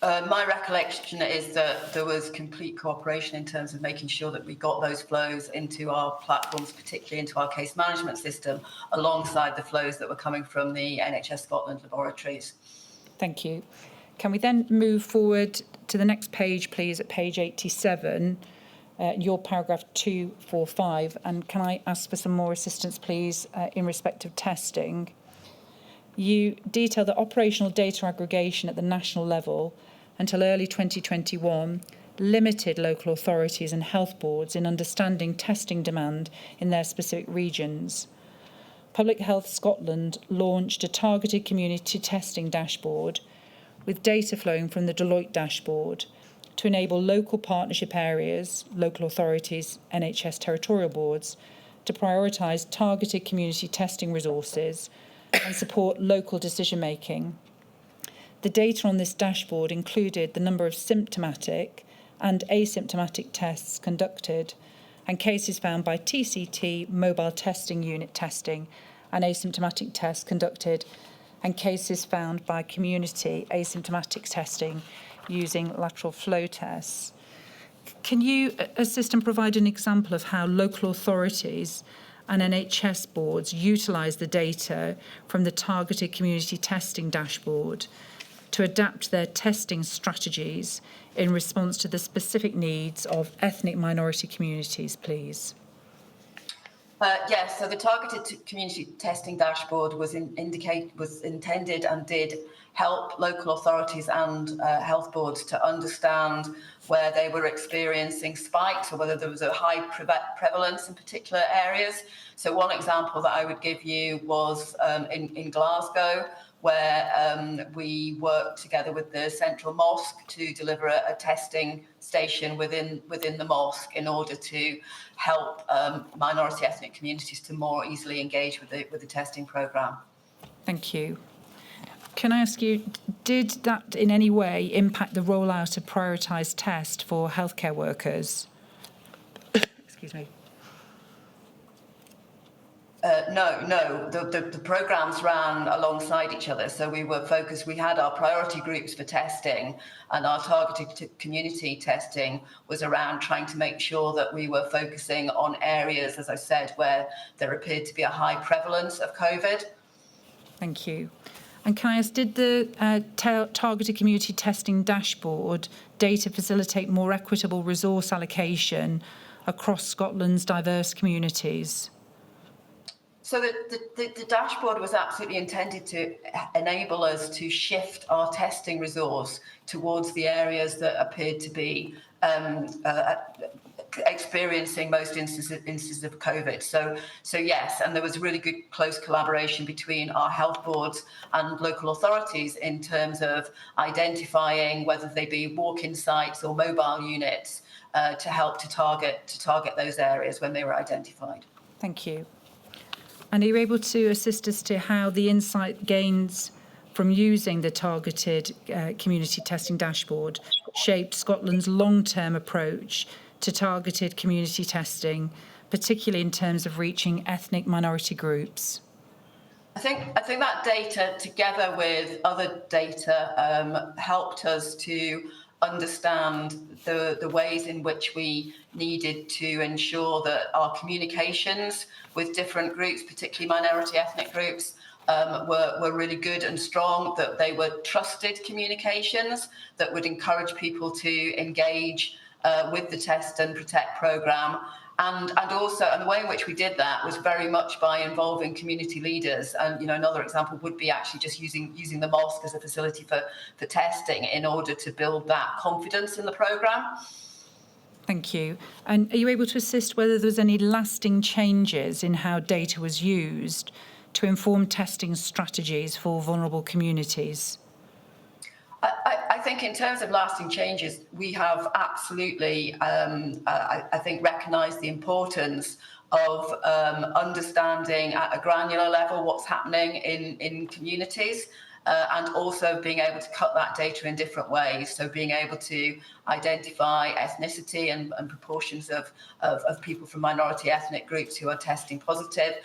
My recollection is that there was complete cooperation in terms of making sure that we got those flows into our platforms, particularly into our case management system, alongside the flows that were coming from the NHS Scotland laboratories. Thank you. Can we then move forward to the next page, please, at page 87, your paragraph 245, and can I ask for some more assistance, please, in respect of testing? You detail that operational data aggregation at the national level until early 2021 limited local authorities and health boards in understanding testing demand in their specific regions. Public Health Scotland launched a targeted community testing dashboard with data flowing from the Deloitte dashboard to enable local partnership areas, local authorities, NHS territorial boards, to prioritise targeted community testing resources and support local decision-making. The data on this dashboard included the number of symptomatic and asymptomatic tests conducted and cases found by TCT mobile testing unit testing and asymptomatic tests conducted and cases found by community asymptomatic testing using lateral flow tests. Can you assist and provide an example of how local authorities and NHS boards utilise the data from the targeted community testing dashboard to adapt their testing strategies in response to the specific needs of ethnic minority communities, please? Yes, so the targeted community testing dashboard was intended and did help local authorities and health boards to understand where they were experiencing spikes or whether there was a high prevalence in particular areas. So one example that I would give you was in Glasgow, where we worked together with the Central Mosque to deliver a testing station within the mosque in order to help minority ethnic communities to more easily engage with the testing programme. Thank you. Can I ask you, did that in any way impact the rollout of prioritised tests for healthcare workers? Excuse me. No. The programmes ran alongside each other. So we were focused, we had our priority groups for testing, and our targeted community testing was around trying to make sure that we were focusing on areas, as I said, where there appeared to be a high prevalence of COVID. Thank you. And can I ask, did the targeted community testing dashboard data facilitate more equitable resource allocation across Scotland's diverse communities? So the dashboard was absolutely intended to enable us to shift our testing resource towards the areas that appeared to be experiencing most instances of COVID. So yes, and there was really good close collaboration between our health boards and local authorities in terms of identifying whether they be walk-in sites or mobile units to help to target those areas when they were identified. Thank you. And are you able to assist us to how the insight gains from using the targeted community testing dashboard shaped Scotland's long-term approach to targeted community testing, particularly in terms of reaching ethnic minority groups? I think that data, together with other data, helped us to understand the ways in which we needed to ensure that our communications with different groups, particularly minority ethnic groups, were really good and strong, that they were trusted communications that would encourage people to engage with the Test and Protect programme. And the way in which we did that was very much by involving community leaders. And another example would be actually just using the mosque as a facility for testing in order to build that confidence in the programme. Thank you. And are you able to assist whether there was any lasting changes in how data was used to inform testing strategies for vulnerable communities? I think in terms of lasting changes, we have absolutely, I think, recognised the importance of understanding at a granular level what's happening in communities, and also being able to cut that data in different ways. So being able to identify ethnicity and proportions of people from minority ethnic groups who are testing positive,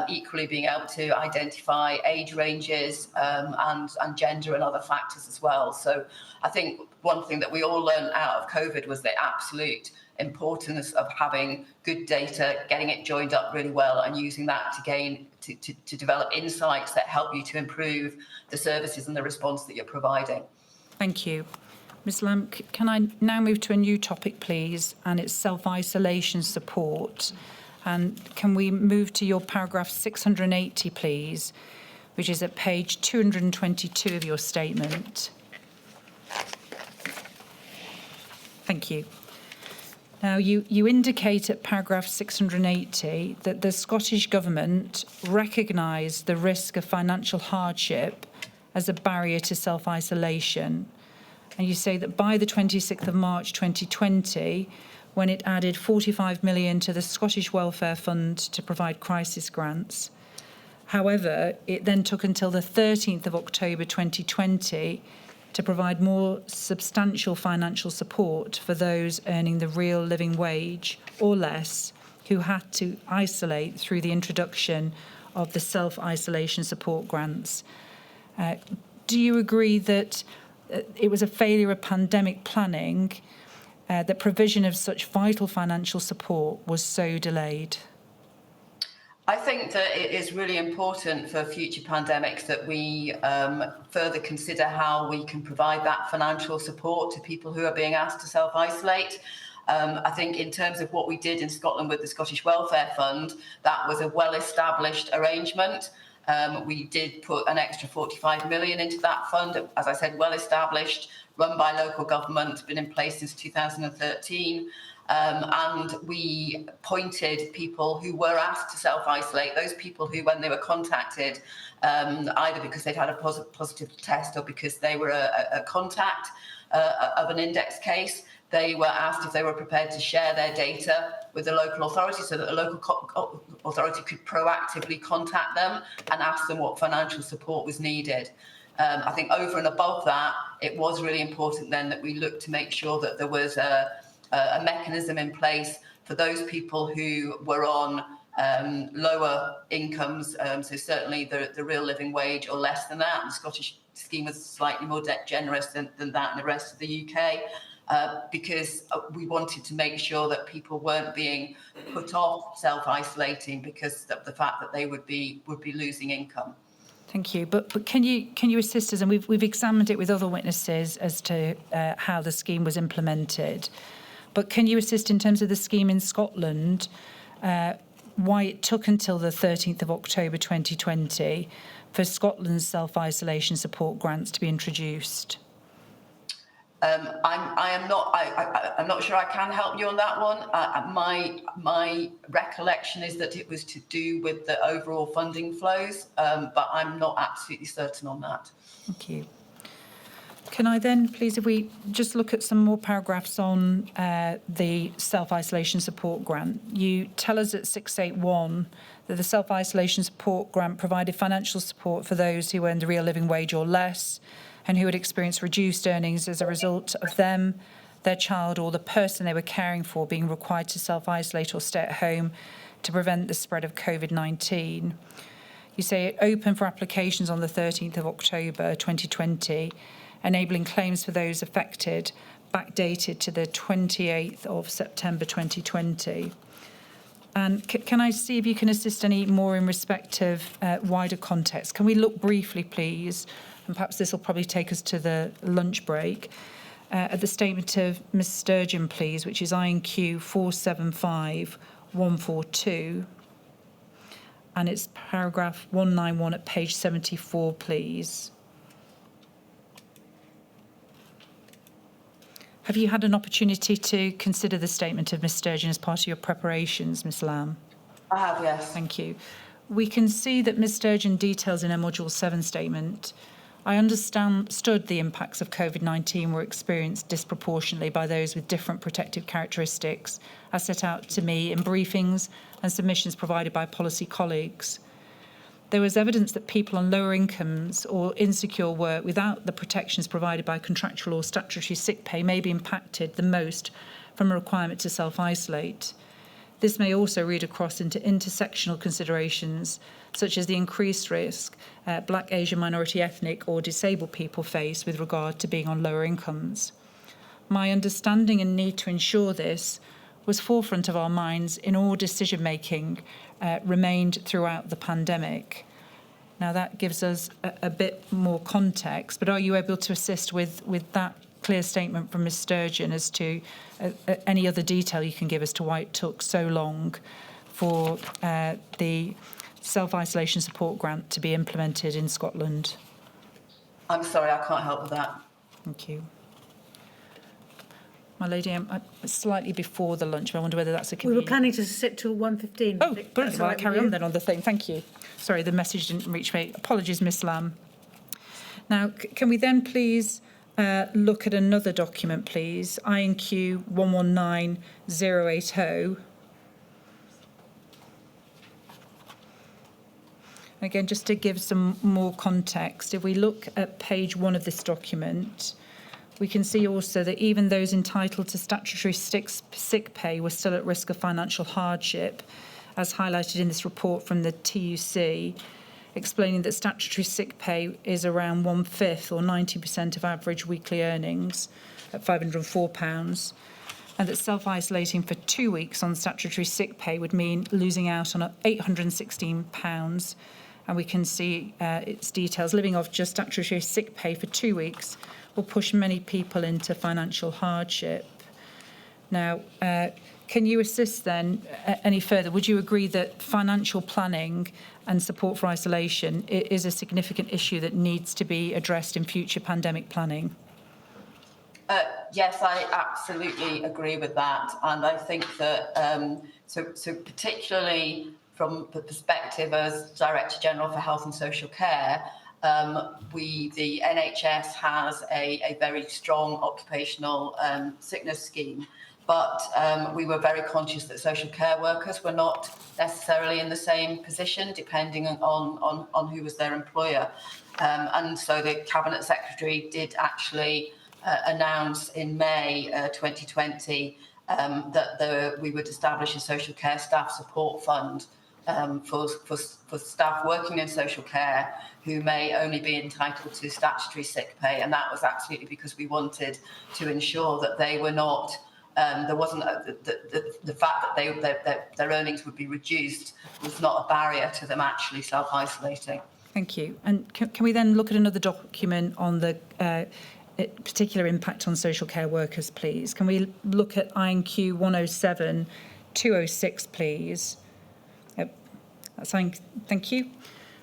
equally being able to identify age ranges and gender and other factors as well. So I think one thing that we all learned out of COVID was the absolute importance of having good data, getting it joined up really well, and using that to develop insights that help you to improve the services and the response that you're providing. Thank you. Ms Lamb, can I now move to a new topic, please, and it's self-isolation support. And can we move to your paragraph 680, please, which is at page 222 of your statement. Thank you. Now, you indicate at paragraph 680 that the Scottish Government recognised the risk of financial hardship as a barrier to self-isolation. And you say that by the 26th of March 2020, when it added 45 million to the Scottish Welfare Fund to provide crisis grants. However, it then took until the 13th of October 2020 to provide more substantial financial support for those earning the real living wage or less who had to isolate through the introduction of the self-isolation support grants. Do you agree that it was a failure of pandemic planning that provision of such vital financial support was so delayed? I think that it is really important for future pandemics that we further consider how we can provide that financial support to people who are being asked to self-isolate. I think in terms of what we did in Scotland with the Scottish Welfare Fund, that was a well-established arrangement. We did put an extra 45 million into that fund, as I said, well-established, run by local government, been in place since 2013. And we appointed people who were asked to self-isolate, those people who, when they were contacted, either because they'd had a positive test or because they were a contact of an index case, they were asked if they were prepared to share their data with the local authority so that the local authority could proactively contact them and ask them what financial support was needed. I think over and above that, it was really important then that we looked to make sure that there was a mechanism in place for those people who were on lower incomes, so certainly the real living wage or less than that. The Scottish scheme was slightly more generous than that in the rest of the UK, because we wanted to make sure that people weren't being put off self-isolating because of the fact that they would be losing income. Thank you. But can you assist us? And we've examined it with other witnesses as to how the scheme was implemented. But can you assist in terms of the scheme in Scotland, why it took until the 13th of October 2020 for Scotland's self-isolation support grants to be introduced? I'm not sure I can help you on that one. My recollection is that it was to do with the overall funding flows, but I'm not absolutely certain on that. Thank you. Can I then, please, if we just look at some more paragraphs on the self-isolation support grant. You tell us at 681 that the self-isolation support grant provided financial support for those who earned the real living wage or less and who had experienced reduced earnings as a result of them, their child or the person they were caring for being required to self-isolate or stay at home to prevent the spread of COVID-19. You say it opened for applications on the 13th of October 2020, enabling claims for those affected backdated to the 28th of September 2020. And can I see if you can assist any more in respect of wider context? Can we look briefly, please, and perhaps this will probably take us to the lunch break, at the statement of Ms Sturgeon, please, which is INQ 475142. And it's paragraph 191 at page 74, please. Have you had an opportunity to consider the statement of Ms Sturgeon as part of your preparations, Ms Lamb? I have, yes. Thank you. We can see that Ms Sturgeon details in her Module 7 statement, I understood the impacts of COVID-19 were experienced disproportionately by those with different protective characteristics, as set out to me in briefings and submissions provided by policy colleagues. There was evidence that people on lower incomes or insecure work without the protections provided by contractual or statutory sick pay may be impacted the most from a requirement to self-isolate. This may also read across into intersectional considerations, such as the increased risk Black, Asian, minority ethnic or disabled people face with regard to being on lower incomes. My understanding and need to ensure this was forefront of our minds in all decision-making remained throughout the pandemic. Now that gives us a bit more context, but are you able to assist with that clear statement from Ms Sturgeon as to any other detail you can give as to why it took so long for the self-isolation support grant to be implemented in Scotland? I'm sorry, I can't help with that. Thank you. My lady, I'm slightly before the lunch, but I wonder whether that's a convenient... We were planning to sit till 1:15. Oh, brilliant. Well, I'll carry on then on the thing. Thank you. Sorry, the message didn't reach me. Apologies, Miss Lamb. Now, can we then please look at another document, please? INQ 119080. Again, just to give some more context, if we look at page 1 of this document, we can see also that even those entitled to statutory sick pay were still at risk of financial hardship, as highlighted in this report from the TUC, explaining that statutory sick pay is around 1/5 or 90% of average weekly earnings at £504. and that self-isolating for 2 weeks on statutory sick pay would mean losing out on £816. And we can see its details. Living off just statutory sick pay for 2 weeks will push many people into financial hardship. Now, can you assist then any further? Would you agree that financial planning and support for isolation is a significant issue that needs to be addressed in future pandemic planning? Yes, I absolutely agree with that, and I think that so particularly from the perspective as Director General for Health and Social Care, the NHS has a very strong occupational sickness scheme, but we were very conscious that social care workers were not necessarily in the same position, depending on who was their employer, and so the Cabinet Secretary did actually announce in May 2020 that we would establish a social care staff support fund for staff working in social care who may only be entitled to statutory sick pay, and that was absolutely because we wanted to ensure that they were not. There wasn't the fact that their earnings would be reduced was not a barrier to them actually self-isolating. Thank you. And can we then look at another document on the particular impact on social care workers, please? Can we look at INQ 107-206, please? Thank you.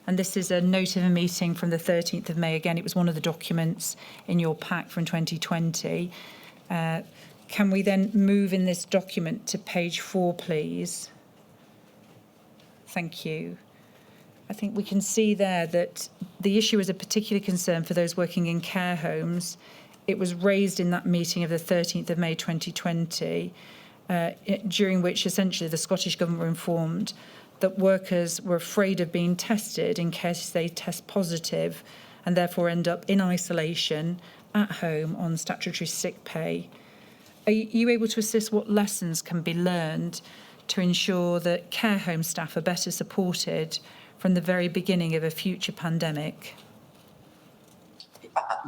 And this is a note of a meeting from the 13th of May. Again, it was one of the documents in your pack from 2020. Can we then move in this document to page 4, please? Thank you. I think we can see there that the issue is a particular concern for those working in care homes. It was raised in that meeting of the 13th of May 2020, during which essentially the Scottish Government were informed that workers were afraid of being tested in case they test positive and therefore end up in isolation at home on statutory sick pay. Are you able to assist what lessons can be learned to ensure that care home staff are better supported from the very beginning of a future pandemic?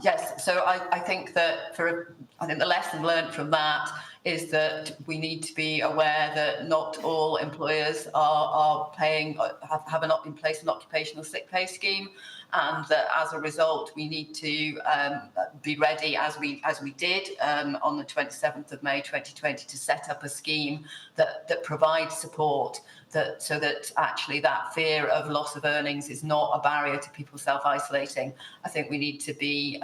Yes, so I think that the lesson learned from that is that we need to be aware that not all employers have in place an occupational sick pay scheme, and that as a result we need to be ready, as we did on the 27th of May 2020, to set up a scheme that provides support, so that actually that fear of loss of earnings is not a barrier to people self-isolating. I think we need to be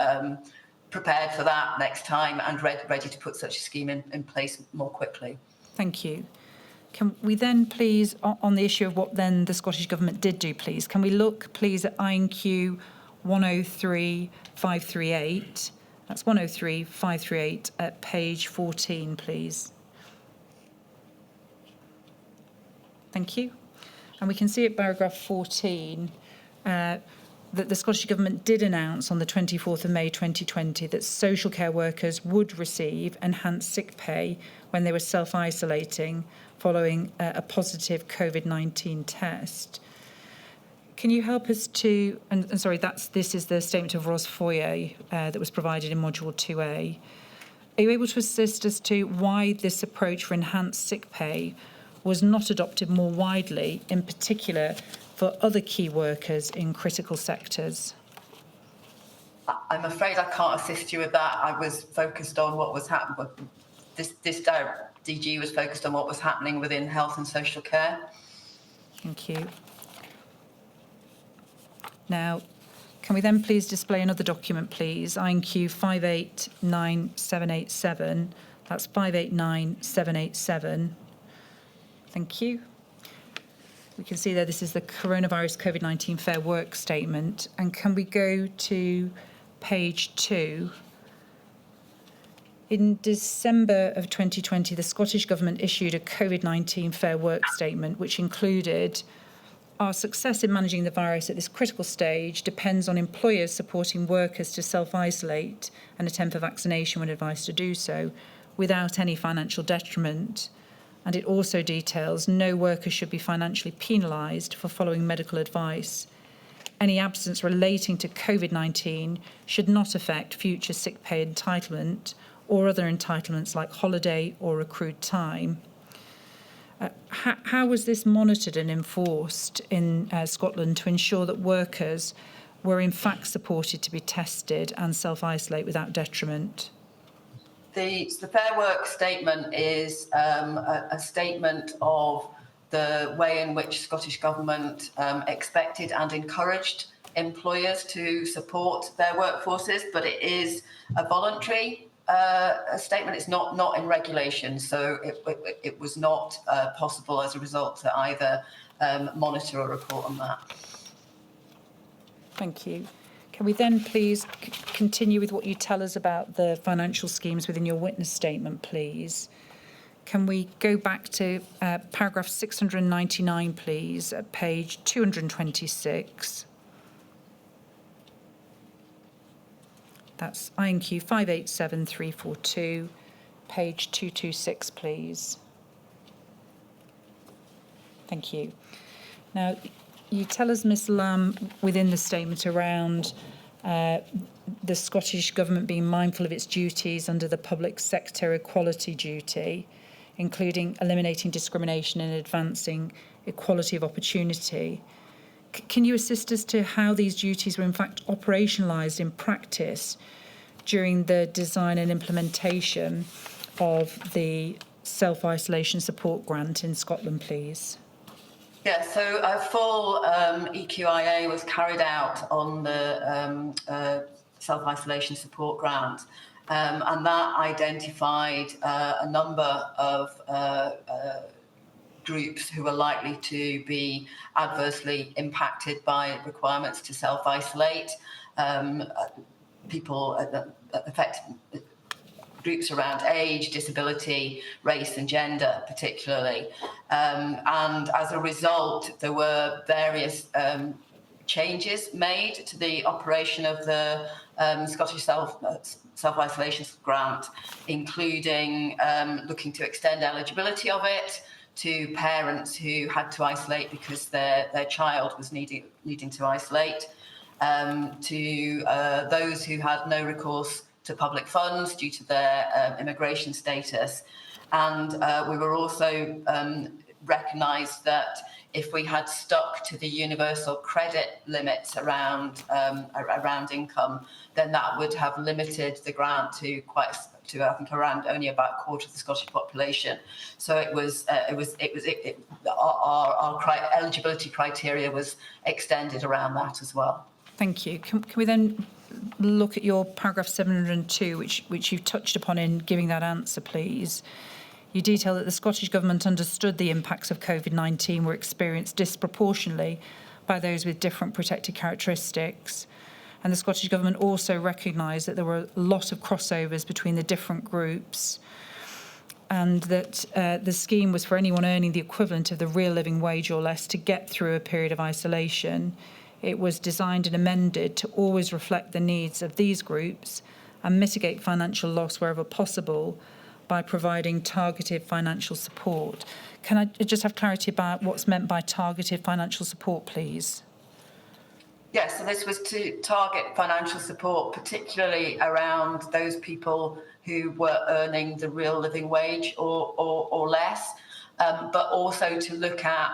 prepared for that next time and ready to put such a scheme in place more quickly. Thank you. Can we then please, on the issue of what then the Scottish Government did do, please, can we look please at INQ 103-538? That's 103-538 at page 14, please. Thank you. And we can see at paragraph 14 that the Scottish Government did announce on the 24th of May 2020 that social care workers would receive enhanced sick pay when they were self-isolating following a positive COVID-19 test. Can you help us to, and sorry, this is the statement of Ros Foyer that was provided in Module 2A. Are you able to assist as to why this approach for enhanced sick pay was not adopted more widely, in particular for other key workers in critical sectors? I'm afraid I can't assist you with that. I was focused on what was happening. This DG was focused on what was happening within health and social care. Thank you. Now, can we then please display another document, please? INQ 589787. That's 589787. Thank you. We can see there this is the coronavirus COVID-19 Fair Work Statement. And can we go to page 2? In December of 2020, the Scottish Government issued a COVID-19 Fair Work Statement, which included: our success in managing the virus at this critical stage depends on employers supporting workers to self-isolate and attempt for vaccination when advised to do so, without any financial detriment. And it also details no worker should be financially penalised for following medical advice. Any absence relating to COVID-19 should not affect future sick pay entitlement or other entitlements like holiday or accrued time. How was this monitored and enforced in Scotland to ensure that workers were in fact supported to be tested and self-isolate without detriment? The Fair Work statement is a statement of the way in which Scottish Government expected and encouraged employers to support their workforces, but it is a voluntary statement. It's not in regulation, so it was not possible as a result to either monitor or report on that. Thank you. Can we then please continue with what you tell us about the financial schemes within your witness statement, please? Can we go back to paragraph 699, please, at page 226? That's INQ 587342, page 226, please. Thank you. Now, you tell us, Ms Lamb, within the statement around the Scottish Government being mindful of its duties under the public sector equality duty, including eliminating discrimination and advancing equality of opportunity. Can you assist us to how these duties were in fact operationalised in practice during the design and implementation of the self-isolation support grant in Scotland, please? Yeah, so a full EQIA was carried out on the self-isolation support grant, and that identified a number of groups who are likely to be adversely impacted by requirements to self-isolate, people affected, groups around age, disability, race and gender particularly. And as a result, there were various changes made to the operation of the Scottish self-isolation grant, including looking to extend eligibility of it to parents who had to isolate because their child was needing to isolate, to those who had no recourse to public funds due to their immigration status. And we were also recognised that if we had stuck to the universal credit limits around income, then that would have limited the grant to I think around only about a quarter of the Scottish population. So our eligibility criteria was extended around that as well. Thank you. Can we then look at your paragraph 702, which you've touched upon in giving that answer, please? You detail that the Scottish Government understood the impacts of COVID-19 were experienced disproportionately by those with different protected characteristics. And the Scottish Government also recognised that there were a lot of crossovers between the different groups, and that the scheme was for anyone earning the equivalent of the real living wage or less to get through a period of isolation. It was designed and amended to always reflect the needs of these groups and mitigate financial loss wherever possible by providing targeted financial support. Can I just have clarity about what's meant by targeted financial support, please? Yes, so this was to target financial support, particularly around those people who were earning the real living wage or less, but also to look at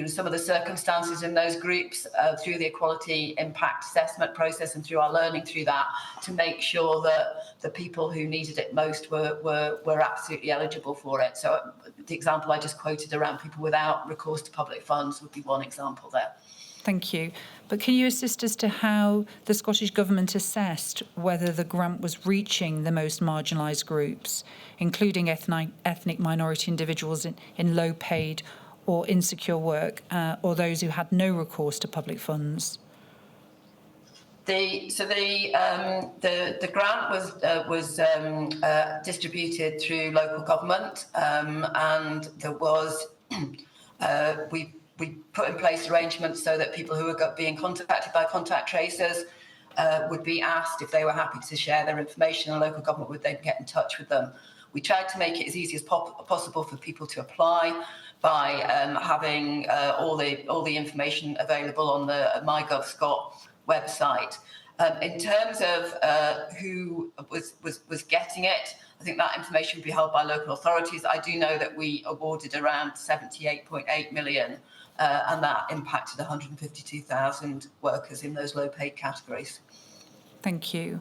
some of the circumstances in those groups through the equality impact assessment process and through our learning through that, to make sure that the people who needed it most were absolutely eligible for it. So the example I just quoted around people without recourse to public funds would be one example there. Thank you. But can you assist as to how the Scottish Government assessed whether the grant was reaching the most marginalised groups, including ethnic minority individuals in low-paid or insecure work, or those who had no recourse to public funds? The grant was distributed through local government, and there was we put in place arrangements so that people who were being contacted by contact tracers would be asked if they were happy to share their information, and local government would then get in touch with them. We tried to make it as easy as possible for people to apply by having all the information available on the MyGovScot website. In terms of who was getting it, I think that information would be held by local authorities. I do know that we awarded around 78.8 million, and that impacted 152,000 workers in those low-paid categories. Thank you.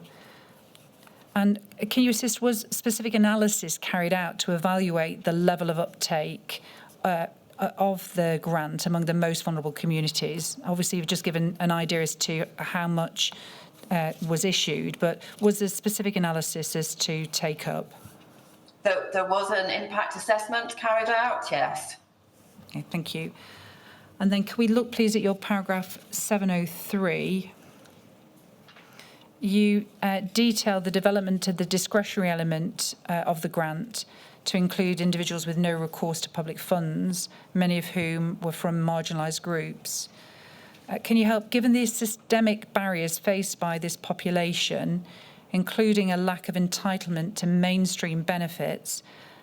And can you assist, was specific analysis carried out to evaluate the level of uptake of the grant among the most vulnerable communities? Obviously, you've just given an idea as to how much was issued, but was there specific analysis as to take up? There was an impact assessment carried out, yes. Okay, thank you. And then can we look, please, at your paragraph 703? You detail the development of the discretionary element of the grant to include individuals with no recourse to public funds, many of whom were from marginalised groups. Can you help, given the systemic barriers faced by this population, including a lack of entitlement to mainstream benefits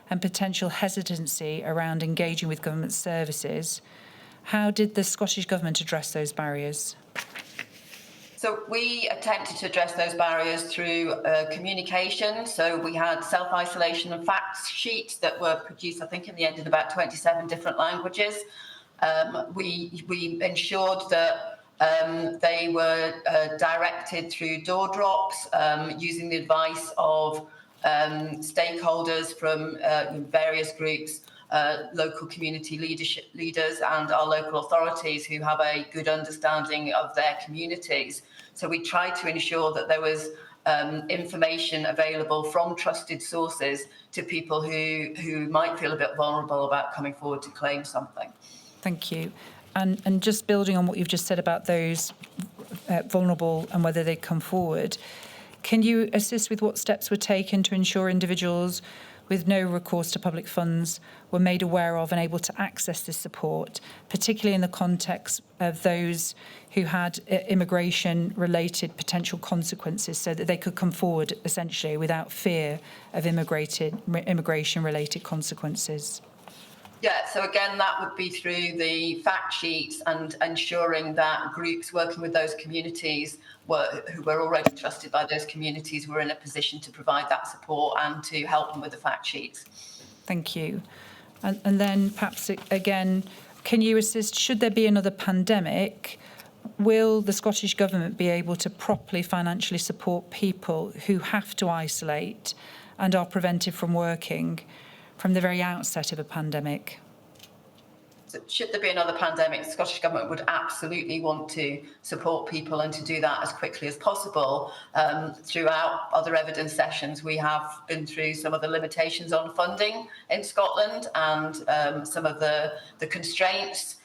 and potential hesitancy around engaging with government services, how did the Scottish Government address those barriers? So we attempted to address those barriers through communication. So we had self-isolation and fact sheets that were produced, I think, in the end in about 27 different languages. We ensured that they were directed through door drops using the advice of stakeholders from various groups, local community leaders and our local authorities who have a good understanding of their communities. So we tried to ensure that there was information available from trusted sources to people who might feel a bit vulnerable about coming forward to claim something. Thank you. And just building on what you've just said about those vulnerable and whether they come forward, can you assist with what steps were taken to ensure individuals with no recourse to public funds were made aware of and able to access this support, particularly in the context of those who had immigration-related potential consequences, so that they could come forward essentially without fear of immigration-related consequences? Yeah, so again, that would be through the fact sheets and ensuring that groups working with those communities who were already trusted by those communities were in a position to provide that support and to help them with the fact sheets. Thank you. And then perhaps again, can you assist, should there be another pandemic, will the Scottish Government be able to properly financially support people who have to isolate and are prevented from working from the very outset of a pandemic? So should there be another pandemic, the Scottish Government would absolutely want to support people and to do that as quickly as possible. Throughout other evidence sessions, we have been through some of the limitations on funding in Scotland and some of the constraints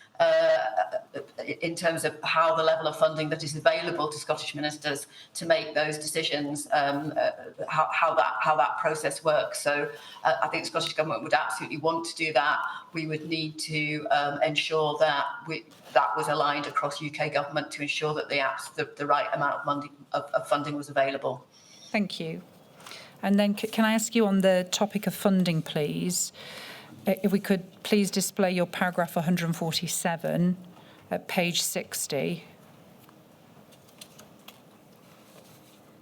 in terms of how the level of funding that is available to Scottish ministers to make those decisions, how that process works. So I think the Scottish Government would absolutely want to do that. We would need to ensure that that was aligned across UK government to ensure that the right amount of money of funding was available. Thank you. And then can I ask you on the topic of funding, please? If we could please display your paragraph 147 at page 60.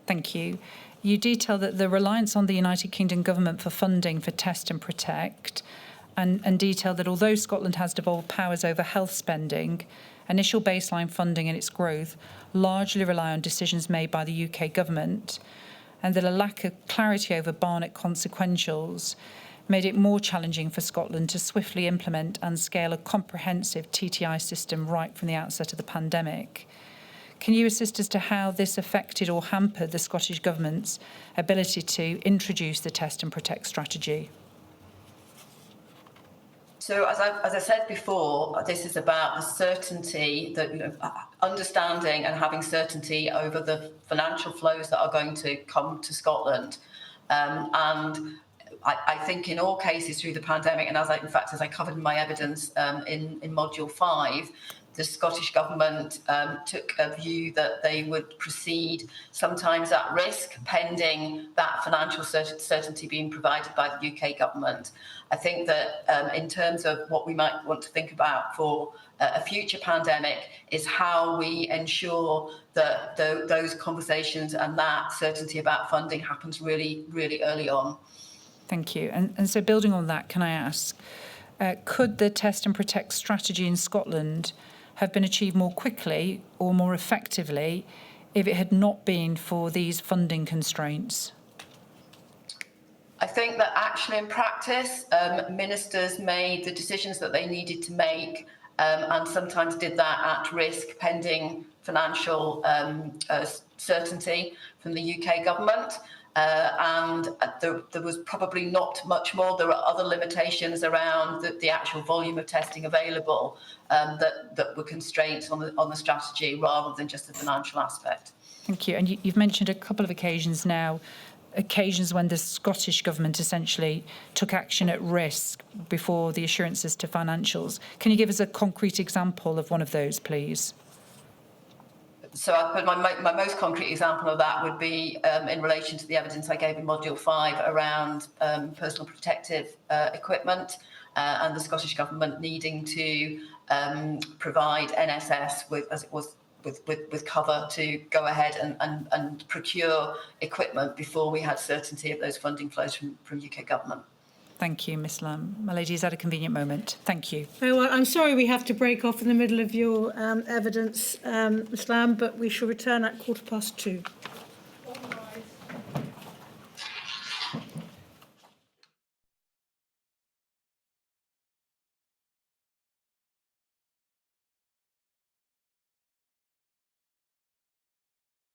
Thank you. You detail that the reliance on the United Kingdom government for funding for Test and Protect, and detail that although Scotland has devolved powers over health spending, initial baseline funding and its growth largely rely on decisions made by the UK government, and that a lack of clarity over Barnett consequentials made it more challenging for Scotland to swiftly implement and scale a comprehensive TTI system right from the outset of the pandemic. Can you assist as to how this affected or hampered the Scottish Government's ability to introduce the Test and Protect strategy? So as I said before, this is about the certainty, that understanding and having certainty over the financial flows that are going to come to Scotland. And I think in all cases through the pandemic, and as I covered in my evidence in Module 5, the Scottish Government took a view that they would proceed sometimes at risk, pending that financial certainty being provided by the UK Government. I think that in terms of what we might want to think about for a future pandemic is how we ensure that those conversations and that certainty about funding happens really, really early on. Thank you. And so building on that, can I ask, could the test and protect strategy in Scotland have been achieved more quickly or more effectively if it had not been for these funding constraints? I think that actually in practice, ministers made the decisions that they needed to make and sometimes did that at risk pending financial certainty from the UK government. And there was probably not much more. There are other limitations around the actual volume of testing available that were constraints on the strategy rather than just the financial aspect. Thank you. And you've mentioned a couple of occasions now, occasions when the Scottish Government essentially took action at risk before the assurances to financials. Can you give us a concrete example of one of those, please? So my most concrete example of that would be in relation to the evidence I gave in Module 5 around personal protective equipment and the Scottish Government needing to provide NSS with cover to go ahead and procure equipment before we had certainty of those funding flows from UK Government. Thank you, Ms Lamb. My lady is at a convenient moment. Thank you. Oh, well, I'm sorry we have to break off in the middle of your evidence, Ms Lamb, but we shall return at 2:15.